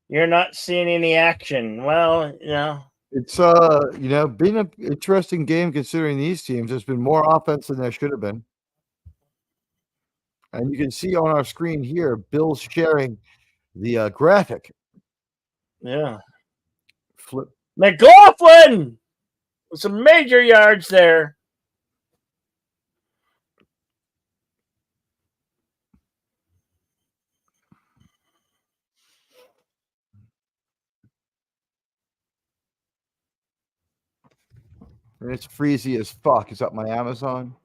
You're not seeing any action. Well, It's been an interesting game considering these teams. There's been more offense than there should have been. And you can see on our screen here, Bill's sharing the graphic. Yeah. Flip. McLaughlin with some major yards there. And it's freezy as fuck. Is that my Amazon?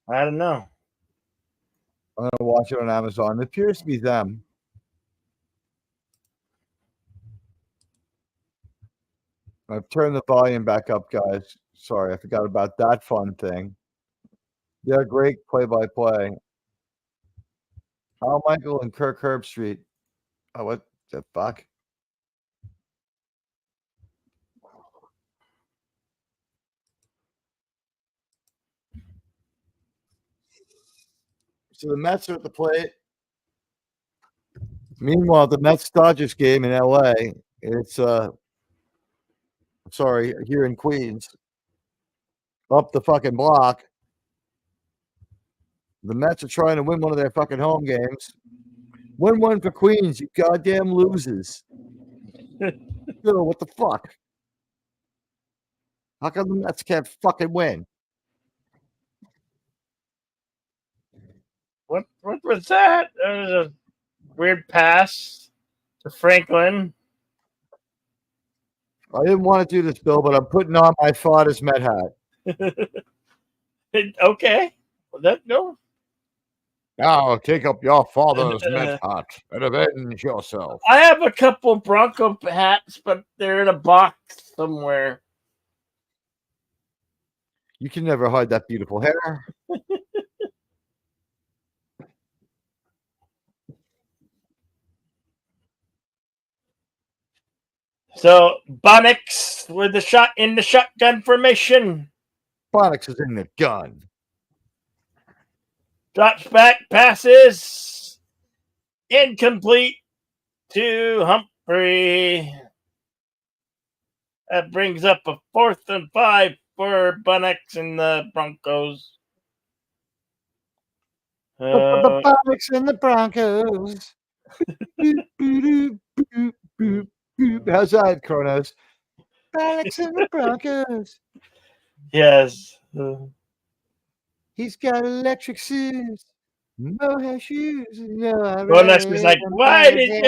I don't know. I'm going to watch it on Amazon. It appears to be them. I've turned the volume back up, guys. Sorry, I forgot about that fun thing. Yeah, great play-by-play. Al Michael and Kirk Herbstreit. Oh, what the fuck? So the Mets are at the plate. Meanwhile, the Mets-Dodgers game in LA, it's here in Queens, up the fucking block. The Mets are trying to win one of their fucking home games. Win one for Queens, you goddamn losers. What the fuck? How come the Mets can't fucking win? What was that? There was a weird pass to Franklin. I didn't want to do this, Bill, but I'm putting on my father's Met hat. Okay. Well, no. Now take up your father's Uh, net hat and avenge yourself. I have a couple Bronco hats, but they're in a box somewhere. You can never hide that beautiful hair. So Bonix with the shot in the shotgun formation. Bonix is in the gun. Drops back, passes. Incomplete to Humphrey. That brings up a 4th and 5 for Bonix and the Broncos. The Bonix and the Broncos. Boop, boop, boop, boop, boop. How's that, Kronos? Bonix and the Broncos. Yes. He's got electric shoes. No hair shoes. No, Bonix was like, why did you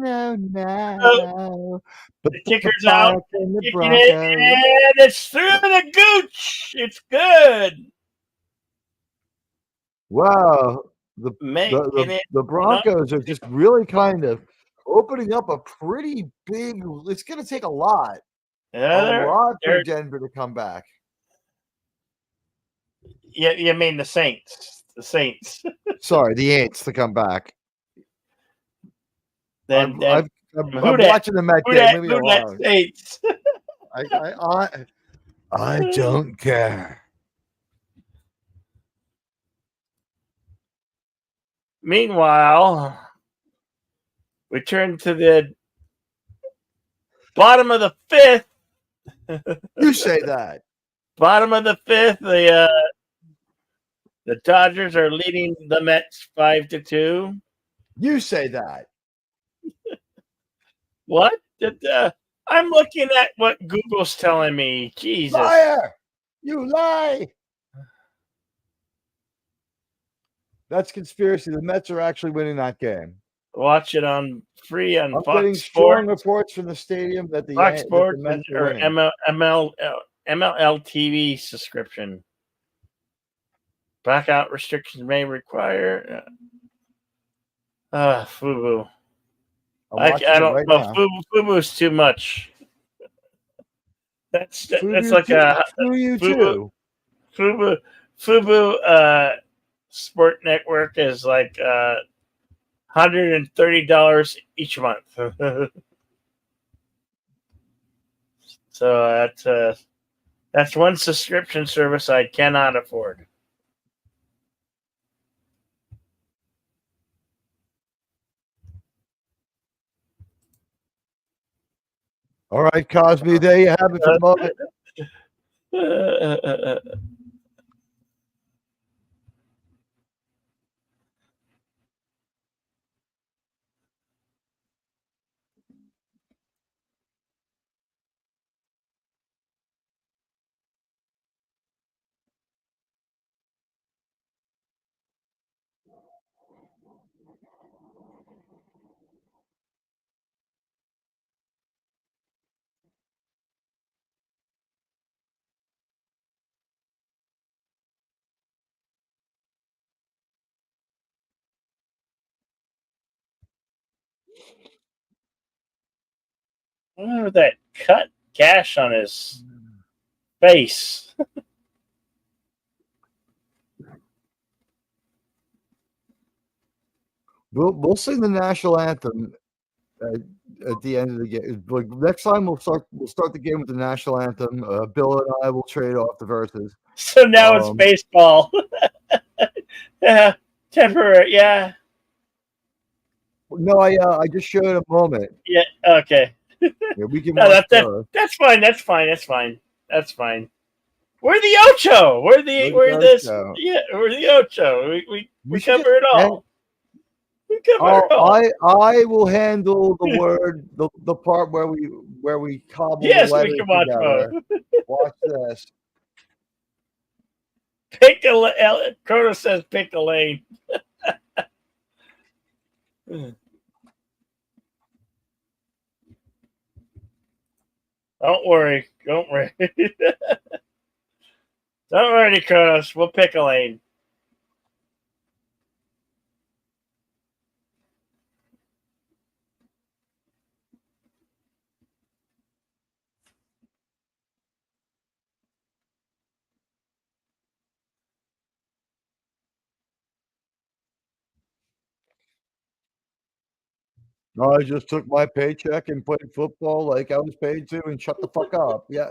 have no. But the kicker's Bonix out? and the Kicking it, Broncos. and it's through the gooch. It's good. Wow. Making it. The Broncos are just really kind of opening up a pretty big. It's going to take a lot. A lot for Denver to come back. Yeah, you mean the Saints? The Saints. Sorry, the Aints to come back. I'm watching the Met game. Leave me alone. Saints. I don't care. Meanwhile, we turn to the bottom of the 5th. You say that. Bottom of the 5th, the Dodgers are leading the Mets 5-2. You say that. What? I'm looking at what Google's telling me. Jesus. Liar! You lie! That's conspiracy. The Mets are actually winning that game. Watch it free on I'm Fox getting Sports. Strong reports from the stadium that the Fox Sports Mets or MLL TV subscription. Blackout restrictions may require. FUBU. I don't know. FUBU's too much. That's like a FUBU Sport Network is like $130 each month. So that's one subscription service I cannot afford. All right, Cosby, there you have it for the moment. I wonder that cut gash on his face. We'll sing the national anthem at the end of the game. Like next time we'll start the game with the national anthem. Bill and I will trade off the verses. So now it's baseball. Yeah, temporary. Yeah. No, I just showed a moment. Yeah. Okay. Yeah, we can. No, that's fine. That's fine. That's fine. That's fine. We're the Ocho. We're the Ocho. We cover it all. We cover it all. I will handle the word the part where we cobble the letters we can watch together. both. Watch this. Pick a Curtis says pick a lane. Don't worry. Don't worry. Don't worry, Curtis. We'll pick a lane. I just took my paycheck and played football like I was paid to, and shut the fuck up. Yeah,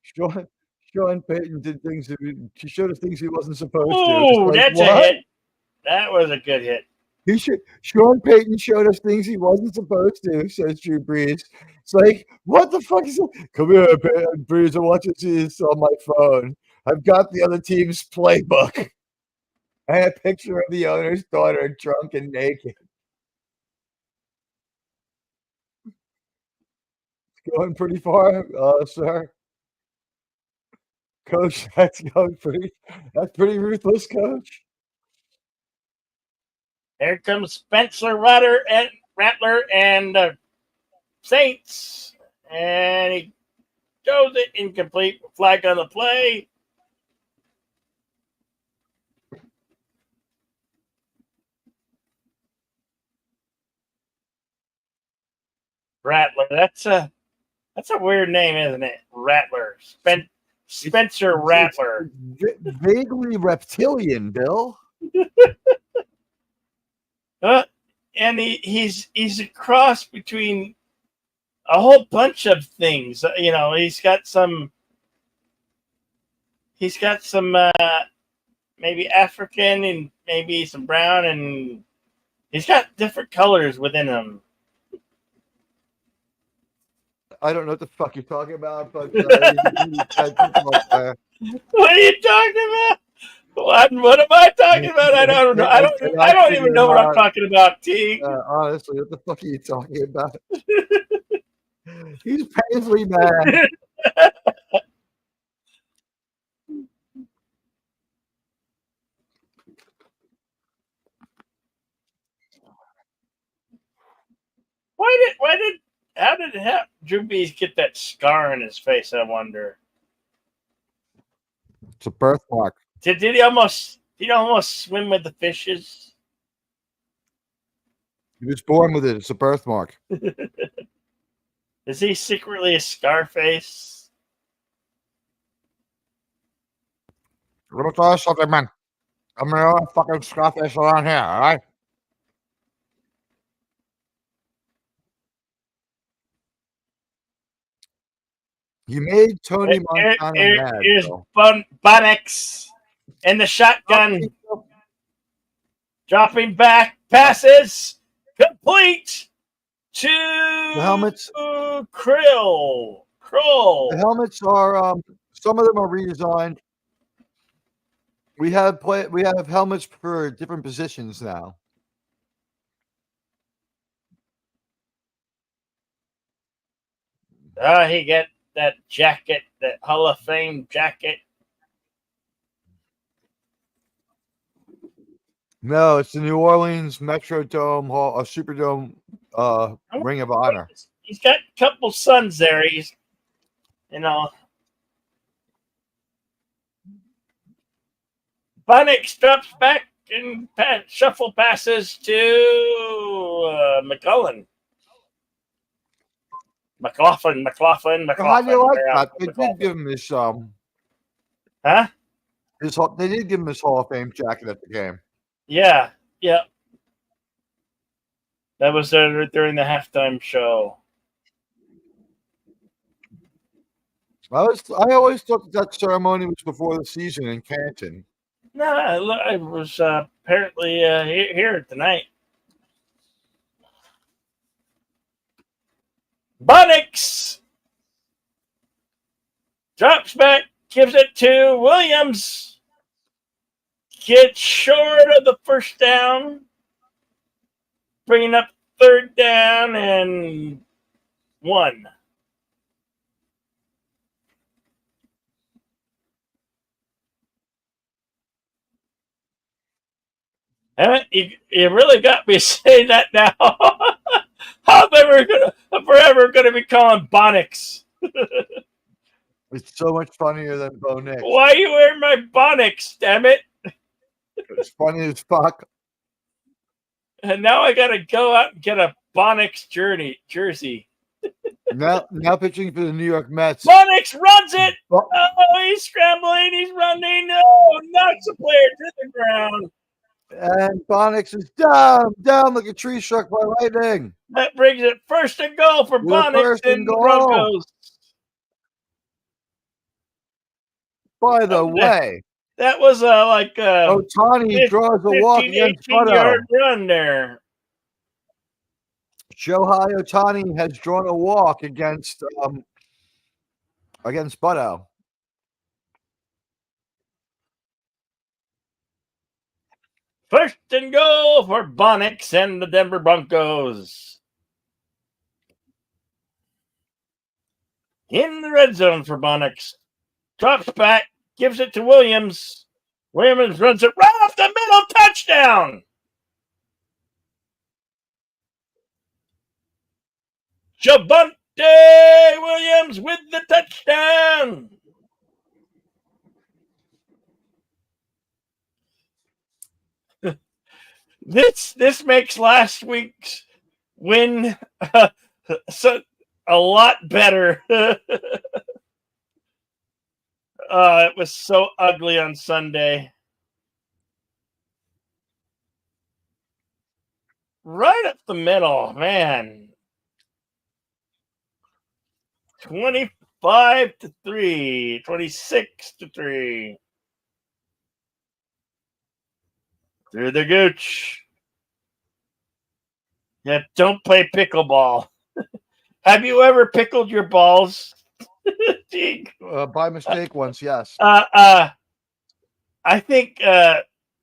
Sean, Sean Payton did things. He showed us things he wasn't supposed to. It's Ooh, like, that's a what? hit. That was a good hit. Sean Payton showed us things he wasn't supposed to, says Drew Brees. It's like, what the fuck is it? Come here, Brees. I want you to see this on my phone. I've got the other team's playbook. And a picture of the owner's daughter drunk and naked. Going pretty far, sir. Coach, that's pretty ruthless, coach. Here comes Spencer Rattler and Saints. And he goes it incomplete. Flag on the play. Rattler. That's a weird name, isn't it? Rattler. Spencer Rattler. It's vaguely reptilian, Bill. And he's a cross between a whole bunch of things. You know, he's got some maybe African and maybe some brown, and he's got different colors within him. I don't know what the fuck you're talking about, but What are you talking about? What am I talking about? I don't know. I don't even know what I'm talking about, T. Honestly, what the fuck are you talking about? He's painfully mad. How did Drew Brees get that scar on his face? I wonder. It's a birthmark. Did he almost swim with the fishes? He was born with it. It's a birthmark. Is he secretly a Scarface? Let me tell you something, man. I'm the only fucking Scarface around here, all right? You made Tony Montana mad. Here's Bunnix in the shotgun. Dropping back, passes, complete to the helmets. Krill. The helmets are some of them are redesigned. We have helmets for different positions now. He got that jacket, that Hall of Fame jacket. No, it's the New Orleans Metrodome Hall, Superdome Ring of Honor. He's got a couple sons there. He's, Bunnix drops back and shuffle passes to McLaughlin. How do you like that? They did give him his Huh? They did give him his Hall of Fame jacket at the game. Yeah. That was during the halftime show. I always thought that ceremony was before the season in Canton. No, it was apparently here tonight. Bunnix drops back, gives it to Williams. Gets short of the first down, bringing up third down and 1. You really got me saying that now. I'm forever gonna be calling Bunnix. It's so much funnier than Bo Nix. Why are you wearing my Bunnix, damn it? It's funny as fuck. And now I gotta go out and get a Bunnix jersey. Now pitching for the New York Mets. Bunnix runs it. Oh, he's scrambling. He's running. No, knocks the player to the ground. And Bonix is down like a tree struck by lightning. That brings it 1st and goal for Bonix and the Broncos. By the way, that was like Ohtani draws a walk 15, against 18-yard Butto. run there. Shohei Ohtani has drawn a walk against Butto. First and goal for Bonix and the Denver Broncos. In the red zone for Bonix. Drops back, gives it to Williams. Williams runs it right off the middle. Touchdown! Javonte Williams with the touchdown. This makes last week's win so a lot better. It was so ugly on Sunday. Right up the middle, man. 25-3, 26-3. Through the gooch. Yeah, don't play pickleball. Have you ever pickled your balls? By mistake once, yes. I think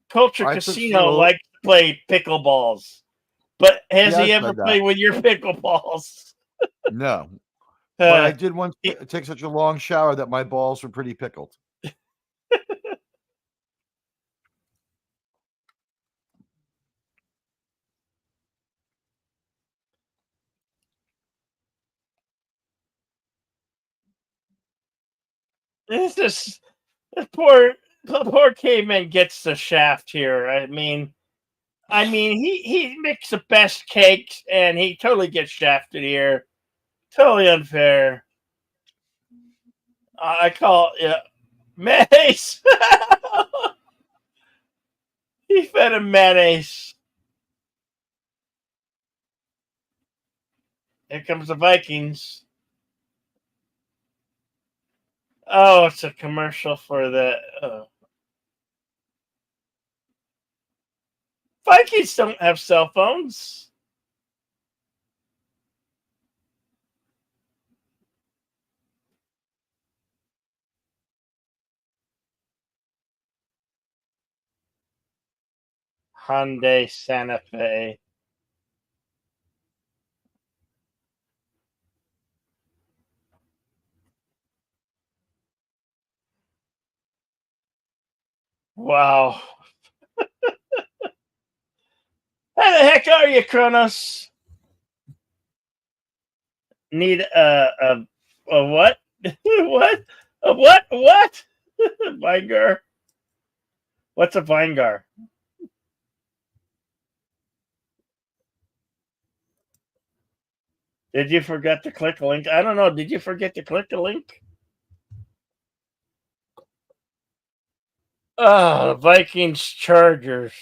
Culture Casino likes to play pickleballs. But has he ever played with your pickleballs? No. But I did once take such a long shower that my balls were pretty pickled. This poor caveman gets the shaft here. I mean, he makes the best cakes, and he totally gets shafted here. Totally unfair. I call it mayonnaise. He fed him mayonnaise. Here comes the Vikings. Oh, it's a commercial for the Vikings don't have cell phones. Hyundai Santa Fe. Wow. How the heck are you, Kronos? Need a what? What? A what? What? Vinegar. What's a Vinegar? Did you forget to click a link? I don't know. Did you forget to click a link? Vikings Chargers.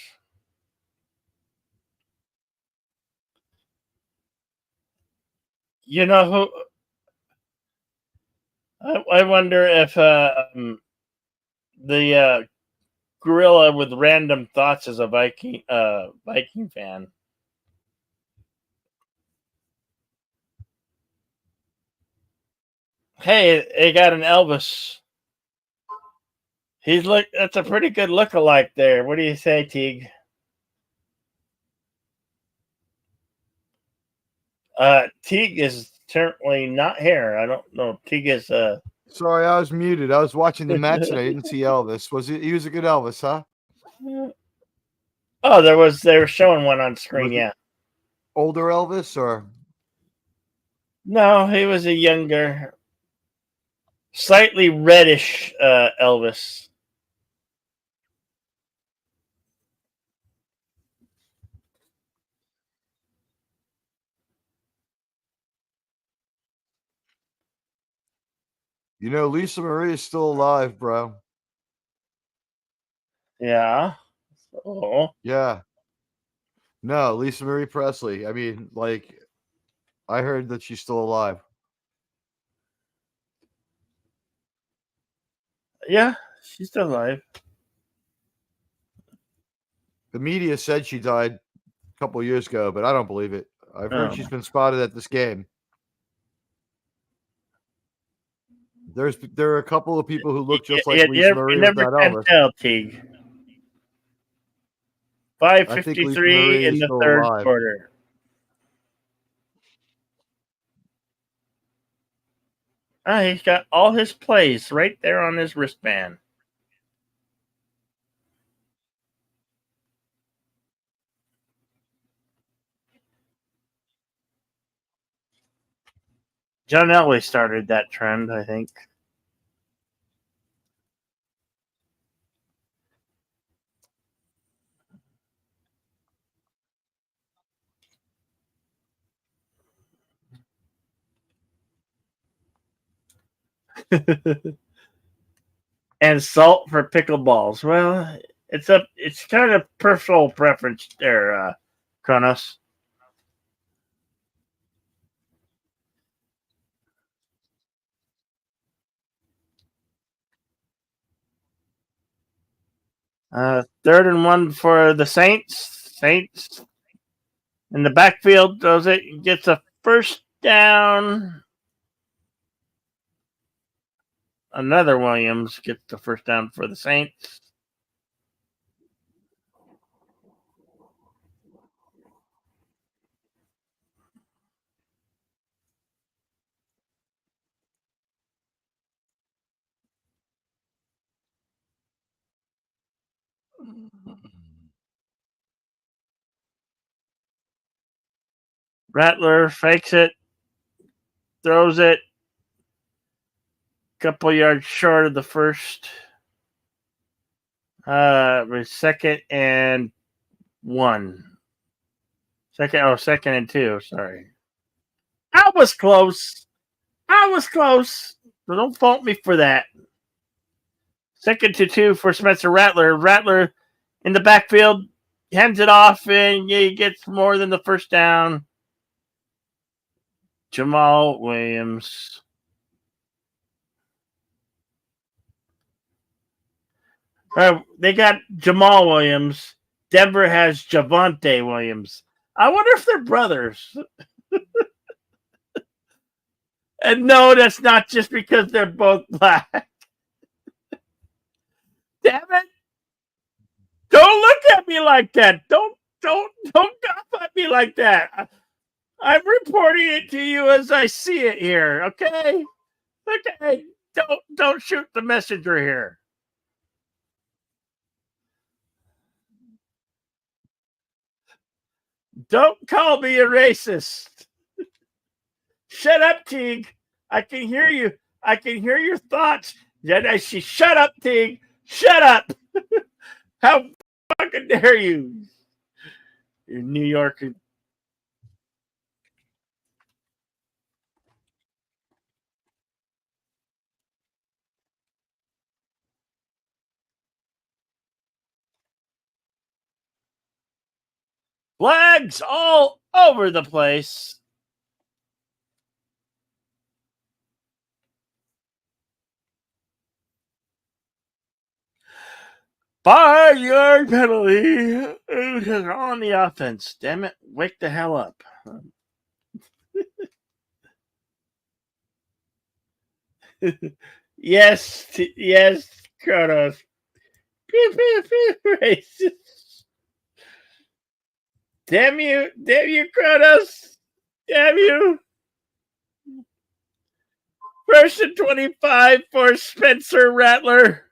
You know who? I wonder if the gorilla with random thoughts is a Viking fan. Hey, they got an Elvis. That's a pretty good look-alike there. What do you say, Teague? Teague is certainly not here. I don't know. Teague is Sorry, I was muted. I was watching the match and I didn't see Elvis. He was a good Elvis, huh? Oh, they were showing one on screen, yeah. Older Elvis or no, he was a younger, slightly reddish Elvis. You know, Lisa Marie is still alive, bro. Yeah. Oh, Yeah. No, Lisa Marie Presley. I mean, like, I heard that she's still alive. yeah, she's still alive. The media said she died a couple of years ago, but I don't believe it. I've heard Oh. she's been spotted at this game. There are a couple of people who look just like Lisa Marie you with never that can Elvis. tell, Teague. I think Lisa 5:53 Marie in is the still third alive. quarter. He's got all his plays right there on his wristband. John Elway started that trend, I think. And salt for pickleballs. Well, it's kind of personal preference there, Kronos. Third and 1 for the Saints. Saints in the backfield does it, gets a first down. Another Williams gets the first down for the Saints. Rattler fakes it, throws it, couple yards short of the first. Second and 1. Second and 2. Sorry, I was close. So don't fault me for that. 2nd and 2 for Spencer Rattler. Rattler in the backfield hands it off, and he gets more than the first down. Jamal Williams. They got Jamal Williams. Denver has Javonte Williams. I wonder if they're brothers. And no, that's not just because they're both black. Damn it. Don't look at me like that. Don't cough at me like that. I'm reporting it to you as I see it here, okay? Okay. Don't shoot the messenger here. Don't call me a racist. Shut up, Teague. I can hear you. I can hear your thoughts. Then I see, shut up, Teague. Shut up. How fucking dare you? You're New York. Flags all over the place. Five-yard penalty on the offense. Damn it. Wake the hell up. Yes, Kronos. Pew, pew, pew, racist. Damn you, Kronos. Damn you. 1st and 25 for Spencer Rattler.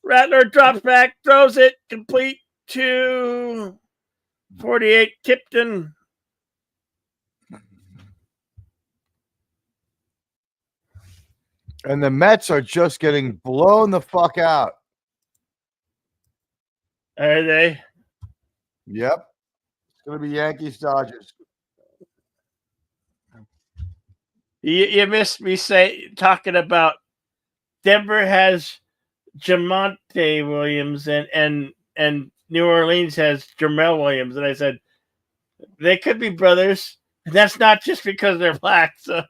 Rattler drops back, throws it complete to 48 Tipton. And the Mets are just getting blown the fuck out. Are they? Yep. It's going to be Yankees Dodgers. You missed me talking about Denver has Jamonte Williams and New Orleans has Jamal Williams, and I said they could be brothers. And that's not just because they're black. So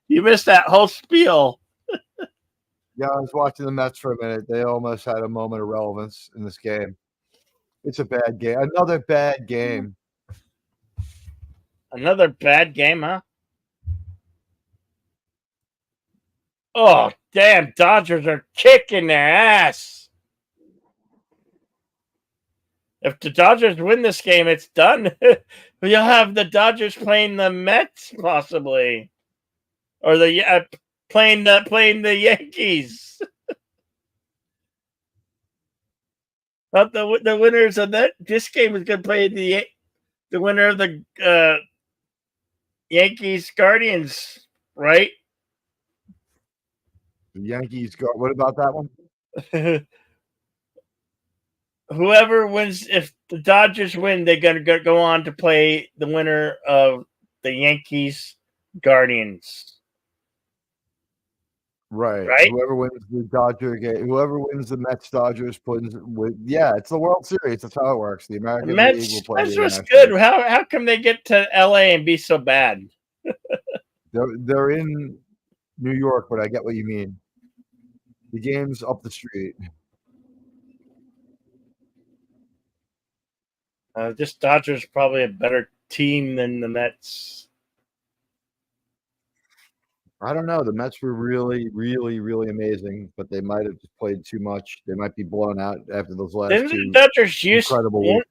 you missed that whole spiel. Yeah, I was watching the Mets for a minute. They almost had a moment of relevance in this game. It's a bad game. Another bad game. Another bad game, huh? Oh, damn. Dodgers are kicking their ass. If the Dodgers win this game, it's done. You'll have the Dodgers playing the Mets, possibly. Or playing the Yankees. But the winners of this game is going to play the winner of the Yankees Guardians, right? The Yankees go. What about that one? Whoever wins, if the Dodgers win, they're going to go on to play the winner of the Yankees Guardians. Right. Right. Whoever wins the Dodger game, whoever wins the Mets Dodgers yeah, it's the World Series. That's how it works. The American League will play. Mets was good. How come they get to LA and be so bad? They're in New York, but I get what you mean. The game's up the street. This Dodgers probably a better team than the Mets. I don't know. The Mets were really, really, really amazing, but they might have just played too much. They might be blown out after those last Didn't two the Dodgers incredible weeks.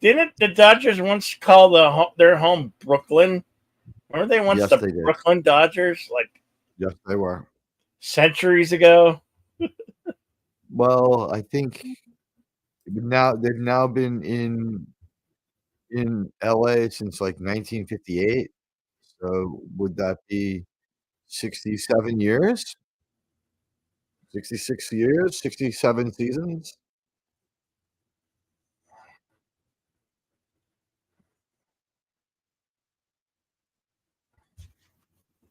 Didn't the Dodgers once call their home Brooklyn? Remember they once Yes, the they did. Brooklyn Dodgers, like Yes, they were. centuries ago? Well, I think now they've now been in LA since like 1958. So would that be 67 years? 66 years? 67 seasons?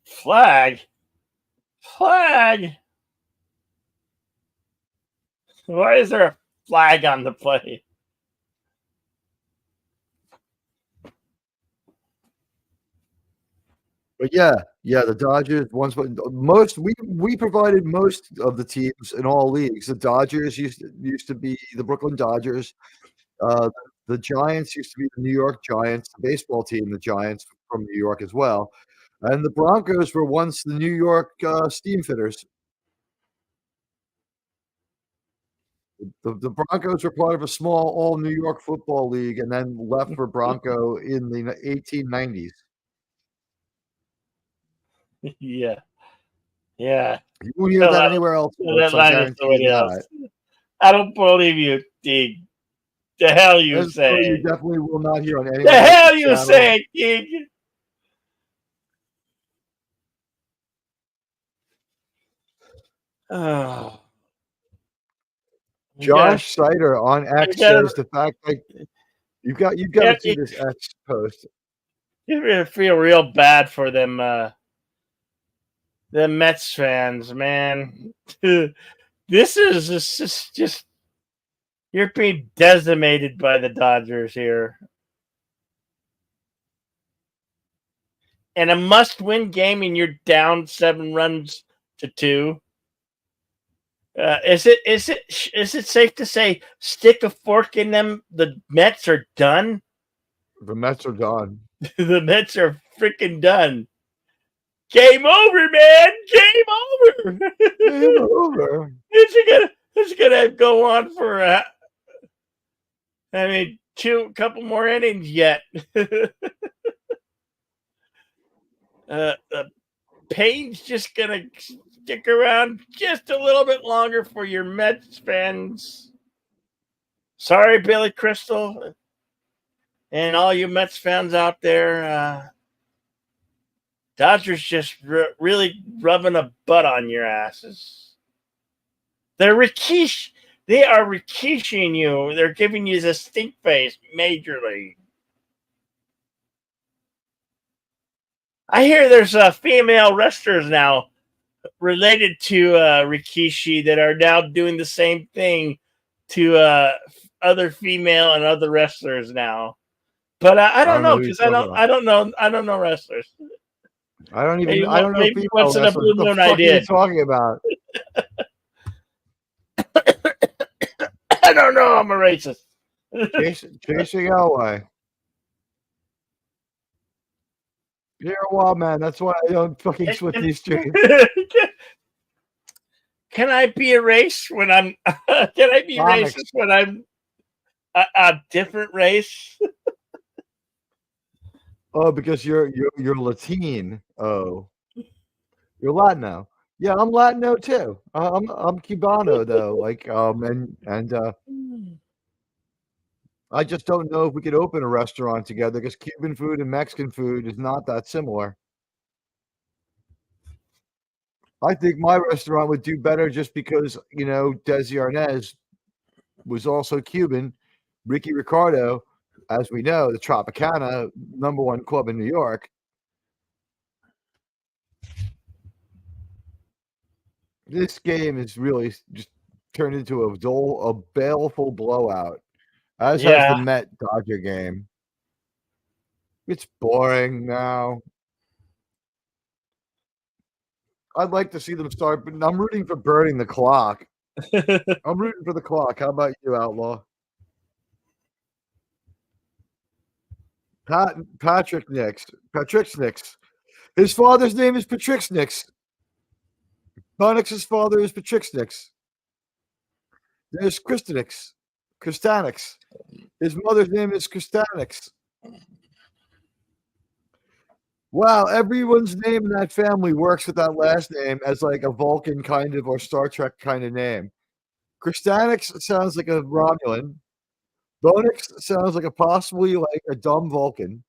Flag. Why is there a flag on the play? But yeah, the Dodgers we provided most of the teams in all leagues. The Dodgers used to be the Brooklyn Dodgers. The Giants used to be the New York Giants, the baseball team, the Giants from New York as well. And the Broncos were once the New York Steamfitters. The Broncos were part of a small all New York football league and then left for Bronco in the 1890s. Yeah. You won't hear that anywhere else. I guarantee you that. I don't believe you, Dig. The hell you say? You definitely will not hear on any. The hell you say, Dig? Oh. Josh Sider on X says the fact that you've got to see this X post. You feel real bad for them, the Mets fans, man. This is just you're being decimated by the Dodgers here. And a must-win game, and you're down 7-2. Is it safe to say stick a fork in them? The Mets are done. The Mets are done. The Mets are freaking done. Game over, man. Game over. Game over. It's gonna go on for couple more innings yet. Payne's just gonna stick around just a little bit longer for your Mets fans. Sorry, Billy Crystal, and all you Mets fans out there. Dodgers just really rubbing a butt on your asses. They are Rikishing you. They're giving you the stink face majorly. I hear there's female wrestlers now related to Rikishi that are now doing the same thing to other female and other wrestlers now. But I don't know because I don't know wrestlers. I don't know maybe female once in a wrestlers. blue What the moon I fuck are you did. talking about? I don't know. I'm a racist. Chasing Elway. You're a wild man. That's why I don't fucking split these streams. Can I be a race when I'm? Can I be racist when I'm a different race? Oh, because you're Latin. Oh, you're Latino. Yeah, I'm Latino too. I'm Cubano though. Like I just don't know if we could open a restaurant together because Cuban food and Mexican food is not that similar. I think my restaurant would do better just because, Desi Arnaz was also Cuban. Ricky Ricardo, as we know, the Tropicana, #1 club in New York. This game is really just turned into a baleful blowout, as has the Met Dodger game. It's boring now. I'd like to see them start, but I'm rooting for burning the clock. I'm rooting for the clock. How about you, Outlaw? Patrick Nix. His father's name is Patrick Nix. Bonix's father is Patrick Nix. There's Christanix. His mother's name is Christanix. Wow, everyone's name in that family works with that last name as like a Vulcan kind of or Star Trek kind of name. Christanix sounds like a Romulan. Bonix sounds like possibly like a dumb Vulcan.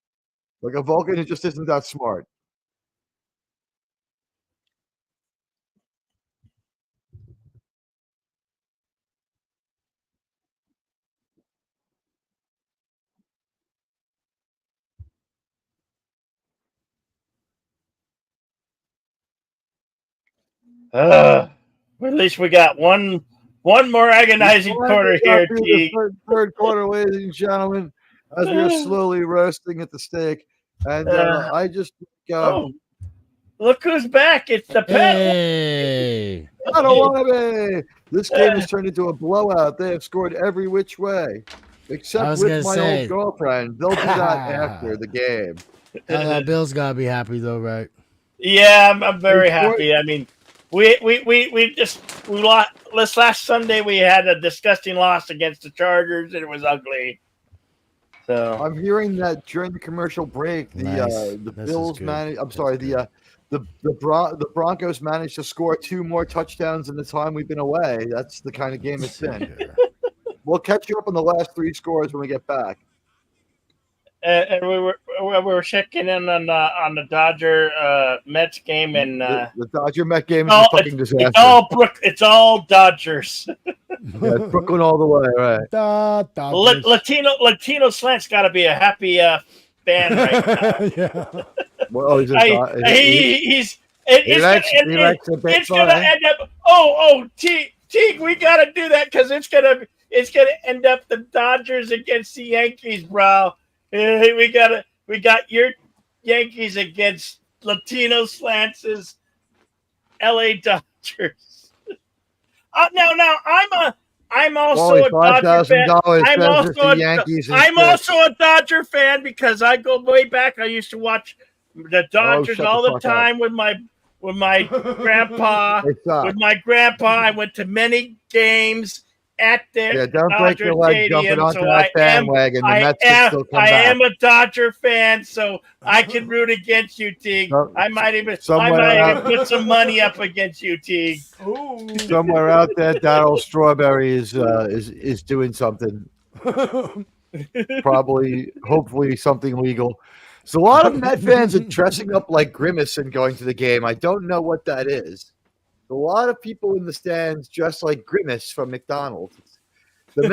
Like a Vulcan who just isn't that smart. At least we got one more agonizing quarter here, Teague. Third quarter, ladies and gentlemen, as we are slowly roasting at the stake. And I just look who's back. It's the pet. Hey. I don't want to be. This game has turned into a blowout. They have scored every which way. Except with my old girlfriend. They'll do that after the game. Bill's got to be happy, though, right? Yeah, I'm very happy. I mean, we lost. This last Sunday we had a disgusting loss against the Chargers, and it was ugly. So I'm hearing that during the commercial break, the Bills managed. I'm sorry, the Broncos managed to score 2 more touchdowns in the time we've been away. That's the kind of game it's been. We'll catch you up on the last 3 scores when we get back. And we were checking in on the Dodger Mets game, and the Dodger Met game is a fucking disaster. It's all Dodgers. Yeah, it's Brooklyn all the way, right? Latino Slant's got to be a happy fan right now. Yeah. Well, it's gonna end up. Teague, we gotta do that because it's gonna end up the Dodgers against the Yankees, bro. We got your Yankees against Latino Slants' LA Dodgers. I'm also a Dodger fan. I'm also a Dodger fan because I go way back. I used to watch the Dodgers all the time with my grandpa. With my grandpa, I went to many games at the don't Dodger break your leg Stadium, jumping onto so that bandwagon. I am a Dodger fan, so I can root against you, Teague. I might even put some money up against you, Teague. Somewhere out there, Darryl Strawberry is doing something. Probably, hopefully, something legal. So a lot of Met fans are dressing up like Grimace and going to the game. I don't know what that is. A lot of people in the stands dressed like Grimace from McDonald's. The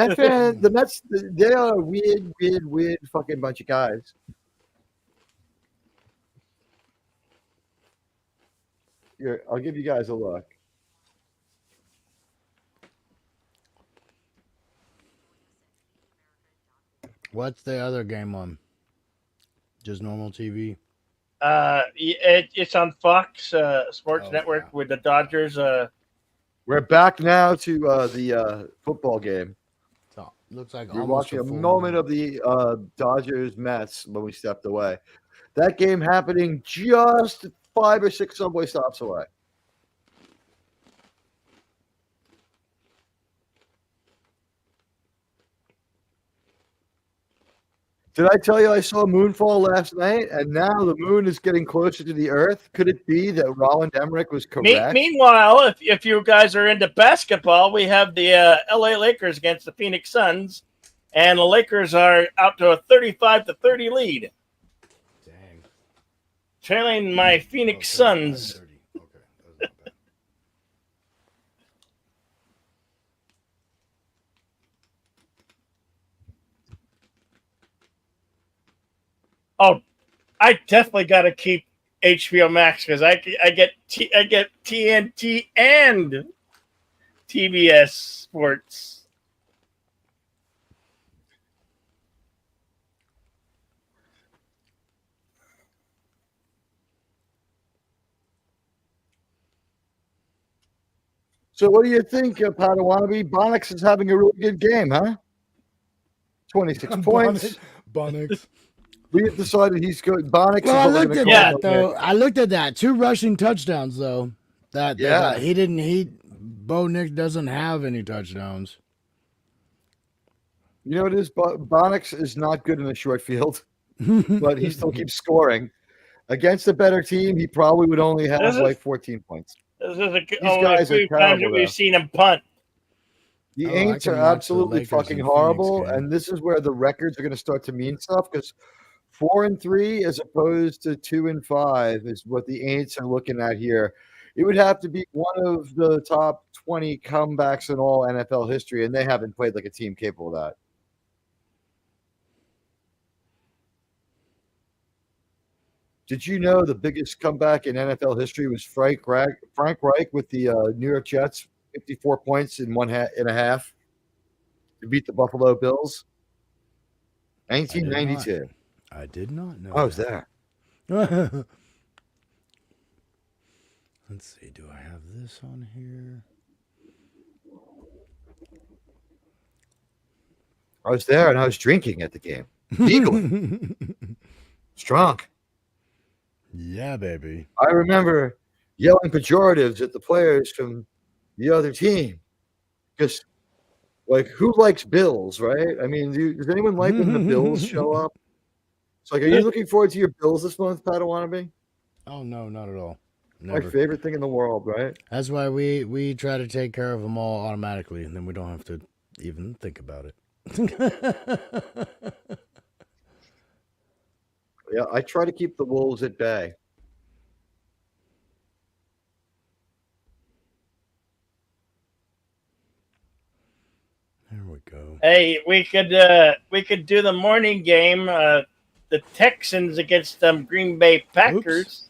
Mets, they are a weird fucking bunch of guys. Here, I'll give you guys a look. What's the other game on? Just normal TV? It's on Fox Sports Oh, Network yeah. with the Dodgers. We're back now to the football game. So, looks like We're almost watching a full moment moon. of the Dodgers Mets when we stepped away. That game happening just 5 or 6 subway stops away. Did I tell you I saw a moonfall last night, and now the moon is getting closer to the Earth? Could it be that Roland Emmerich was correct? Meanwhile, if you guys are into basketball, we have the LA Lakers against the Phoenix Suns, and the Lakers are out to a 35-30 lead, Dang. trailing my Phoenix Suns. 30. Okay, that was not bad. Oh, I definitely got to keep HBO Max because I get TNT and TBS Sports. So what do you think, Padawannabe? Bonix is having a really good game, huh? 26 points. Bonix. We have decided he's good. Bonix Well, I is what we're looked going at to Yeah. call that him. though. I looked at that. 2 rushing touchdowns though. That Yeah. he didn't. Bo Nick doesn't have any touchdowns. You know what it is? Bonix is not good in a short field, but he still keeps scoring. Against a better team, he probably would only have This is- like 14 points. This is only guys a are few times terrible, that we've though. seen him punt. The Oh, I Aints can are watch the absolutely Lakers fucking and Phoenix horrible, game. and this is where the records are going to start to mean stuff because 4-3 as opposed to 2-5 is what the Aints are looking at here. It would have to be one of the top 20 comebacks in all NFL history, and they haven't played like a team capable of that. Did you know the biggest comeback in NFL history was Frank Reich with the New York Jets, 54 points in and a half to beat the Buffalo Bills? 1992. I did not know. I was there. Let's see. Do I have this on here? I was there, and I was drinking at the game. Legally. Strong. Yeah, baby. I remember yelling pejoratives at the players from the other team because, like, who likes Bills, right? I mean, does anyone like when the Bills show up? It's like, are you looking forward to your Bills this month, Padawannabe? Oh no, not at all. My Never. favorite thing in the world, right? That's why we try to take care of them all automatically, and then we don't have to even think about it. Yeah, I try to keep the Wolves at bay. There we go. Hey, we could do the morning game, the Texans against Green Bay Packers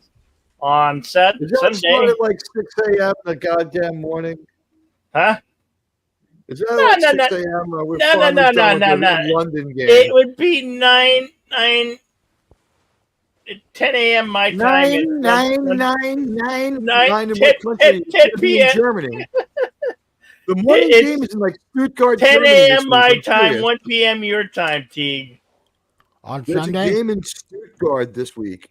on Is that Sunday. start at like 6 a.m. in the goddamn morning? Huh? Is that like 6 a.m.? We're finally done with the London game. It would be 10 a.m. my time. 9 in 10 what country? 10 It'd be in Germany. The morning It's game is in like Stuttgart, 10 Germany. this a.m. week. my I'm time, serious. 1 p.m. your time, Teague. On There's Sunday? a game in Stuttgart this week.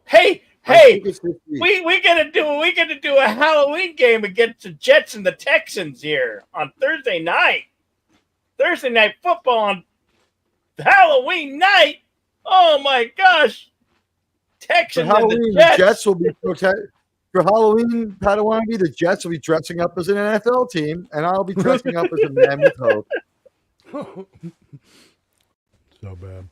Hey, I think it's this week. we gotta do a Halloween game against the Jets and the Texans here on Thursday night. Thursday night football on Halloween night. Oh my gosh. For Texans Halloween, and the the Jets. Jets will be for Halloween, Padawannabe, the Jets will be dressing up as an NFL team, and I'll be dressing up as a man with hope. So bad.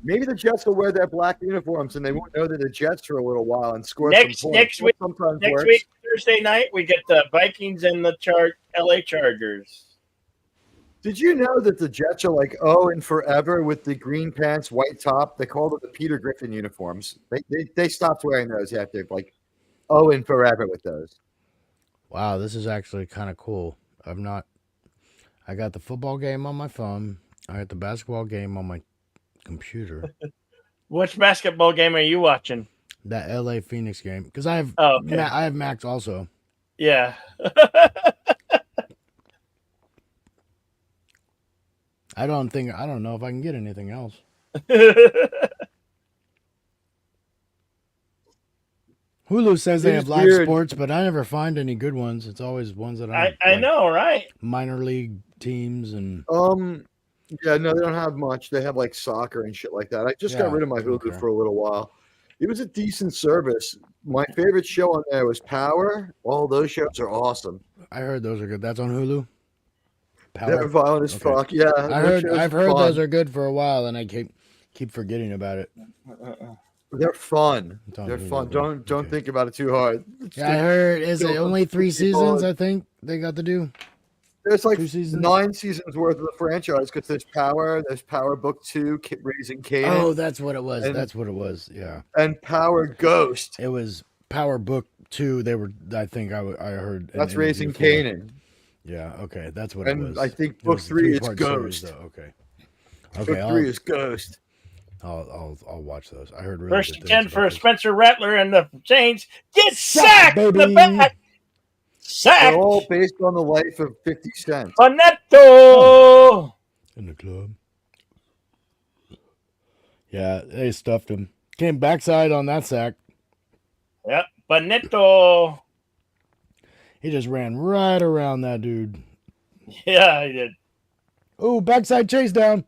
Maybe the Jets will wear their black uniforms, and they won't know that the Jets for a little while and score Next some points. week, Sometimes next works. week, Thursday night, we get the Vikings and the LA Chargers. Did you know that the Jets are like and forever with the green pants, white top? They call them the Peter Griffin uniforms. They stopped wearing those after like and forever with those. Wow, this is actually kind of cool. I got the football game on my phone. I got the basketball game on my computer. Which basketball game are you watching? That LA Phoenix game, because I have okay. I have Max also. Yeah. I don't know if I can get anything else. Hulu says they have live sports, but I never find any good ones. It's always ones that I know, right? Minor league teams and yeah, no, they don't have much. They have like soccer and shit like that. I just got rid of my Hulu for a little while. It was a decent service. My favorite show on there was Power. All those shows are awesome. I heard those are good. That's on Hulu. Power? They're violent as fuck. Yeah, I've heard those are good for a while, and I keep forgetting about it. They're fun. They're fun. Don't think about it too hard. I heard is it only 3 seasons? I think they got to do. There's like 9 seasons worth of the franchise because there's Power Book 2, Raising Kanan. Oh, that's what it was. That's what it was. Yeah. And Power Ghost. It was Power Book 2. They were. I think I heard. That's Raising Kanan. Yeah. Okay. That's what it was. And I think Book 3 is Ghost. Series, okay. Book 3 is Ghost. I'll watch those. I heard. First and 10 for Spencer Rattler and the Saints. Get sacked, baby. In the back. Sacked. They're all based on the life of 50 Cent. Bonetto. In the club. Yeah, they stuffed him. Came backside on that sack. Yep, Bonetto. He just ran right around that dude. Yeah, he did. Oh, backside chase down.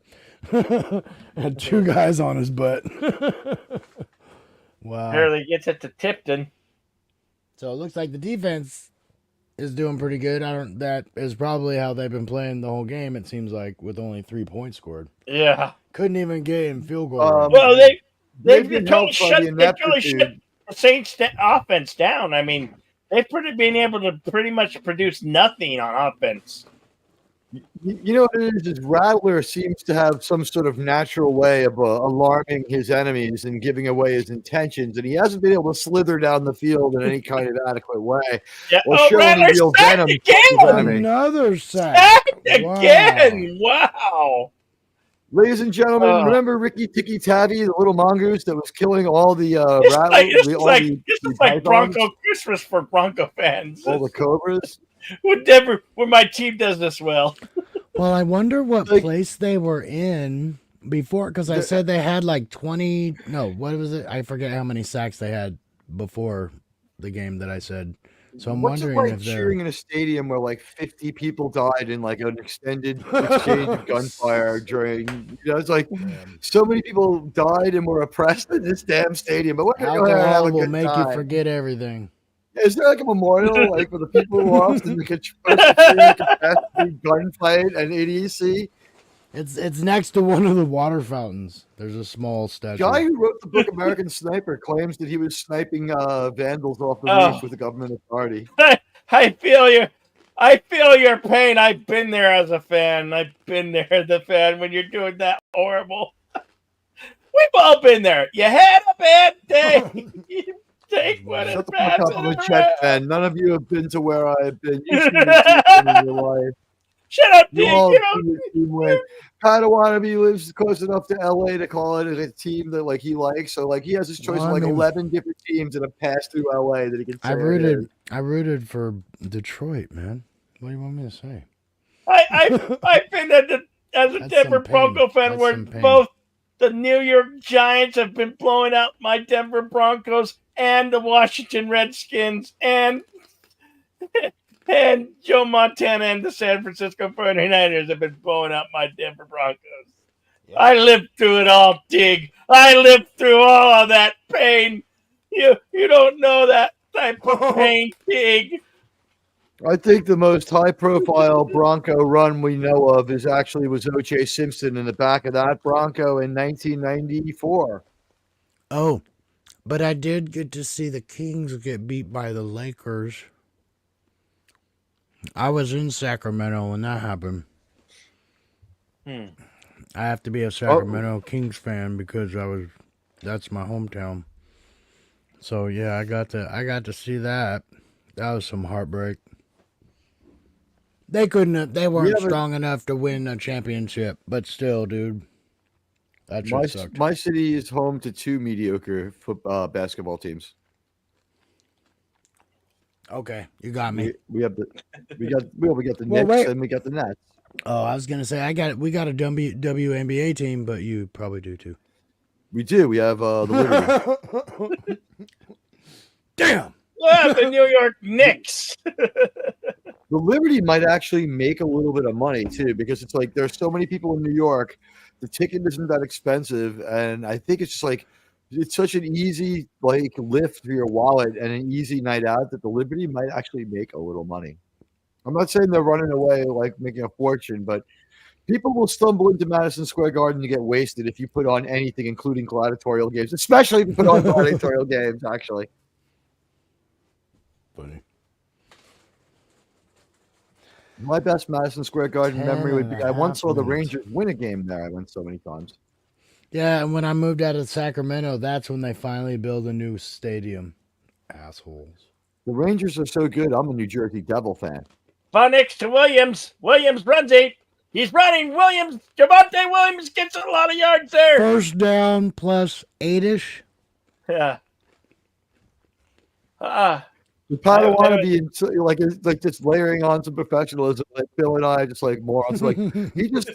Had 2 guys on his butt. Wow. Barely gets it to Tipton. So it looks like the defense is doing pretty good. That is probably how they've been playing the whole game. It seems like with only 3 points scored. Yeah, couldn't even get in field goal. Well, they've totally shut the Saints offense down. I mean, they've been able to pretty much produce nothing on offense. You know what it is Rattler seems to have some sort of natural way of alarming his enemies and giving away his intentions, and he hasn't been able to slither down the field in any kind of adequate way. Yeah. Rattler sacked again. Another sack. Again. Wow. Ladies and gentlemen, remember Ricky Tiki Tavi, the little mongoose that was killing all the This is like Bronco Christmas for Bronco fans. All the Cobras. When my team does this well. Well, I wonder what place they were in before, because I said they had like 20. No, what was it? I forget how many sacks they had before the game that I said. So I'm wondering if they're cheering in a stadium where like 50 people died in like an extended exchange of gunfire during. It's like so many people died and were oppressed in this damn stadium. But alcohol will make you forget everything. Is there like a memorial like for the people who lost in the catastrophe gunfight and idiocy? It's next to one of the water fountains. There's a small statue. The guy who wrote the book American Sniper claims that he was sniping vandals off the roof with the government authority. I feel your pain. I've been there as a fan. I've been there as a fan when you're doing that horrible. We've all been there. You had a bad day. Take what Shut the fuck up, I'm a Jet fan. None of you have been to where I've been. You should in your life. Shut up, you all Padawannabe lives close enough to LA to call it a team that like he likes. So like he has his choice of like 11 different teams that have passed through LA that he can say. I rooted for Detroit, man. What do you want me to say? I've been as a Denver Bronco fan where both the New York Giants have been blowing out my Denver Broncos and the Washington Redskins and Joe Montana and the San Francisco 49ers have been blowing out my Denver Broncos. Yeah. I lived through it all, Dig. I lived through all of that pain. You don't know that type of pain, Dig. I think the most high-profile Bronco run we know of was O.J. Simpson in the back of that Bronco in 1994. Oh, but I did get to see the Kings get beat by the Lakers. I was in Sacramento when that happened. I have to be a Sacramento Kings fan because that's my hometown. So yeah, I got to see that. That was some heartbreak. They couldn't. They weren't but strong enough to win a championship. But still, dude, that shit sucked. my city is home to 2 mediocre basketball teams. Okay, you got me. We got the Well, Knicks wait. and we got the Nets. Oh, I was gonna say we got a WNBA team, but you probably do too. We do. We have the Liberty. Damn. Yeah, the New York Knicks. The Liberty might actually make a little bit of money too, because it's like there's so many people in New York. The ticket isn't that expensive, and I think it's just like it's such an easy like lift for your wallet and an easy night out that the Liberty might actually make a little money. I'm not saying they're running away like making a fortune, but people will stumble into Madison Square Garden to get wasted if you put on anything, including gladiatorial games, especially if you put on gladiatorial games. Actually, Funny. my best Madison Square Garden memory would be I once saw the 10.5 Rangers win a game there. I went so many times. Yeah, and when I moved out of Sacramento, that's when they finally built a new stadium. Assholes. The Rangers are so good. I'm a New Jersey Devil fan. Phonics to Williams. Williams runs 8. He's running. Williams. Javonte Williams gets a lot of yards there. First down plus 8-ish. Yeah. The Padawan be like just layering on some professionalism, like Bill and I, just like morons. Like he just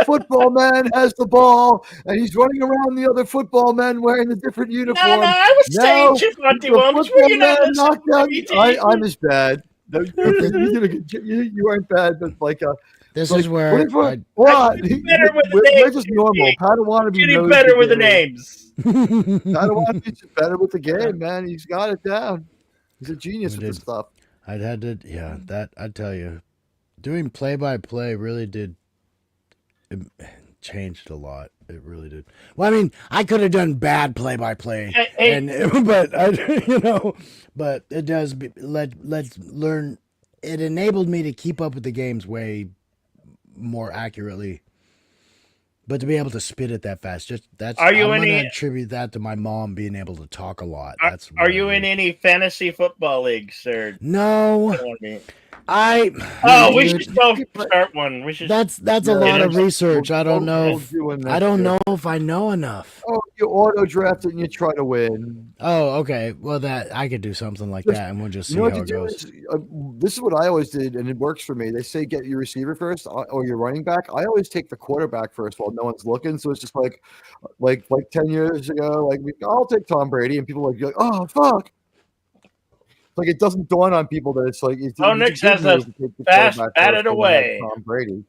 football man has the ball and he's running around the other football men wearing the different uniform. No, I was saying Javonte Williams. Were you not listening? I'm as bad. You aren't bad, but like This like, is where Better with the we're names. just normal. Padawan be Getting better with the names. Padawan is better with the game, man. He's got it down. He's a genius with this stuff. I'd tell you, doing play-by-play really did, it changed a lot. It really did. Well, I mean, I could have done bad play-by-play, but it does. Let's learn. It enabled me to keep up with the games way more accurately. But to be able to spit it that fast, I'm gonna attribute that to my mom being able to talk a lot. Are you in any fantasy football leagues, sir? No. We should start one. We should. That's a lot of research. I don't know if I know enough. Oh, you auto draft it and you try to win. Oh, okay. Well, that I could do something like that, and we'll just see how it goes. This is what I always did, and it works for me. They say get your receiver first or your running back. I always take the quarterback first while no one's looking. So it's just like 10 years ago, I'll take Tom Brady, and people are like, oh fuck. Like it doesn't dawn on people that it's like Nick has a fast batted away. Tom Brady.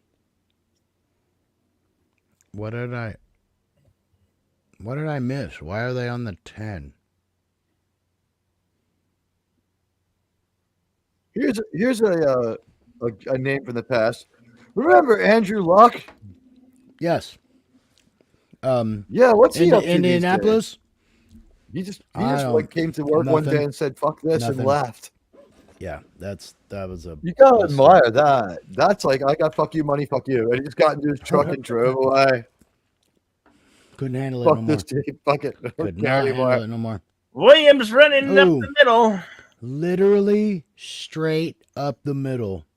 What did I miss? Why are they on the 10? Here's a name from the past. Remember Andrew Luck? Yes. Yeah, what's he up to Indianapolis? He just came to work one day and said "fuck this" and left. Yeah, that was a. You gotta admire that. That's like I got "fuck you" money, "fuck you," and he just got into his truck and drove away. Couldn't handle it Fuck no this more. dude. Fuck it. Could not handle it no more. Williams running up the middle. Literally straight up the middle.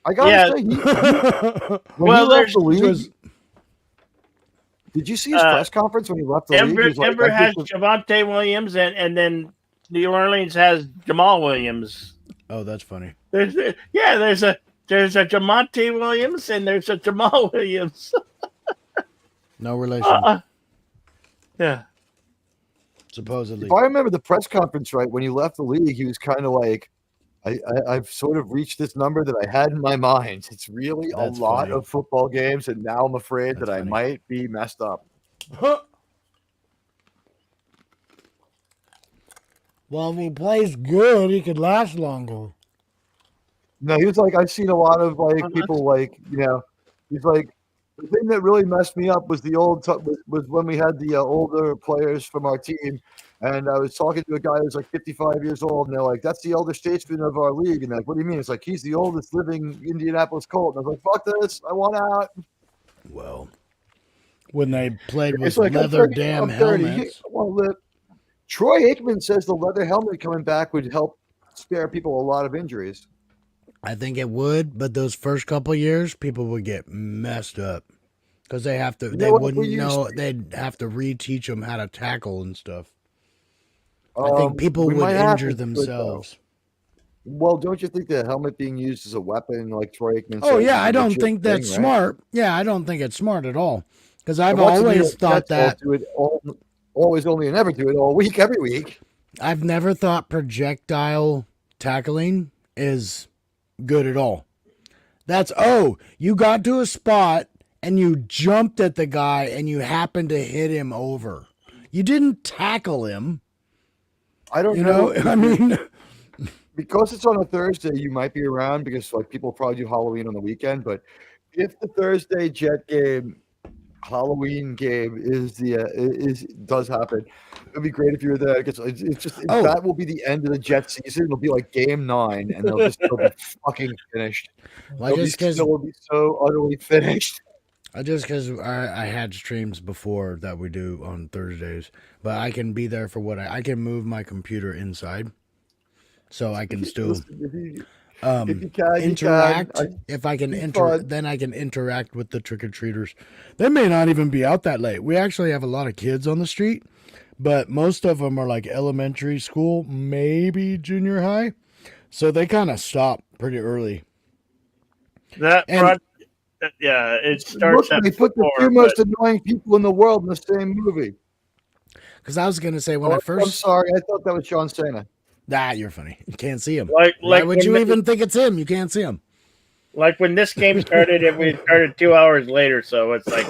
I gotta say, when he left the league. Did you see his press conference when he left the league? Denver has Javonte Williams, and then New Orleans has Jamal Williams. Oh, that's funny. There's a Javonte Williams and there's a Jamal Williams. No relation. Yeah. Supposedly. If I remember the press conference right, when he left the league, he was kind of like, I've sort of reached this number that I had in my mind. It's really a lot of football games, and now I'm afraid that I might be messed up. Well, if he plays good, he could last longer. No, he was like, I've seen a lot of people he's like, the thing that really messed me up was was when we had the older players from our team. And I was talking to a guy who's like 55 years old, and they're like, that's the elder statesman of our league. And they're like, what do you mean? It's like, he's the oldest living Indianapolis Colt. And I was like, fuck this. I want out. Well, when they played with leather damn helmets. Troy Aikman says the leather helmet coming back would help spare people a lot of injuries. I think it would, but those first couple years, people would get messed up because they have to. You They know what? wouldn't know. They'd have to reteach them how to tackle and stuff. I think people We would might have injure to do it, though. themselves. Well, don't you think the helmet being used as a weapon, like Troy Aikman Oh says, yeah, is a I don't legit think that's thing, right? smart. Yeah, I don't think it's smart at all. Because I've And watch the New always York thought Jets that. do it always, only, and never do it all week, every week. I've never thought projectile tackling is good at all. That's you got to a spot and you jumped at the guy and you happened to hit him over. You didn't tackle him. I don't You know, I mean, because it's on a Thursday, you might be around because like people probably do Halloween on the weekend. But if the Thursday Jet game, Halloween game does happen, it'd be great if you were there because it's just that will be the end of the Jet season. It'll be like game 9, and they'll be fucking finished. well, They'll be so utterly finished. Just because I had streams before that we do on Thursdays, but I can be there for what I can move my computer inside, so I can still If you can, interact. If I can then I can interact with the trick or treaters. They may not even be out that late. We actually have a lot of kids on the street, but most of them are like elementary school, maybe junior high, so they kind of stop pretty early. Yeah, it starts. Look, they put the two most annoying people in the world in the same movie. Because I was going to say I'm sorry, I thought that was John Cena. You're funny. You can't see him. Why would you even think it's him? You can't see him. Like when this game started, we started 2 hours later, so it's like,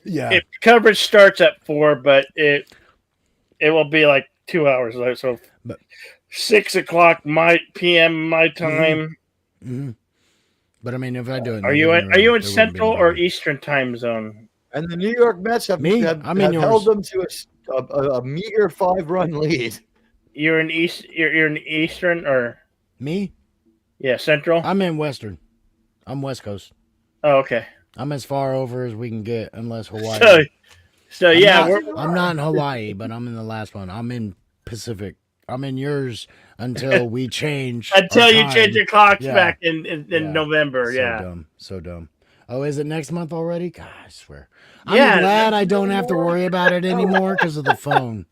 yeah, coverage starts at 4, but it will be like 2 hours later. So 6 o'clock PM my time. Mm-hmm. But I mean, if I do it, are you in Central or Eastern time zone? And the New York Mets have held them to a meager 5-run lead. You're in Eastern or me? Yeah, Central. I'm in Western. I'm West Coast. Oh, okay. I'm as far over as we can get, unless Hawaii. So I'm not in Hawaii, but I'm in the last one. I'm in Pacific. I'm in yours until we change. Until you change your clocks back in November. So dumb. Oh, is it next month already? God, I swear. I'm glad I don't have to worry about it anymore because of the phone.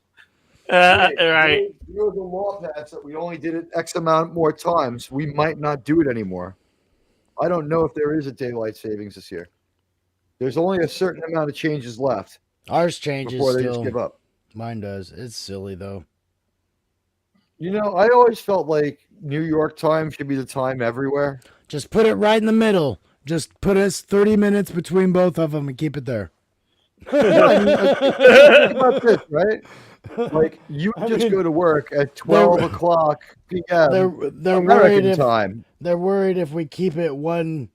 Right. You know, the law passed that we only did it X amount more times. We might not do it anymore. I don't know if there is a daylight savings this year. There's only a certain amount of changes left. Ours changes before they still. just give up. Mine does. It's silly though. You know, I always felt like New York time should be the time everywhere. Just put it right in the middle. Just put us 30 minutes between both of them and keep it there. Think about this, right? Like you just go to work at 12 o'clock p.m. They're American time. They're worried if we keep it one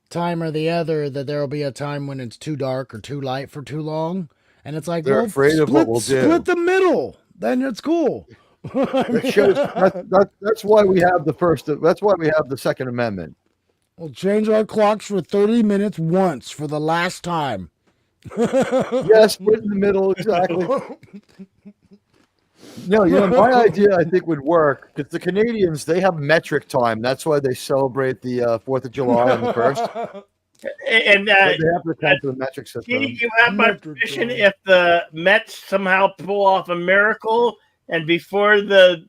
time or the other that there will be a time when it's too dark or too light for too long, and it's like they're afraid of what we'll do. Split the middle, then it's cool. That shows, that's why we have the first. That's why we have the Second Amendment. We'll change our clocks for 30 minutes once for the last time. Yes, split in the middle, exactly. No, you know, my idea I think would work because the Canadians, they have metric time. That's why they celebrate the 4th of July on the 1st. And they have to count to the metric system. You have my permission if the Mets somehow pull off a miracle and before the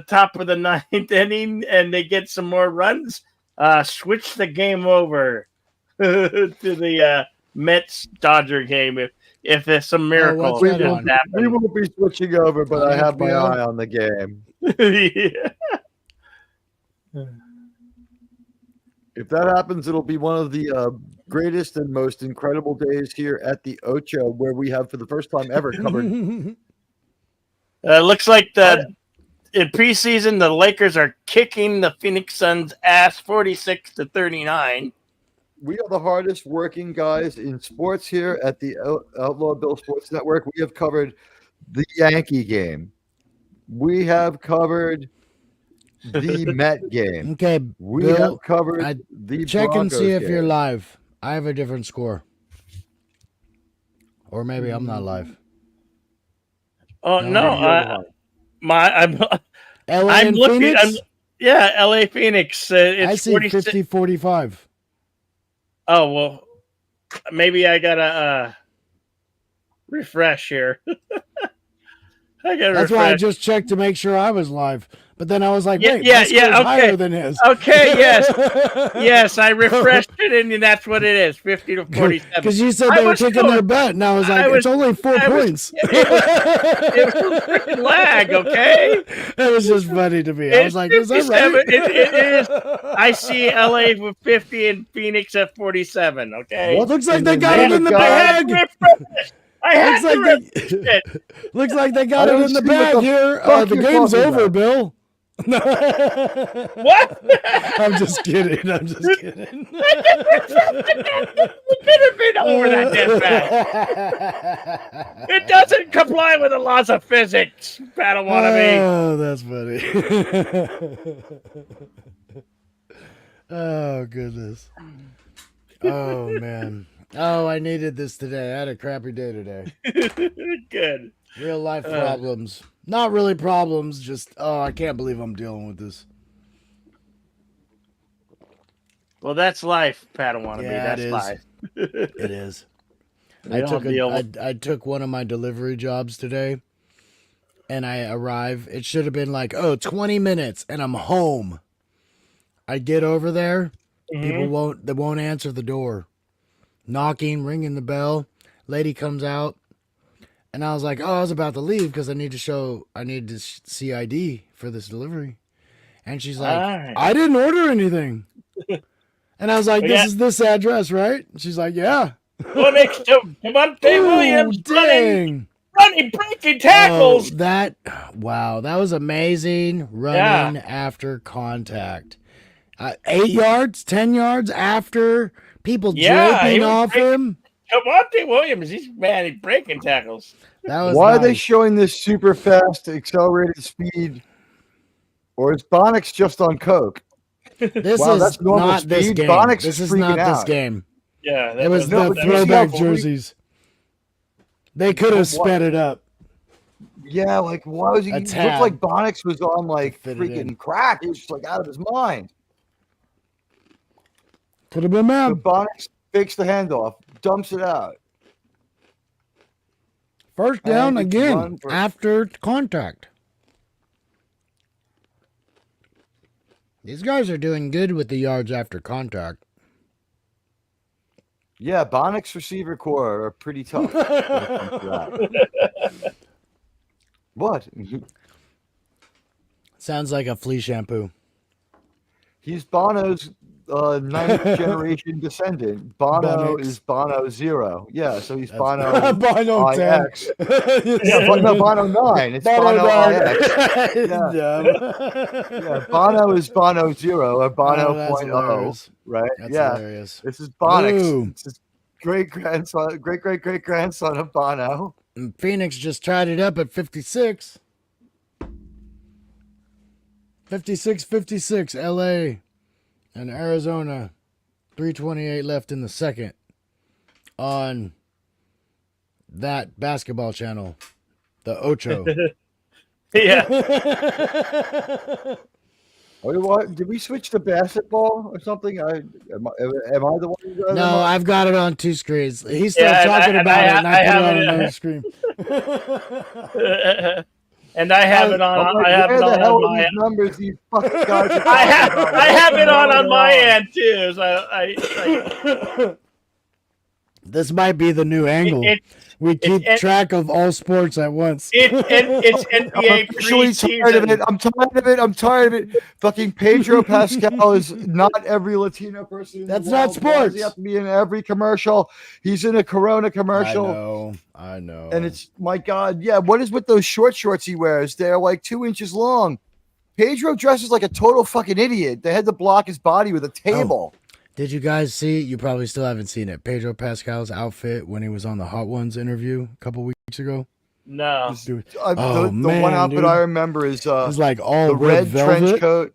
top of the 9th inning and they get some more runs, switch the game over to the Mets Dodger game if there's some miracle. We won't be switching over, but I have my eye on the game. If that happens, it'll be one of the greatest and most incredible days here at the Ocho, where we have for the first time ever covered. Looks like in preseason the Lakers are kicking the Phoenix Suns' ass 46-39. We are the hardest working guys in sports here at the Outlaw Bill Sports Network. We have covered the Yankee game. We have covered the Met game. Okay, we Bill, have covered the check Broncos and see if game. you're live. I have a different score, or maybe I'm not live. Oh no! I'm LA looking. Phoenix? Yeah, LA Phoenix. I It's see 46. 50-45. Oh, well, maybe I gotta refresh here. I gotta That's why I refresh. just checked to make sure I was live. But then I was like, Yeah, wait, yeah, my score's yeah. Okay, higher than his. okay. Yes, yes. I refreshed it, and that's what it is. 50-47. Because you said I they were was taking going. their bet, and I was like, I was. it's only 4 I was. points. It was freaking lag. Okay. It was just funny to me. I was It's like, is that 57. right? It is. I see LA with 50 and Phoenix at 47. Okay. What Looks like in they the got name it in of the I had God? to bag. refresh. I had Looks to like refresh they, it. looks like they I got it don't in the see what bag the here. fuck The you're game's talking over, about. Bill. What? I'm just kidding. I'm just kidding. It could have been over that damn fast. It doesn't comply with the laws of physics, Padawan. Oh, that's funny. Oh, goodness. Oh, man. Oh, I needed this today. I had a crappy day today. Good. Real life problems. Not really problems, just, oh, I can't believe I'm dealing with this. Well, that's life, Padawan. Yeah, That's it is. life. It is. We all deal with- I took one of my delivery jobs today, and I arrive. It should have been like, 20 minutes, and I'm home. I get over there. People won't answer the door. Knocking, ringing the bell. Lady comes out, and I was like, I was about to leave because I need to see ID for this delivery. And she's like, Alright. I didn't order anything. And I was like, this is this address, right? She's like, yeah. Phoenix to Devontae Williams Dang. running breaking tackles. Wow, that was amazing running after contact. 8 yards, 10 yards after people draping off him. Devontae Williams, he's breaking tackles. That was Why are they nice. showing this super fast accelerated speed? Or is Bonix just on coke? This Wow, is that's normal not this speed. game. Bonix This is is not freaking this out. game. Yeah, It was no, the but you see throwback how jerseys. They could have sped it up. Yeah, like why was he? A It looked tad. like Bonix was on like Fit it in. freaking crack. He was just like out of his mind. Could have been But mad. Bonix fakes the handoff, dumps it out. First down And it's again run for- after contact. These guys are doing good with the yards after contact. Yeah, Bonix receiver core are pretty tough. when it comes to that. What? Sounds like a flea shampoo. He's Bono's ninth generation descendant. Bono Bonix. is Bono 0. Yeah, so he's That's- Bono Bono 10. IX. Yeah, but no, Bono 9. It's Bono, IX. Yeah, Bono is Bono 0 or Bono that's 0.0, hilarious. right? That's yeah, hilarious. this is Bonix. Boom. It's his great grandson of Bono. And Phoenix just tried it up at 56. 56-56, LA and Arizona. 3:28 left in the second on that basketball channel, the Ocho. Yeah. What? Did we switch to basketball or something? Am I the one who does No, it? I've got it on two screens. He started Yeah, talking and about it, and I put have it on it- another screen. And I have it on. I'm like, I have where it the on hell are my. these numbers these fucking guys are I have. talking about? I have it on Where my they're end too. So I This might be the new angle. We keep it's- track of all sports at once. it's I'm NBA officially tired of it. preseason. I'm tired of it. Fucking Pedro Pascal is not every Latino person. In That's the not world. Why does sports. he have to be in every commercial. He's in a Corona commercial. I know. And it's, my God, yeah. What is with those short shorts he wears? They're like 2 inches long. Pedro dresses like a total fucking idiot. They had to block his body with a table. Did you guys see? You probably still haven't seen it. Pedro Pascal's outfit when he was on the Hot Ones interview a couple weeks ago. No. Dude, The man, one outfit dude. I remember is it was like all the red velvet. trench coat.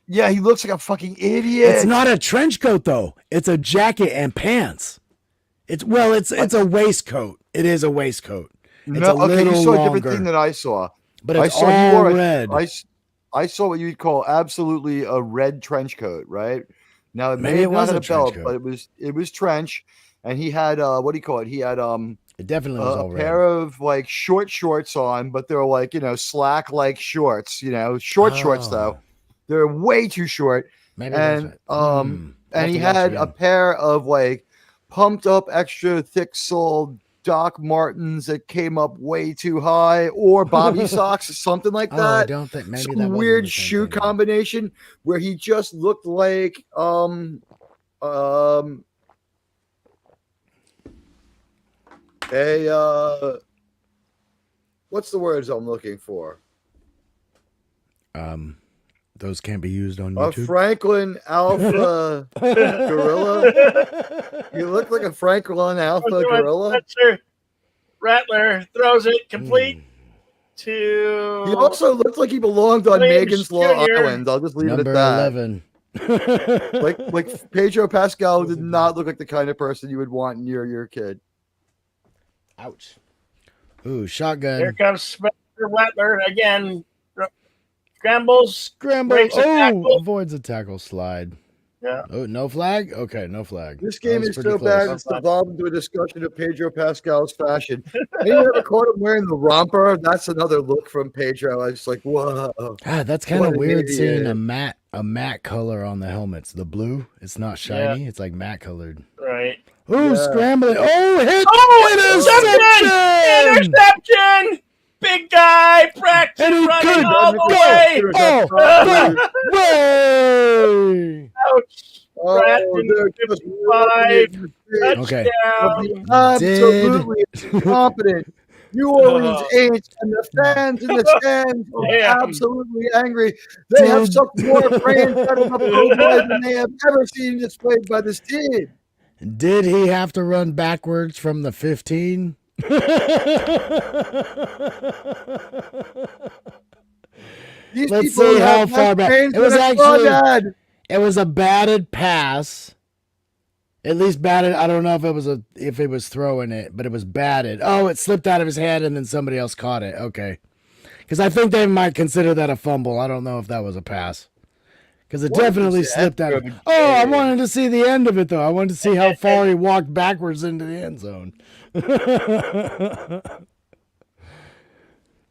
Yeah, he looks like a fucking idiot. It's not a trench coat though. It's a jacket and pants. It's a waistcoat. It is a waistcoat. It's No, a okay, you little saw a longer, different thing that I saw. but I it's saw all he wore red. I saw what you'd call absolutely a red trench coat, right? Now it may Maybe have it not was had a a belt, trench but coat. it was trench, and he had what do you call it? He had It definitely was a all pair red. of like short shorts on, but they're like, slack like shorts, short shorts though. Oh, They're way too short. maybe that's And right. I'll and have he to watch had a again. pair of like pumped up extra thick soled Doc Martens that came up way too high, or Bobby socks, something like Oh, I that. don't think maybe that Some wasn't weird the same shoe thing then. combination where he just looked like a what's the words I'm looking for? Those can't be used on A YouTube. Franklin Alpha gorilla. You look like a Franklin Alpha gorilla. Spencer Rattler throws it complete to He also looked like he belonged on Williams Megan's Law Jr. Island. I'll just leave it at Number that. 11. Like Pedro Pascal did not look like the kind of person you would want near your kid. Ouch. Ooh, shotgun. Here comes Spencer Rattler again. Scrambles. Scramble. Breaks a tackle. Oh, avoids a tackle slide. Yeah. Oh, no flag? Okay, no flag. This That game was is pretty so close. bad it's evolved into a discussion of Pedro Pascal's fashion. And you ever caught him wearing the romper? That's another look from Pedro. I was like, whoa. Ah, that's kind What of an weird seeing idiot. a matte color on the helmets. The blue, it's not shiny. It's like matte colored. Right. Ooh, Yeah. scrambling. Oh, hit! Oh, interception! Big guy, practice And he running could all the go. way. Oh, way! Ouch. Oh, Bratton, they're just 55. Okay. Absolutely incompetent. New Orleans Aints and the fans in the stands are Damn. absolutely angry. They have sucked more brains out of the Broncos than they have ever seen displayed by this team. Did he have to run backwards from the 15? These Let's people see how have far less back. brains It was than a actually crawdad. it was a batted pass. At least batted. I don't know if it was throwing it, but it was batted. Oh, it slipped out of his hand and then somebody else caught it. Okay. Because I think they might consider that a fumble. I don't know if that was a pass. Because it definitely slipped out. Oh, I wanted to see the end of it, though. I wanted to see how far he walked backwards into the end zone.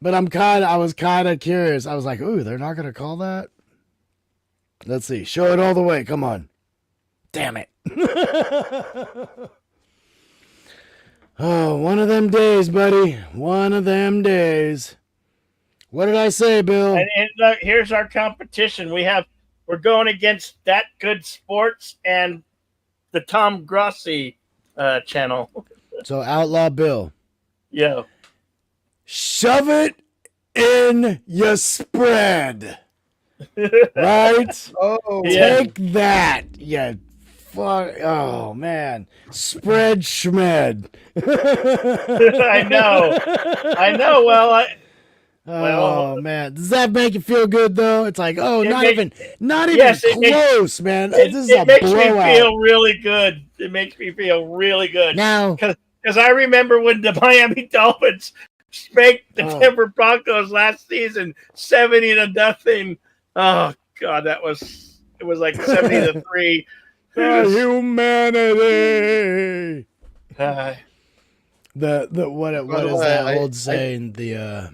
But I was kind of curious. I was like, ooh, they're not going to call that? Let's see. Show it all the way. Come on. Damn it. Oh, one of them days, buddy. One of them days. What did I say, Bill? And here's our competition. We're going against That Good Sports and the Tom Grossi channel. So Outlaw Bill. Yeah. Shove it in your spread. Right? Oh, Yeah. Take that. Yeah. Fuck. Oh, man. Spread schmed. I know. Well, Oh man, does that make you feel good though? It's like, oh, not even yes, close, man. This is a it makes me blowout. feel really good. It makes me feel really good. Now, Because I remember when the Miami Dolphins spanked the Denver Broncos last season, 70-0. Oh God, it was like 70-3. humanity. Uh, What is that old saying? The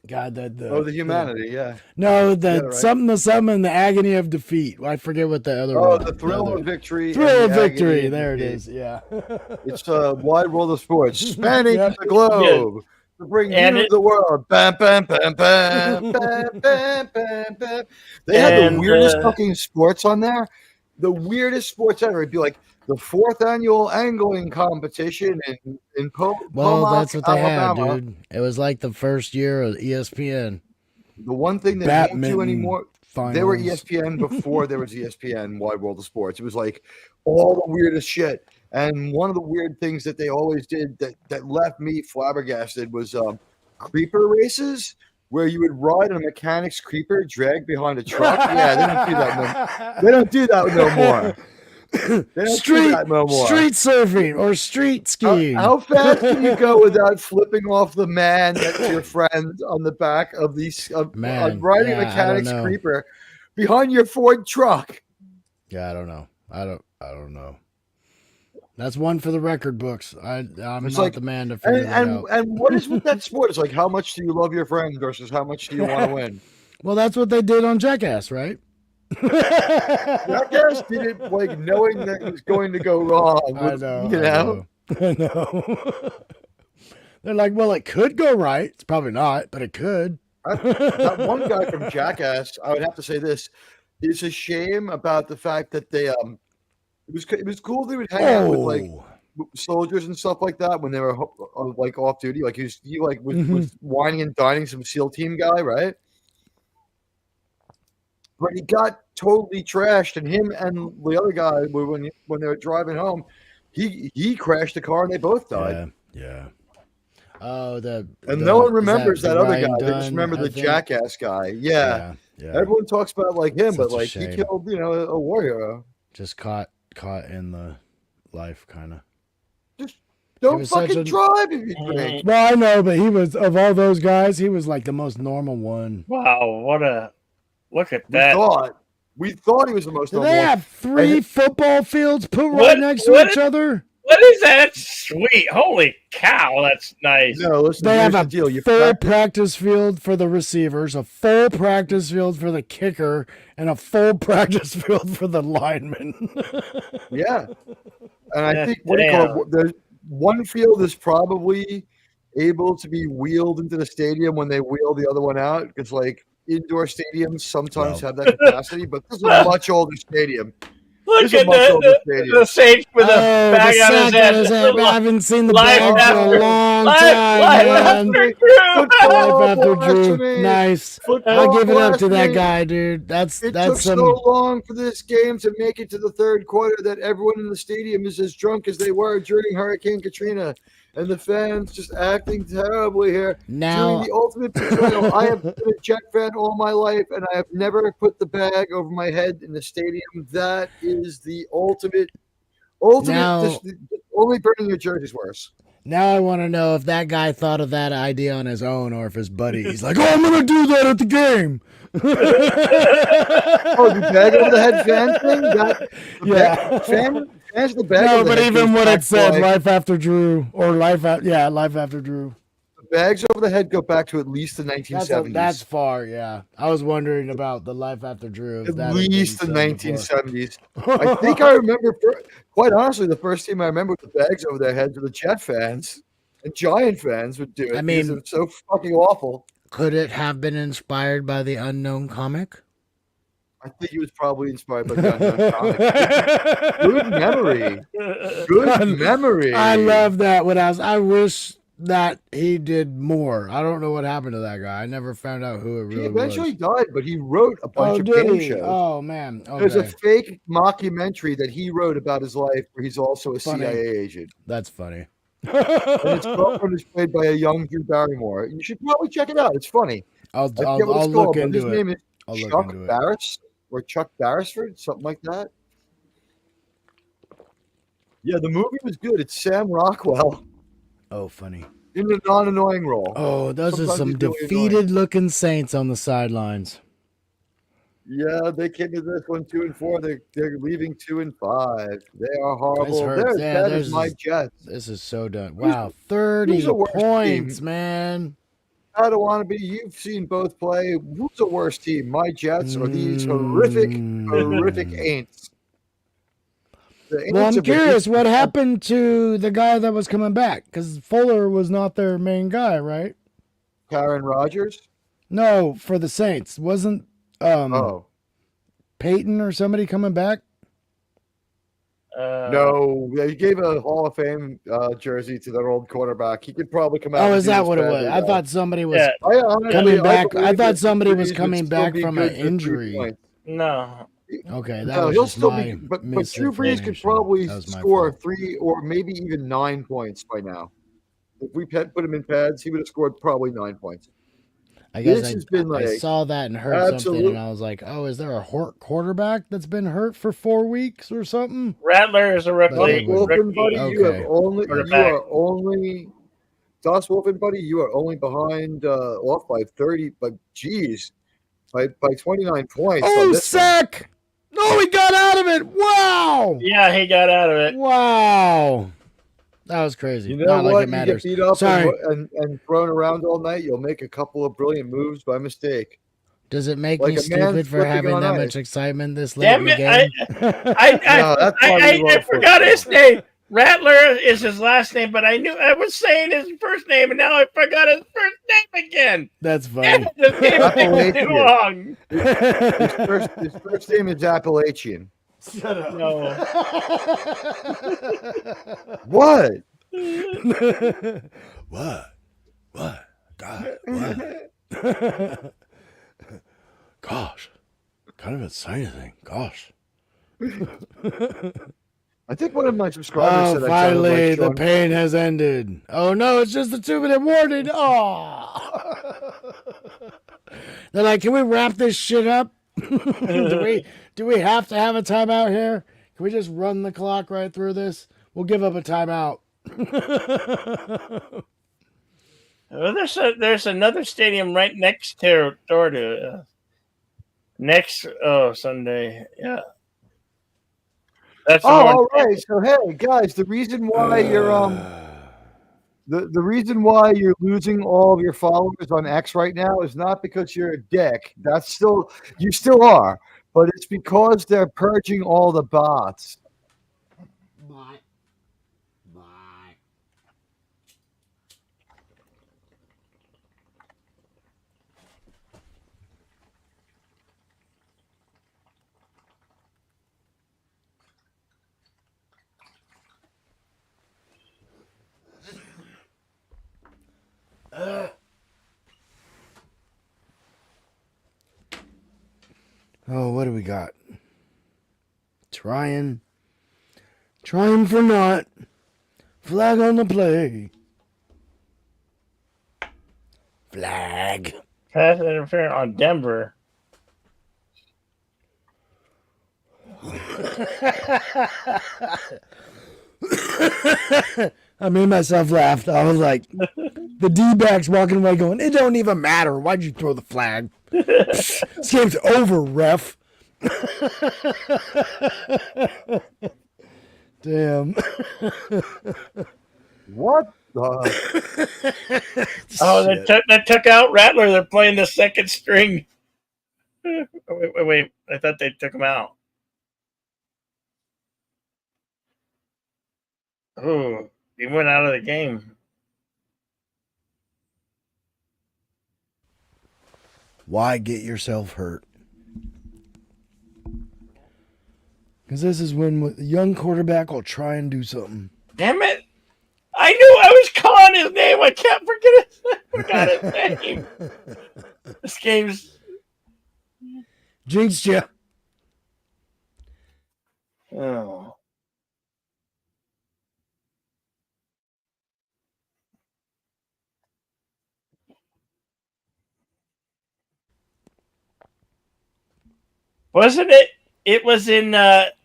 the humanity, yeah. No, right. something in the agony of defeat. I forget what the other one. The thrill of victory. Thrill and of the victory. agony of There it defeat. is. Yeah. It's a wide world of sports, spanning Yep. the globe to bring you the world. Bam, bam, bam, bam, bam, bam, bam, bam. They had the weirdest fucking sports on there. The weirdest sports ever. It'd be like the 4th annual angling competition in Pomona, that's what they Alabama. had, dude. It was like the first year of ESPN. The one thing they won't do anymore. Finals. They were ESPN before there was ESPN, Wide World of Sports. It was like all the weirdest shit. And one of the weird things that they always did that left me flabbergasted was creeper races, where you would ride on a mechanic's creeper dragged behind a truck. Yeah, they don't do that no more. They don't do street that no more. street surfing or street skiing. How fast can you go without flipping off the man that's your friend on the back of these riding a mechanic's creeper behind your Ford truck? Yeah, I don't know. I don't know. That's one for the record books. I'm It's not like, the man to figure that out. And what is with that sport? It's like, how much do you love your friend versus how much do you want to win? Well, that's what they did on Jackass, right? Jackass did it like knowing that it was going to go wrong. I know. I know. They're like, well, it could go right. It's probably not, but it could. That one guy from Jackass, I would have to say this. It's a shame about the fact that they it was cool they would hang out with like soldiers and stuff like that when they were like off duty. Like he was whining and dining some SEAL team guy, right? But he got totally trashed, and him and the other guy when they were driving home, he crashed the car and they both died. Yeah. Oh, no one remembers that other guy. They just remember the Jackass guy. Yeah. Everyone talks about like him, but like he killed, a warrior. Just caught in the life, kind of. Just don't fucking drive if you drink. Well, I know, but he was, of all those guys, he was like the most normal one. Wow, look at that. We thought he was the most normal one. They have 3 football fields put right next to each other? What is that? Sweet. Holy cow, that's nice. No, listen, they have a full practice field for the receivers, a full practice field for the kicker, and a full practice field for the linemen. Yeah. And I think the one field is probably able to be wheeled into the stadium when they wheel the other one out, because like indoor stadiums sometimes have that capacity, but this is a much older stadium. Look at the Saints with a bag on his head. I haven't seen the bag for a long time. Life after Drew. Nice. I'll give it up to that guy, dude. It took so long for this game to make it to the third quarter that everyone in the stadium is as drunk as they were during Hurricane Katrina. And the fans just acting terribly here. Now, doing the ultimate betrayal. I have been a Jet fan all my life, and I have never put the bag over my head in the stadium. That is the ultimate. Now, only burning your jersey's worse. Now I want to know if that guy thought of that idea on his own or if his buddy. He's like, I'm going to do that at the game. The bag over the head fan thing? Fans the bag no, but even when it said Life After Drew or Life After Drew. The bags over the head go back to at least the 1970s. That's far, yeah. I was wondering about the Life After Drew. At least the 1970s. I think I remember, quite honestly, the first team I remember with the bags over their heads were the Jet fans. And Giant fans would do it. I mean, it's so fucking awful. Could it have been inspired by the Unknown comic? I think he was probably inspired by the Unknown comic. Good memory. Good memory. I love that. I wish that he did more. I don't know what happened to that guy. I never found out who it really was. He eventually died, but he wrote a bunch of game shows. Oh, man. Okay. There's a fake mockumentary that he wrote about his life where he's also a CIA agent. That's funny. And his girlfriend is played by a young Drew Barrymore. You should probably check it out. It's funny. I'll look into it. His name is Chuck Barris or Chuck Barrisford, something like that. Yeah, the movie was good. It's Sam Rockwell. Oh, funny. In a non-annoying role. Oh, those are some defeated-looking Saints on the sidelines. Yeah, they came to this one 2-4. They're leaving 2-5. They are horrible. They're as bad as my Jets. This is so done. Wow, 30 points, man. I don't want to be. You've seen both play. Who's the worst team, my Jets or these horrific Aints? Well, I'm curious what happened to the guy that was coming back, because Fuller was not their main guy, right? Karen Rodgers? No, for the Saints. Wasn't Peyton or somebody coming back? No, he gave a Hall of Fame jersey to their old quarterback. He could probably come out. Oh, is that what it was? I thought somebody was coming back. I thought somebody was coming back from an injury. No. Okay, that was just my but Drew Brees could probably score 3 or maybe even 9 points by now. If we put him in pads, he would have scored probably 9 points. I guess This has been I like saw that and heard something, and I was like, "Oh, is there a quarterback that's been hurt for 4 weeks or something?" Rattler is a rookie. Wolfen, buddy, Okay. you are only Das Wolfen, buddy. You are only behind off by 30, but geez, by 29 points. Oh, on this sack! No, he got out of it. Wow! Yeah, he got out of it. Wow! That was crazy. You know Not what? like it matters. You get beat up Sorry. and thrown around all night. You'll make a couple of brilliant moves by mistake. Does it make Like me a man stupid for slipping having on that ice. much excitement this late in the game? I forgot his name. Rattler is his last name, but I knew I was saying his first name, and now I forgot his first name again. That's funny. The game too long. His first name is Appalachian. Shut up. No. What? What? God, what? Gosh. Kind of exciting. Gosh. I think one of my subscribers said finally, the pain has ended. Oh, no, it's just a 2-minute warning. Oh. They're like, can we wrap this shit up? Do we have to have a timeout here? Can we just run the clock right through this? We'll give up a timeout. Well, there's another stadium right next door to next Sunday. Yeah. That's all right. So hey, guys, the reason why you're the reason why you're losing all of your followers on X right now is not because you're a dick. You still are, but it's because they're purging all the bots. Bye. Oh, what do we got? Trying for naught. Flag on the play. Flag. Pass interference on Denver. I made myself laugh. I was like, the D-backs walking away going, it don't even matter. Why'd you throw the flag? This game's over, ref. Damn. What the? They took out Rattler. They're playing the second string. Wait. I thought they took him out. Oh, he went out of the game. Why get yourself hurt? Because this is when a young quarterback will try and do something. Damn it! I knew I was calling his name. I can't forget his name. This game's jinxed you. Oh. Wasn't it? It was in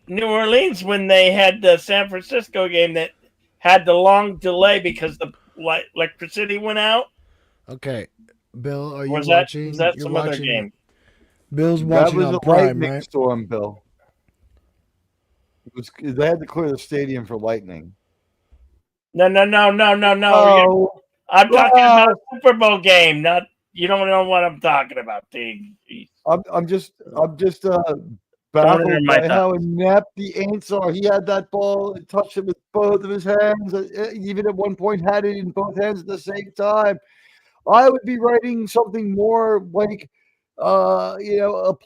New Orleans when they had the San Francisco game that had the long delay because the electricity went out. Okay, Bill, are you watching? Was that You're some watching other game? Bill's watching on Prime, right? Storm, Bill. They had to clear the stadium for lightning. No. Oh, I'm talking about a Super Bowl game. Not you don't know what I'm talking about, T. I'm just baffled by how inept the Aints are. He had that ball and touched it with both of his hands. Even at one point, had it in both hands at the same time. I would be writing something more like, a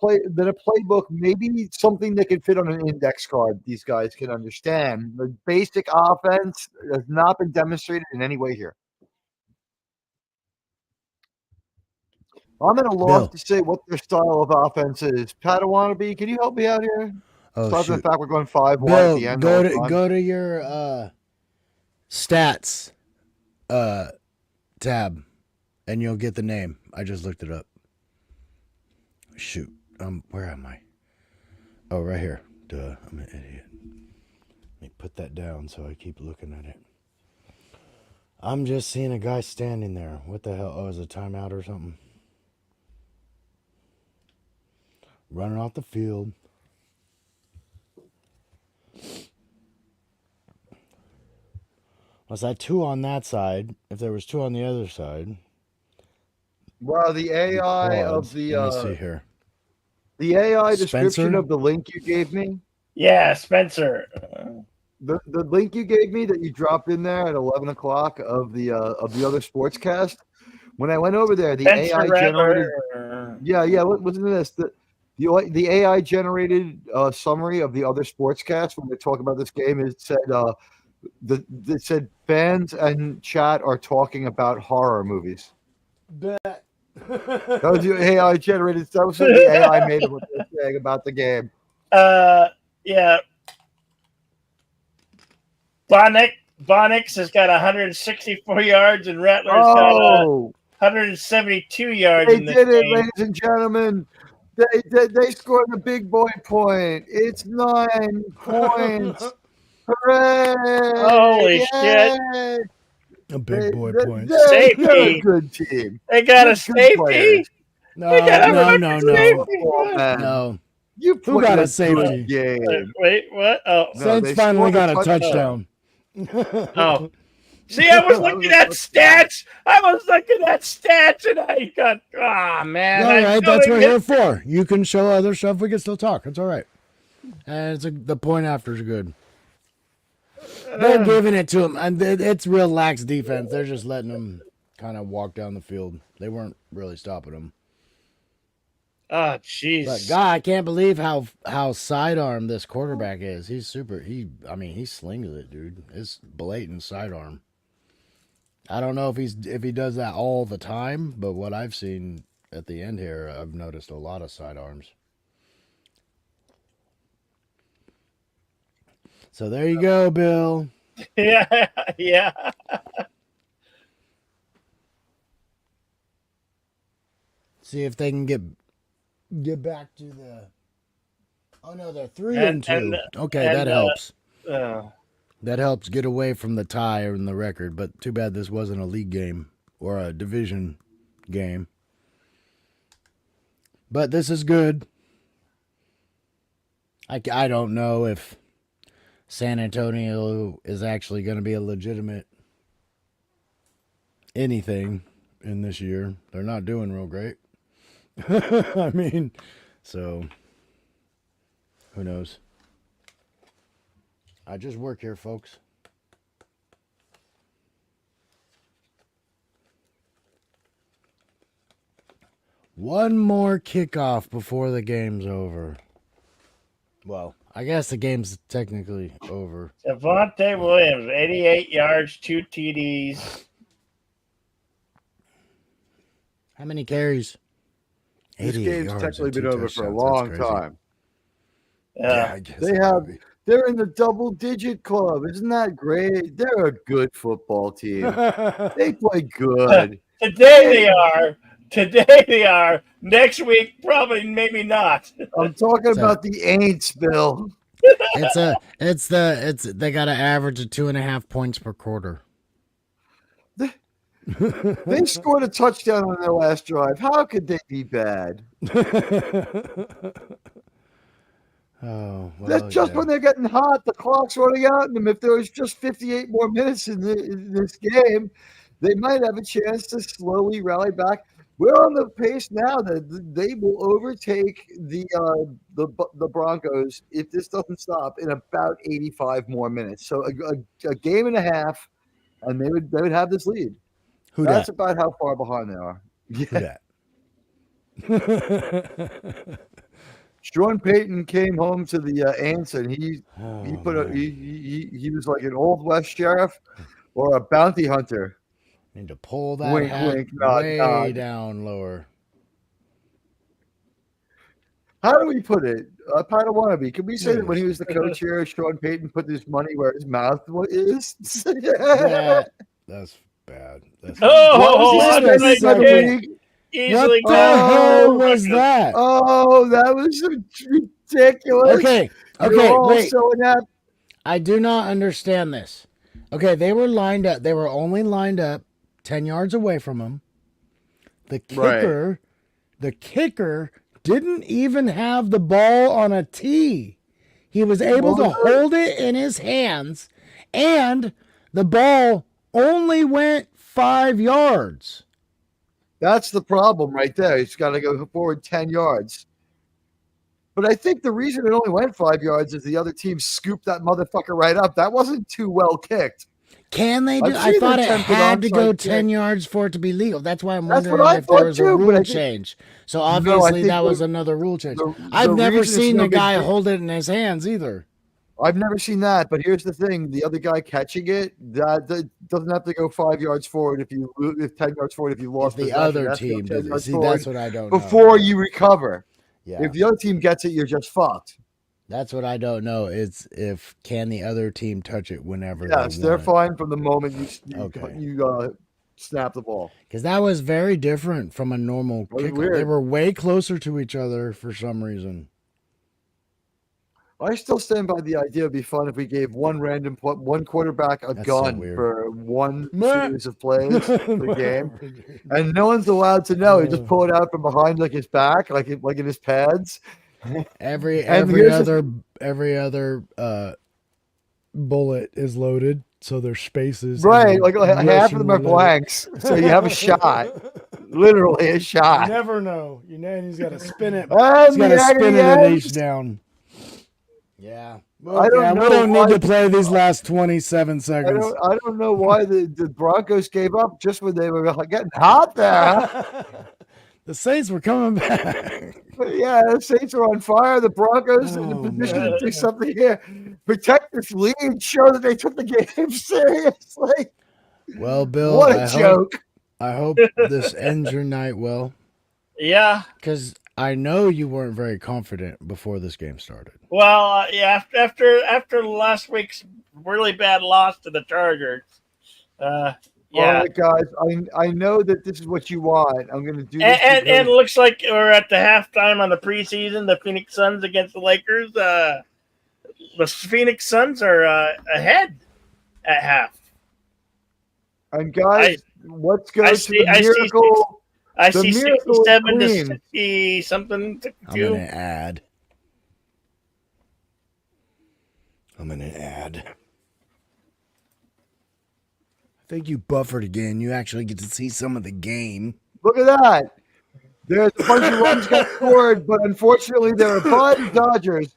playbook. Maybe something that can fit on an index card. These guys can understand. The basic offense has not been demonstrated in any way here. I'm at a loss to say what their style of offense is. Padawannabe, can you help me out here? Aside from the fact we're going 5-1 at the end. Go to your stats tab. and you'll get the name. I just looked it up. Shoot. Where am I? Oh, right here. Duh, I'm an idiot. Let me put that down so I keep looking at it. I'm just seeing a guy standing there. What the hell? Oh, is it a timeout or something? Running off the field. Was that 2 on that side? If there was 2 on the other side. Well, the AI of the let me see here. The AI description Spencer? of the link you gave me. Yeah, Spencer. The link you gave me that you dropped in there at 11 o'clock of the other sportscast. When I went over there, the Spencer AI generated. Rattler. Yeah. Listen to this. The AI generated summary of the other sportscast when they talk about this game. It said it said fans and chat are talking about horror movies. Bet. That was the AI generated stuff. So the AI made what they're saying about the game. Yeah. Bonix has got 164 yards, and Rattler's got 172 yards. They in this did it, game. ladies and gentlemen. They scored the big boy point. It's 9 points. Hooray! Holy shit! A big boy point. They're a good team. They got a safety. Players. No. You Who got a good safety? Game. Wait, what? Oh, Saints finally got a touchdown. Oh. See, I was looking at stats. And I got, man. All right, that's what we're here for. You can show other stuff. We can still talk. It's all right. And the point after is good. They're giving it to him, and it's real lax defense. They're just letting him kind of walk down the field. They weren't really stopping him. Oh, jeez. But God, I can't believe how sidearm this quarterback is. He's super. He slings it, dude. It's blatant sidearm. I don't know if he does that all the time, but what I've seen at the end here, I've noticed a lot of sidearms. So there you go, Bill. Yeah. See if they can get back to the. Oh no, they're 3-2. Okay, that helps. That helps get away from the tie and the record. But too bad this wasn't a league game or a division game. But this is good. I don't know if San Antonio is actually going to be a legitimate anything in this year. They're not doing real great. I mean, so who knows? I just work here, folks. One more kickoff before the game's over. Well, I guess the game's technically over. Javonte Williams, 88 yards, 2 TDs. How many carries? This game's technically been over for a long time. Yeah, I guess they're in the double-digit club. Isn't that great? They're a good football team. They play good. Today they are. Next week, probably, maybe not. I'm talking about the Aints, Bill. They got to average of 2.5 points per quarter. They scored a touchdown on their last drive. How could they be bad? Oh, well, that's just when they're getting hot. The clock's running out on them. If there was just 58 more minutes in this game, they might have a chance to slowly rally back. We're on the pace now that they will overtake the Broncos if this doesn't stop in about 85 more minutes. So a game and a half, and they would have this lead. That's about how far behind they are. Yeah. Sean Payton came home to the Ants, and he was like an Old West sheriff or a bounty hunter. Need to pull that hat way down lower. How do we put it? Padawannabe. Can we say that when he was the coach here, Sean Payton put his money where his mouth is? That's bad. Why was he that's suspended right, by the kid. league? Easily What the called hell Oh, was that? Oh, that was ridiculous. Okay, You're all wait. so inept. I do not understand this. Okay, they were lined up. They were only lined up 10 yards away from him. The Right. kicker didn't even have the ball on a tee. He was able to Well, hold it in his hands, and the ball only went 5 yards. that's the problem right there. He's got to go forward 10 yards. But I think the reason it only went 5 yards is the other team scooped that motherfucker right up. That wasn't too well kicked. Can they do? I've I seen thought it attempted had to go onside 10 kick. yards for it to be legal. That's why I'm That's what wondering I if there thought was a too, but rule I think change. So no, I obviously think that was another rule change. the I've never reason it's seen no a guy big deal- hold it in his hands either. I've never seen that, but here's the thing: the other guy catching it, that doesn't have to go 5 yards forward if 10 yards forward if you If lost the possession. other That's to go team 10 does it. yards See, forward that's what I don't know. before Yeah. you recover. Yeah. If the other team gets it, you're just fucked. That's what I don't know. Is if can the other team touch it whenever Yes, they they're want. fine from the moment you Okay. snap the ball. Because that was very different from a normal That was kickoff. They weird. were way closer to each other for some reason. I still stand by the idea it'd be fun if we gave one quarterback a That's so gun weird. for one Meh. series of plays per game, and no one's allowed to know. He just pull it out from behind like his back, like in his pads. Every And every other bullet is loaded, so there's spaces. Right, like half Russian of them are roulette. blanks, so you have a shot, literally a You shot. never know. You know, and he's got to spin it. And He's got the to spin agony it at ends. each down. Yeah. I don't we know don't why need to play these last 27 seconds. I don't know why the Broncos gave up just when they were getting hot there. The Saints were coming back. But yeah, the Saints are on fire. The Broncos in a Oh, position man. to do something here. Protect this lead. Show that they took the game seriously. Well, Bill, What a joke. I hope this ends your night well. Yeah. Because I know you weren't very confident before this game started. Well, yeah. After last week's really bad loss to the Chargers, yeah. All right, guys. I know that this is what you want. I'm going to do this. And it looks like we're at the halftime on the preseason. The Phoenix Suns against the Lakers. The Phoenix Suns are ahead at half. And guys, let's go to the miracle. I The see miracle is 67 to clean. 60 something. I'm going to add. I think you buffered again. You actually get to see some of the game. Look at that. There's a bunch of runs got scored, but unfortunately, there are 5 Dodgers.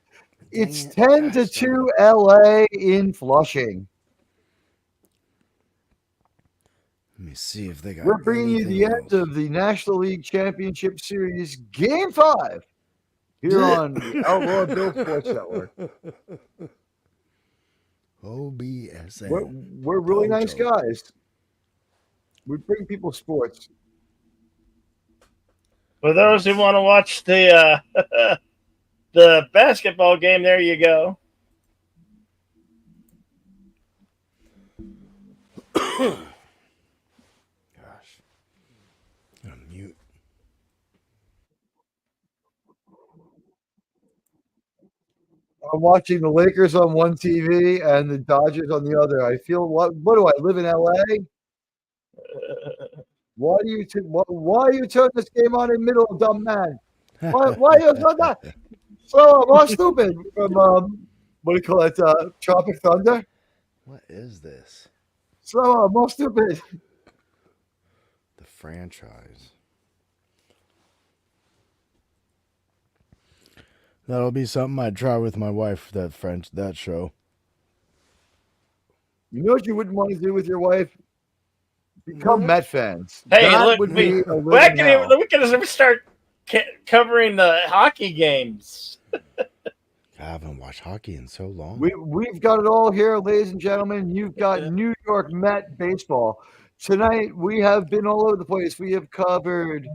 It's 10-2 LA in Flushing. Let me see if they got. We're bringing you the end of the National League Championship Series Game 5 here on the Outlaw Bill Sports Network. O.B.S.N. We're really nice guys. We bring people sports. For those who want to watch the the basketball game, there you go. Gosh. I'm mute. I'm watching the Lakers on one TV and the Dodgers on the other. I feel what do I live in LA? Why do you why you turn this game on in the middle, dumb man? Why you done that? So more stupid from what do you call it? Tropic Thunder. What is this? So more stupid. The franchise. That'll be something I'd try with my wife. That show. You know what you wouldn't want to do with your wife? Become Met fans. Hey, that look, would we be a living hell. can even start covering the hockey games. I haven't watched hockey in so long. We've got it all here, ladies and gentlemen. You've got New York Met baseball. Tonight, we have been all over the place. We have covered,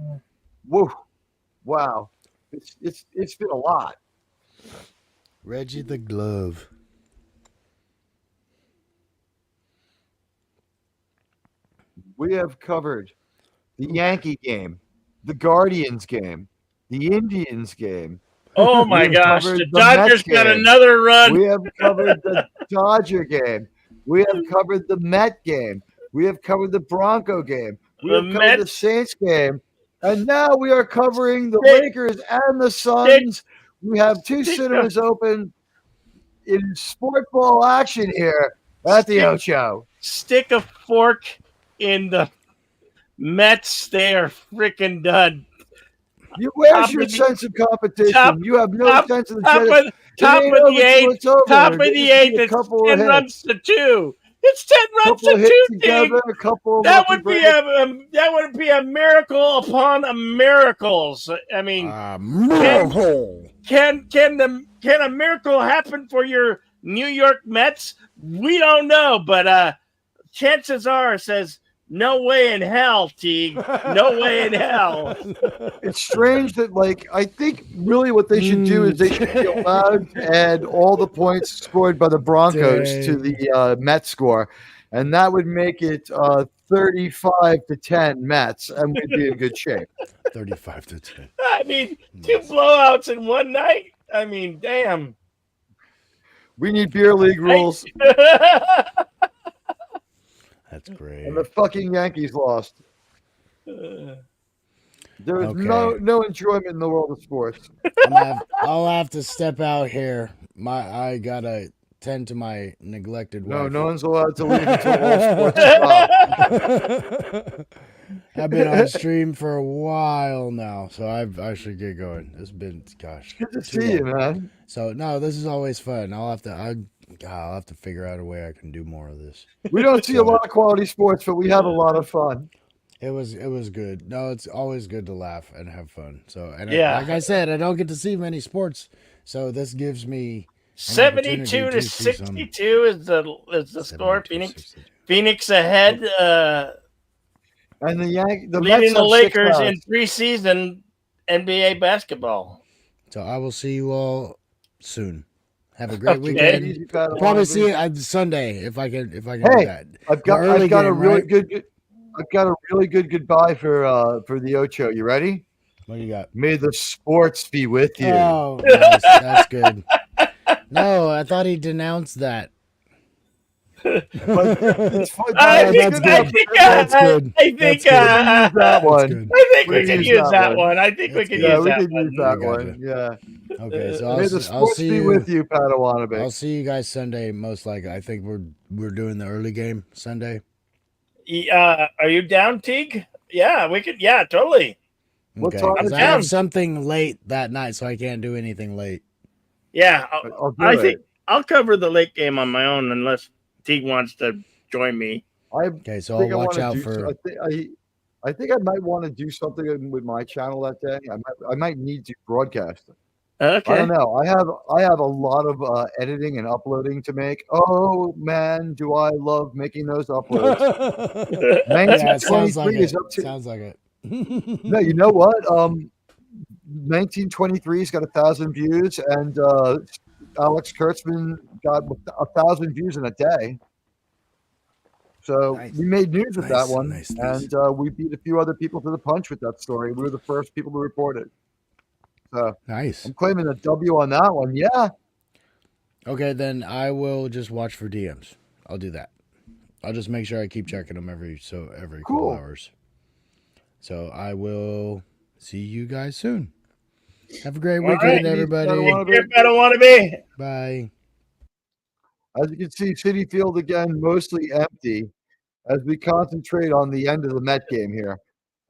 wow. It's been a lot. Reggie the Glove. We have covered the Yankee game, the Guardians game, the Indians game. Oh We my have gosh, the covered the Dodgers Mets got game. another run. We have covered the Dodger game. We have covered the Met game. We have covered the Bronco game. We The have covered the Mets Saints game. And now we are covering the Stick- Lakers and the Suns. We have two stick cinemas open in sport ball action here at the Ocho. stick a fork in the Mets. They are freaking done. Where's Top your of the- sense of competition? top- you have no top- sense of the Top genesis. of, top ain't of over the till eighth. it's over. Top of They the just need eighth. a It's couple 10 of runs to 2. It's 10 runs couple of to hits 2, together, King. a couple of That lucky would be breaks. that would be a miracle upon a miracles. I mean, Miracle. can a miracle happen for your New York Mets? We don't know, but chances are says no way in hell, Teague. No way in hell. It's strange that, like, I think really what they should do is they should be allowed to add all the points scored by the Broncos to the Mets score, and that would make it 35-10 Mets, and we'd be in good shape. 35-10. I mean, 2 blowouts in one night. I mean, damn. We need beer league rules, That's great. and the fucking Yankees lost. There was Okay. no enjoyment in the world of sports. I'll have to step out here. I gotta tend to my neglected wife. No one's allowed to leave until all sports stop. I've been on stream for a while now, so I should get going. It's been Good to too see you, long. man. So no, this is always fun. I'll have to figure out a way I can do more of this. We don't see a lot of quality sports, but we have a lot of fun. It was good. No, it's always good to laugh and have fun. So Yeah. like I said, I don't get to see many sports, so this gives me 72 opportunity to see some- 62 is the score. 62. Phoenix ahead, And the Mets leading the have 6 Lakers in rounds. preseason NBA basketball. So I will see you all soon. Have a great Okay. weekend. Easy, Pat, Probably Wannabe. see you Sunday if I can do Hey, that. I've got early a game, really right? good. I've got a really good goodbye for the Ocho. You ready? What do you got? May the sports be with you. Oh, nice. That's good. No, I thought he denounced that. But it's fun. I that's think good. I think That's good. I think That's good. Use that That's one. good. I think we Please can use use that that one. one. I think we That's can good. Yeah, use we that could one. use that I gotcha. one. Yeah. Okay, so May the I'll sports see be you. with you, Padawannabe. I'll see you guys Sunday. Most likely, I think we're doing the early game Sunday. Are you down, Teague? Yeah, we could. Yeah, totally. What Okay, time because is I have it? something late that night, so I can't do anything late. Yeah, I'll do I it. think I'll cover the late game on my own unless Teague wants to join me. Okay, so I'll watch out for. I think I might want to do something with my channel that day. I might need to broadcast it. Okay. I don't know. I have a lot of editing and uploading to make. Oh man, do I love making those uploads? Yeah, it sounds like 1923 it. is up to. Sounds like it. No, you know what? 1923's got 1,000 views, and Alex Kurtzman got 1,000 views in a day. So Nice. we made news with that Nice, one, nice. and we beat a few other people to the punch with that story. We were the first people to report it. So Nice. I'm claiming a W on that one. Yeah. Okay, then I will just watch for DMs. I'll do that. I'll just make sure I keep checking them every couple Cool. hours. So I will see you guys soon. Have a great weekend, right. everybody. I don't want to be. Bye. As you can see, Citi Field again mostly empty as we concentrate on the end of the Met game here.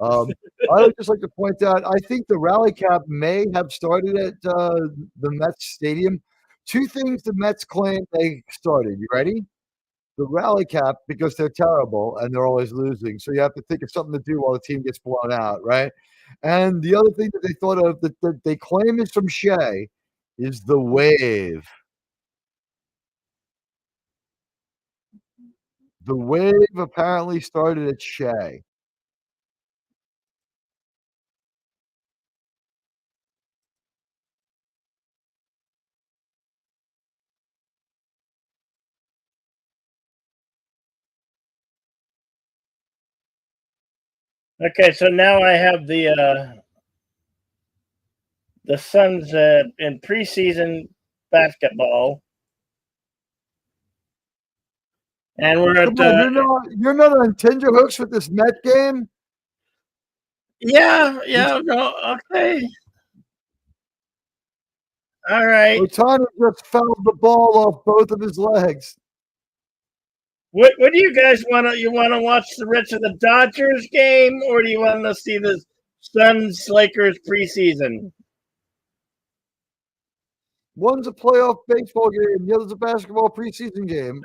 I would just like to point out, I think the rally cap may have started at the Mets stadium. 2 things the Mets claim they started. You ready? The rally cap, because they're terrible and they're always losing. So you have to think of something to do while the team gets blown out, right? And the other thing that they thought of that they claim is from Shea is the wave. The wave apparently started at Shea. Okay, so now I have the Suns in preseason basketball, and we're Come at on, you're not on tenterhooks with this Met game. yeah, no, okay, all right. Otani just fouled the ball off both of his legs. What do you guys want to? You want to watch the rest of the Dodgers game, or do you want to see the Suns Lakers preseason? One's a playoff baseball game, the other's a basketball preseason game.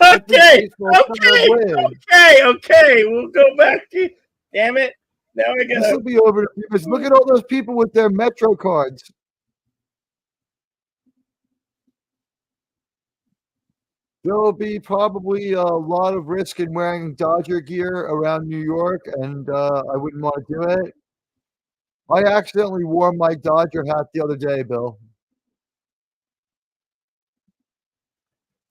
Okay, okay. We'll go back to. Damn it! Now I This gotta. will be over. Look at all those people with their Metro cards. There'll be probably a lot of risk in wearing Dodger gear around New York, and I wouldn't want to do it. I accidentally wore my Dodger hat the other day, Bill.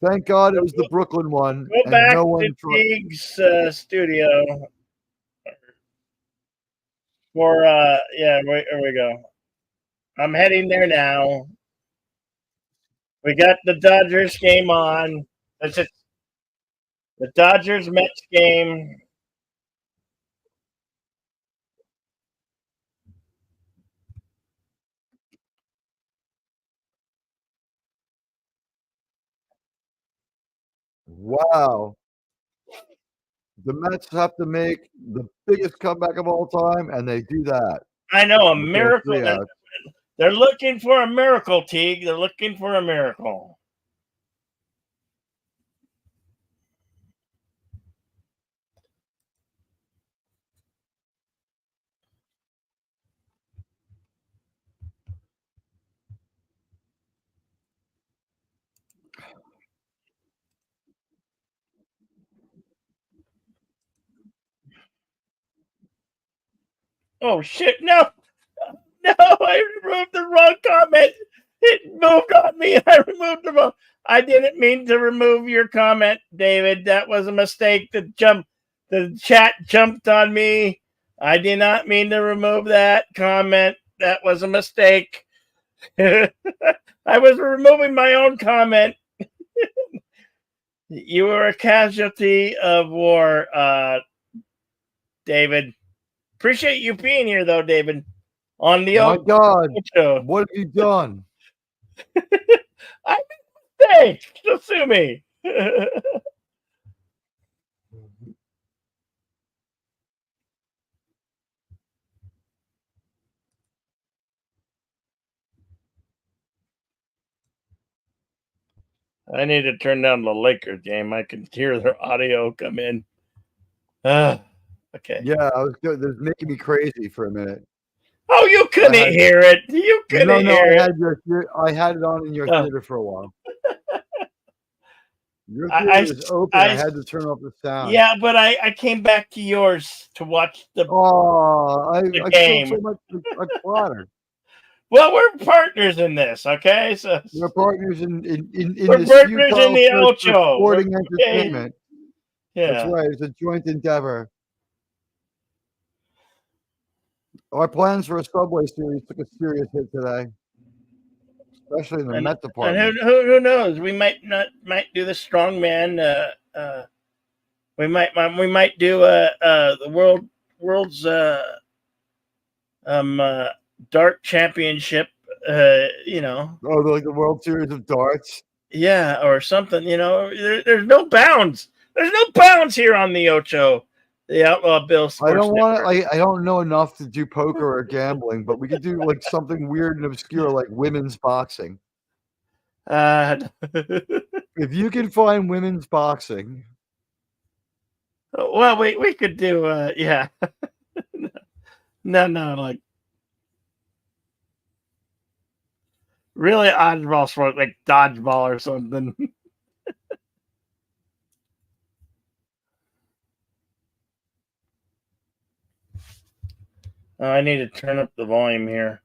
Thank God it was the Brooklyn one, Go and back no to one tried. Teague's studio for yeah. Here we go. I'm heading there now. We got the Dodgers game on. That's it. The Dodgers Mets game. Wow. The Mets have to make the biggest comeback of all time, and they do that. I know a with their miracle. 3 outs. They're looking for a miracle, Teague. They're looking for a miracle. Oh shit! No, I removed the wrong comment. It moved on me. I removed the wrong. I didn't mean to remove your comment, David. That was a mistake. The chat jumped on me. I did not mean to remove that comment. That was a mistake. I was removing my own comment. You were a casualty of war, David. Appreciate you being here, though, David. On the My God, show. what have you done? I made a mistake. Just sue me. I need to turn down the Lakers game. I can hear their audio come in. Okay. Yeah, I was good. This is making me crazy for a minute. Oh, you couldn't hear it. You couldn't hear it. I had it on in your Oh. theater for a while. Your theater was open. I had to turn off the sound. Yeah, but I came back to yours to watch the I game. feel so much like clutter. Well, we're partners in this, okay? So we're partners in we're this partners in the Ocho. sporting entertainment. Yeah. That's right. It's a joint endeavor. Our plans for a Subway series took a serious hit today, especially in the Met department. And who knows? We might do the strongman. We might do the world's dart championship. You know. Oh, like the World Series of Darts. Yeah, or something. You know, there's no bounds. There's no bounds here on the Ocho, the Outlaw Bill Sports I don't want Network. I don't know enough to do poker or gambling, but we could do like something weird and obscure like women's boxing. If you can find women's boxing. Well, we could do yeah. No, like really oddball sport, like dodgeball or something. I need to turn up the volume here.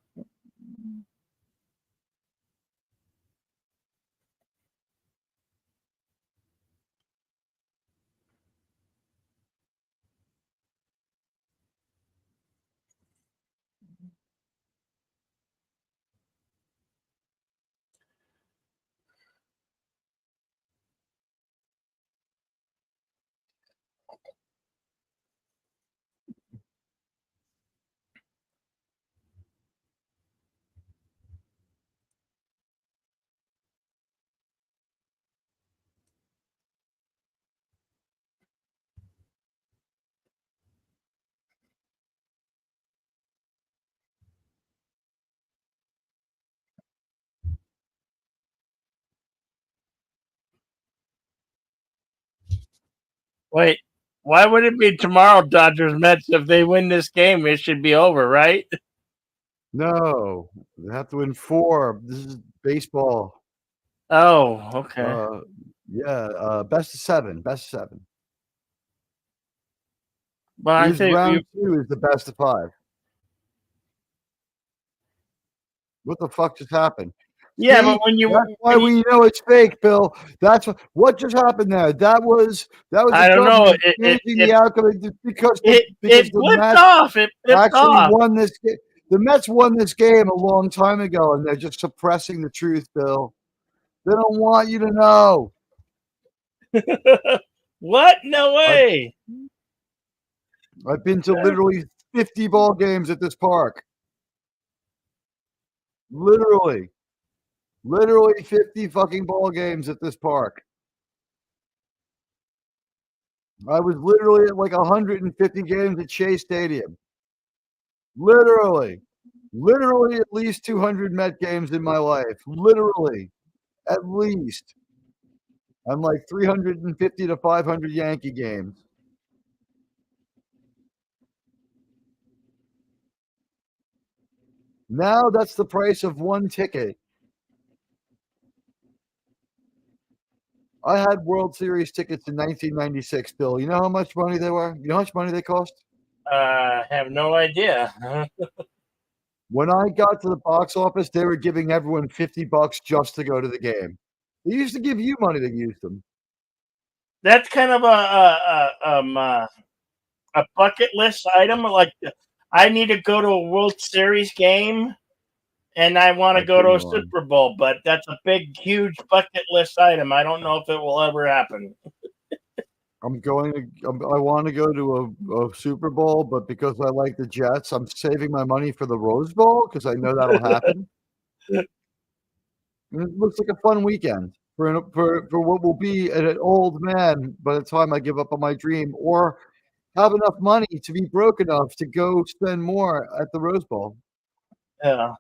Wait, why would it be tomorrow, Dodgers Mets? If they win this game, it should be over, right? No, they have to win 4. This is baseball. Oh, okay. Best of 7. Best of 7. But I think round 2 is the best of 5. What the fuck just happened? Yeah, See, but when you that's why we know it's fake, Bill. That's what just happened there. That was I the don't know. government changing the outcome because It the flipped Mets off. It flipped actually off. won this game. The Mets won this game a long time ago, and they're just suppressing the truth, Bill. They don't want you to know. What? No way. I've been to literally 50 ball games at this park. Literally 50 fucking ball games at this park. I was literally at like 150 games at Shea Stadium. Literally at least 200 Met games in my life. Literally, at least. And like 350 to 500 Yankee games. Now that's the price of one ticket. I had World Series tickets in 1996, Bill. You know how much money they were? You know how much money they cost? I have no idea. When I got to the box office, they were giving everyone $50 just to go to the game. They used to give you money to use them. That's kind of a bucket list item. Like, I need to go to a World Series game, and I want to go to a Super Bowl. But that's a big, huge bucket list item. I don't know if it will ever happen. I want to go to a Super Bowl, but because I like the Jets, I'm saving my money for the Rose Bowl because I know that'll happen. It looks like a fun weekend for what will be an old man by the time I give up on my dream, or have enough money to be broke enough to go spend more at the Rose Bowl. Yeah.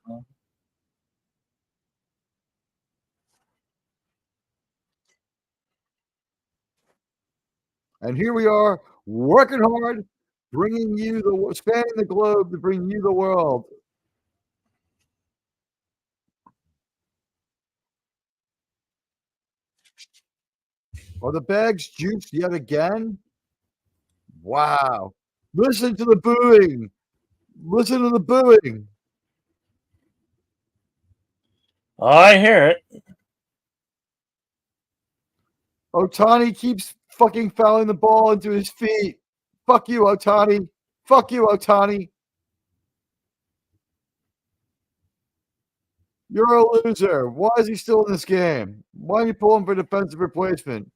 And here we are, working hard, spanning the globe to bring you the world. Are the bags juiced yet again? Wow. Listen to the booing. Listen to the booing. Oh, I hear it. Ohtani keeps fucking fouling the ball into his feet. Fuck you, Ohtani. Fuck you, Ohtani. You're a loser. Why is he still in this game? Why are you pulling for defensive replacement?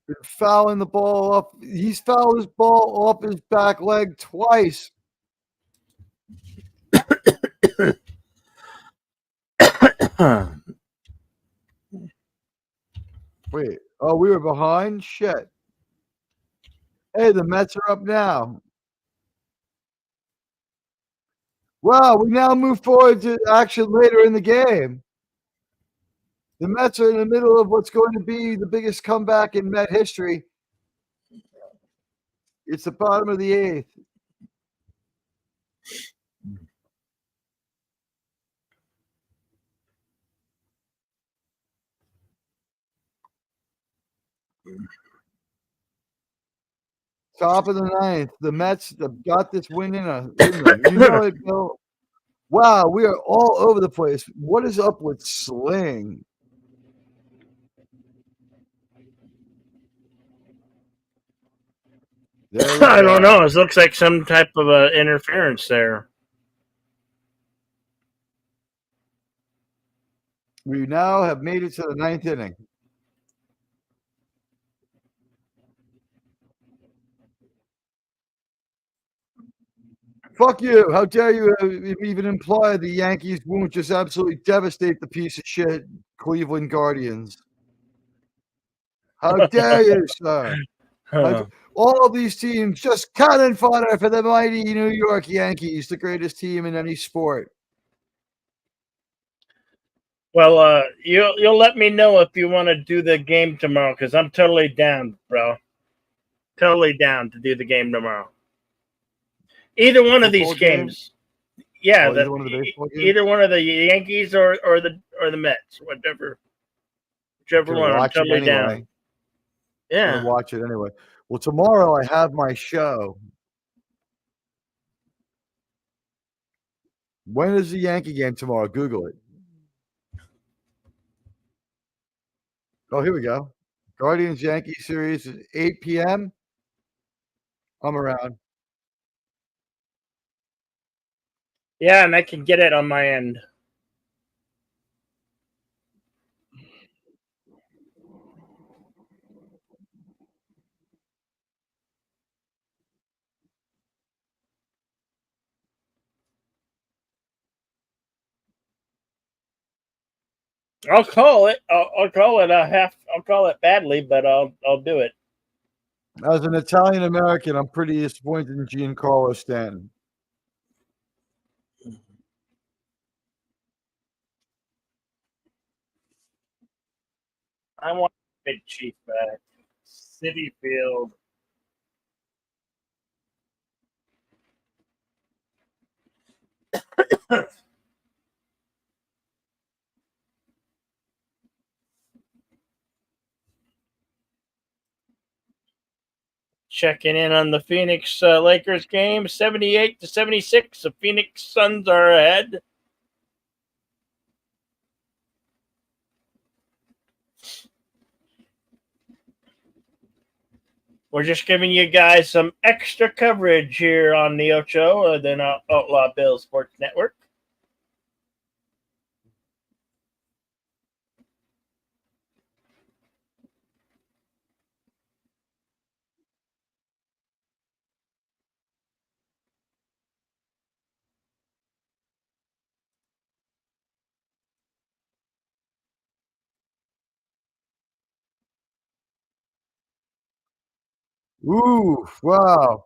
Been fouling the ball up. He's fouled his ball off his back leg twice. Wait. Oh, we were behind? Shit. Hey, the Mets are up now. Wow, we now move forward to action later in the game. The Mets are in the middle of what's going to be the biggest comeback in Met history. It's the bottom of the 8th. Top of the 9th. The Mets have got this win in them. You know it, Bill. Wow, we are all over the place. What is up with Sling? I don't know. It looks like some type of interference there. We now have made it to the 9th inning. Fuck you. How dare you even imply the Yankees won't just absolutely devastate the piece of shit Cleveland Guardians? How dare you, sir? All of these teams just cannon fodder for the mighty New York Yankees, the greatest team in any sport. Well, you'll let me know if you want to do the game tomorrow, because I'm totally down, bro. Totally down to do the game tomorrow. Either one of these Football game? games. Yeah, Oh, either one of the baseball games? either one of the Yankees or the Mets, whichever Gonna one. I'm watch it totally anyway. down. Yeah. Gonna watch it anyway. Well, tomorrow I have my show. When is the Yankee game tomorrow? Google it. Oh, here we go. Guardians Yankee series is 8 p.m. I'm around. Yeah, and I can get it on my end. I'll call it. I'll call it I'll call it badly, but I'll do it. As an Italian American, I'm pretty disappointed in Giancarlo Stanton. I want Big Chief back. City Field. Checking in on the Phoenix Lakers game, 78-76. The Phoenix Suns are ahead. We're just giving you guys some extra coverage here on the Ocho, then Outlaw Bill Sports Network. Ooh, wow.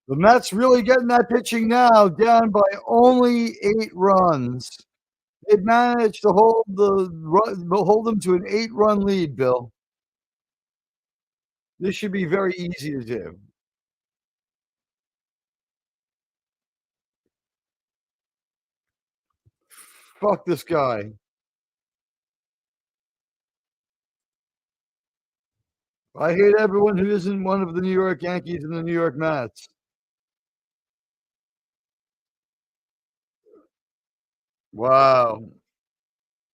The Mets really getting that pitching now, down by only 8 runs. They've managed to hold them to an 8-run lead, Bill. This should be very easy to do. Fuck this guy. I hate everyone who isn't one of the New York Yankees and the New York Mets. Wow.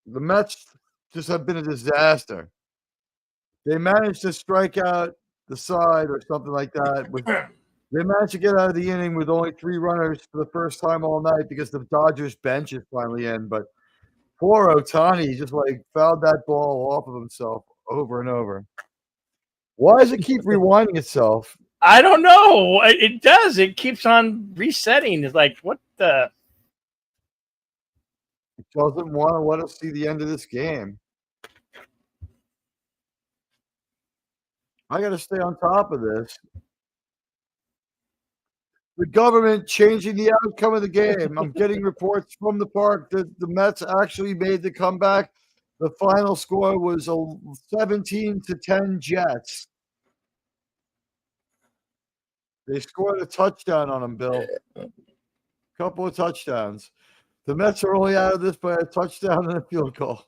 The Mets just have been a disaster. They managed to strike out the side or something like that. They managed to get out of the inning with only 3 runners for the first time all night because the Dodgers bench is finally in. But poor Ohtani just fouled that ball off of himself over and over. Why does it keep rewinding itself? I don't know. It does. It keeps on resetting. It's like, what the? It doesn't want to let us see the end of this game. I got to stay on top of this. The government changing the outcome of the game. I'm getting reports from the park that the Mets actually made the comeback. The final score was 17-10 Jets. They scored a touchdown on them, Bill. Couple of touchdowns. The Mets are only out of this by a touchdown and a field goal.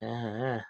Uh,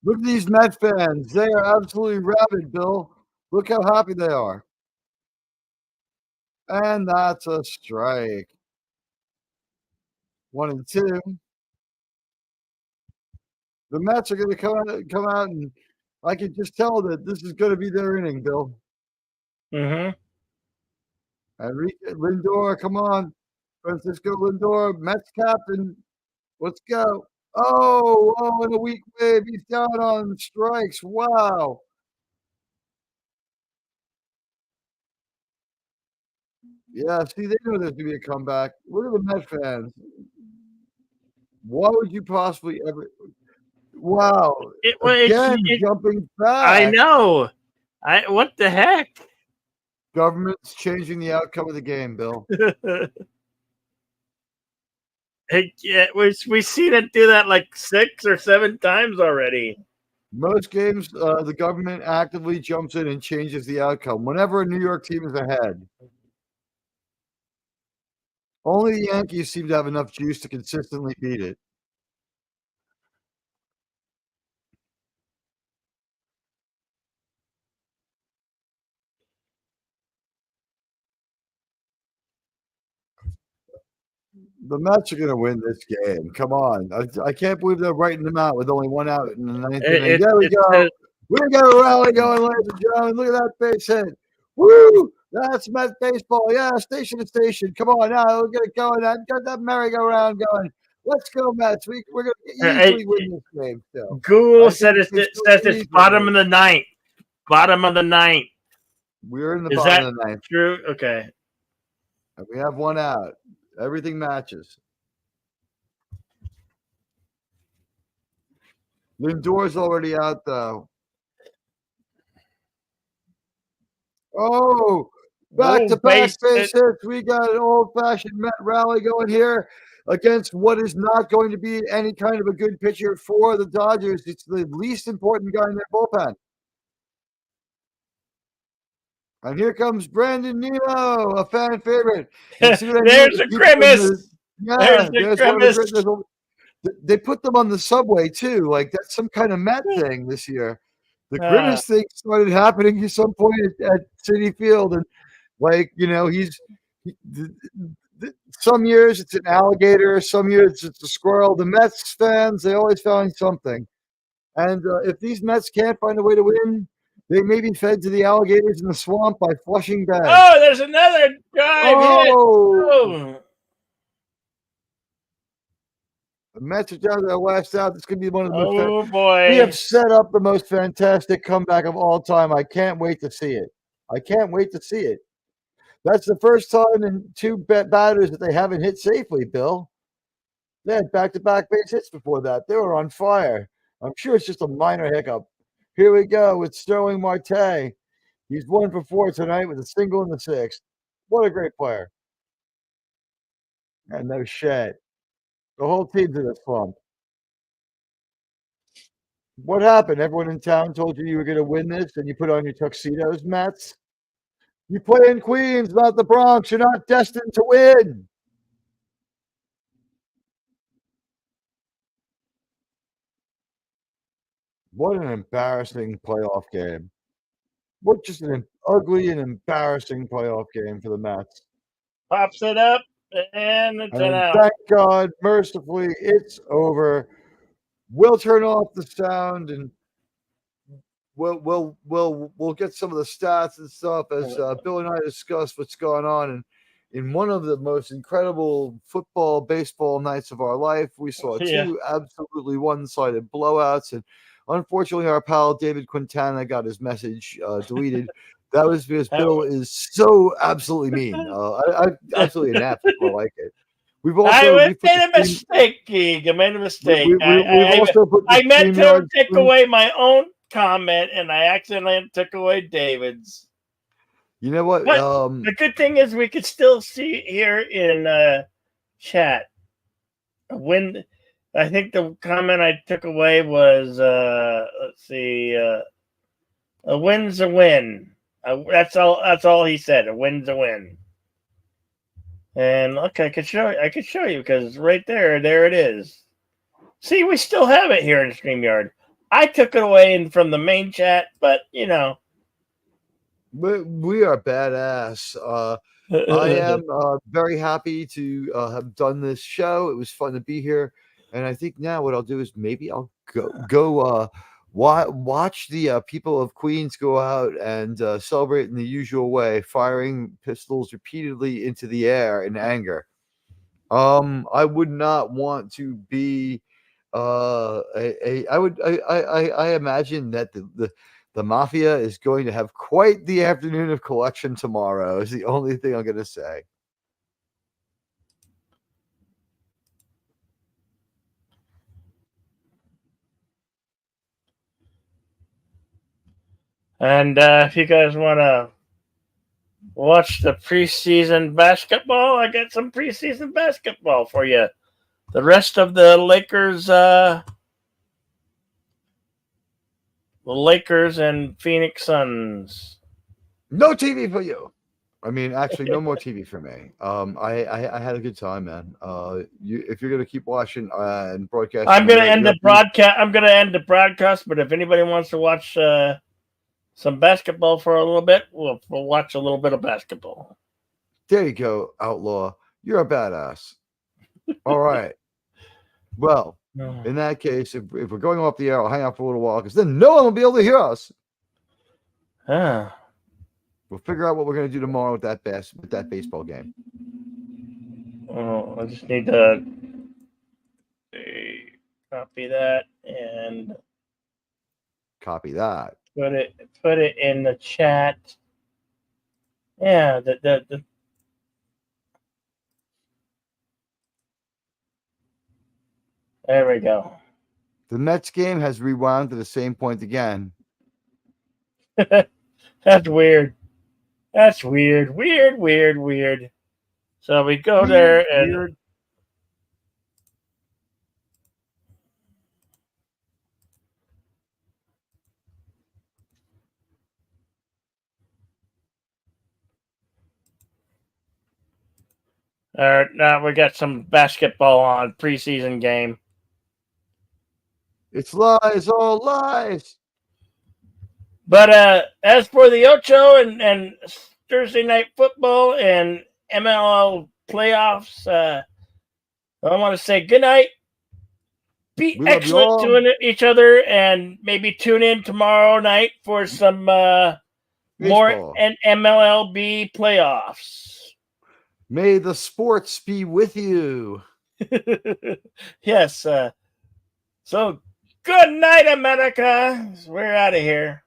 Look at these Met fans. They are absolutely rabid, Bill. Look how happy they are. And that's a strike. 1-2. The Mets are going to come out, and I can just tell that this is going to be their inning, Bill. mm-hmm. Lindor, come on. Francisco Lindor, Mets captain. Let's go. Oh, in a weak wave. He's down on strikes. Wow. Yeah, see, they know there's going to be a comeback. Look at the Met fans. Why would you possibly ever? Wow. Again, jumping back. I know. What the heck? Government's changing the outcome of the game, Bill. We've seen it do that like 6 or 7 times already. Most games, the government actively jumps in and changes the outcome whenever a New York team is ahead. Only the Yankees seem to have enough juice to consistently beat it. The Mets are going to win this game. Come on. I can't believe they're writing them out with only 1 out in the 9th inning. There we go. We got a rally going, ladies and gentlemen. Look at that base hit. Woo! That's Met baseball. Yeah, station to station. Come on now. We'll get it going. Got that merry-go-round going. Let's go, Mets. We're going to easily win this game still. Google says it's bottom of the 9th. Bottom of the 9th. We're in the bottom of the 9th. True? Okay. And we have 1 out. Everything matches. Lindor's already out, though. Oh, back-to-back base hits. We got an old-fashioned Met rally going here against what is not going to be any kind of a good pitcher for the Dodgers. It's the least important guy in their bullpen. And here comes Brandon Nemo, a fan favorite. There's a grimace. There's grimace. They put them on the subway, too. Like, that's some kind of Met thing this year. The grimace thing started happening at some point at Citi Field. And, like, some years it's an alligator. Some years it's a squirrel. The Mets fans, they always find something. And if these Mets can't find a way to win, they may be fed to the alligators in the swamp by Flushing Bay. Oh, there's another drive hit. Oh. The Mets are down to their last out. This could be one of the most. Oh, boy. We have set up the most fantastic comeback of all time. I can't wait to see it. That's the first time in 2 batters that they haven't hit safely, Bill. They had back-to-back base hits before that. They were on fire. I'm sure it's just a minor hiccup. Here we go with Sterling Marte. He's 1 for 4 tonight with a single in the 6th. What a great player. And no shit. The whole team's in a slump. What happened? Everyone in town told you were going to win this, and you put on your tuxedos, Mets? You play in Queens, not the Bronx. You're not destined to win. What an embarrassing playoff game. What just an ugly and embarrassing playoff game for the Mets. Pops it up, and it's an And out. thank God, mercifully, it's over. We'll turn off the sound and we'll get some of the stats and stuff as Bill and I discuss what's going on. And in one of the most incredible football, baseball nights of our life, we saw two absolutely one-sided blowouts. And unfortunately, our pal David Quintana got his message deleted. That was because Bill is so absolutely mean. I absolutely an I like it. We've also I made a mistake, Geek. I made a mistake. We've also put I meant to take away my own comment, and I accidentally took away David's. You know what? But the good thing is we could still see here in chat. When I think the comment I took away was, let's see, a win's a win. That's all. That's all he said. A win's a win. And look, I could show you because right there it is. See, we still have it here in StreamYard. I took it away from the main chat, but you know, we are badass. I am very happy to have done this show. It was fun to be here, and I think now what I'll do is maybe I'll go watch the people of Queens go out and celebrate in the usual way, firing pistols repeatedly into the air in anger. I would not want to be I imagine that the mafia is going to have quite the afternoon of collection tomorrow is the only thing I'm going to say. And if you guys want to watch the preseason basketball, I got some preseason basketball for you. The rest of the Lakers and Phoenix Suns. No TV for you. I mean, actually, no more TV for me. I had a good time, man. If you're gonna keep watching and broadcasting, I'm gonna end the broadcast. I'm gonna end the broadcast. But if anybody wants to watch some basketball for a little bit, we'll watch a little bit of basketball. There you go, Outlaw. You're a badass. All right. Well, in that case, if we're going off the air, I'll hang out for a little while because then no one will be able to hear us. We'll figure out what we're going to do tomorrow with that baseball game. Oh, I just need to copy that and copy that. Put it in the chat. Yeah, the there we go. The Mets game has rewound to the same point again. That's weird. That's weird. Weird. So we go there and now we got some basketball on preseason game. It's lies, all lies. But as for the Ocho and Thursday night football and MLL playoffs, I want to say good night. Be excellent to each other, and maybe tune in tomorrow night for some more MLB playoffs. May the sports be with you. Yes. So good night, America. We're out of here.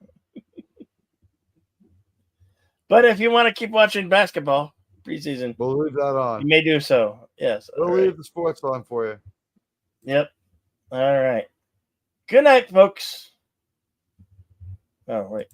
But if you want to keep watching basketball preseason, we'll leave that on. You may do so. Yes. We'll leave the sports on for you. Yep. All right. Good night, folks. Oh, wait.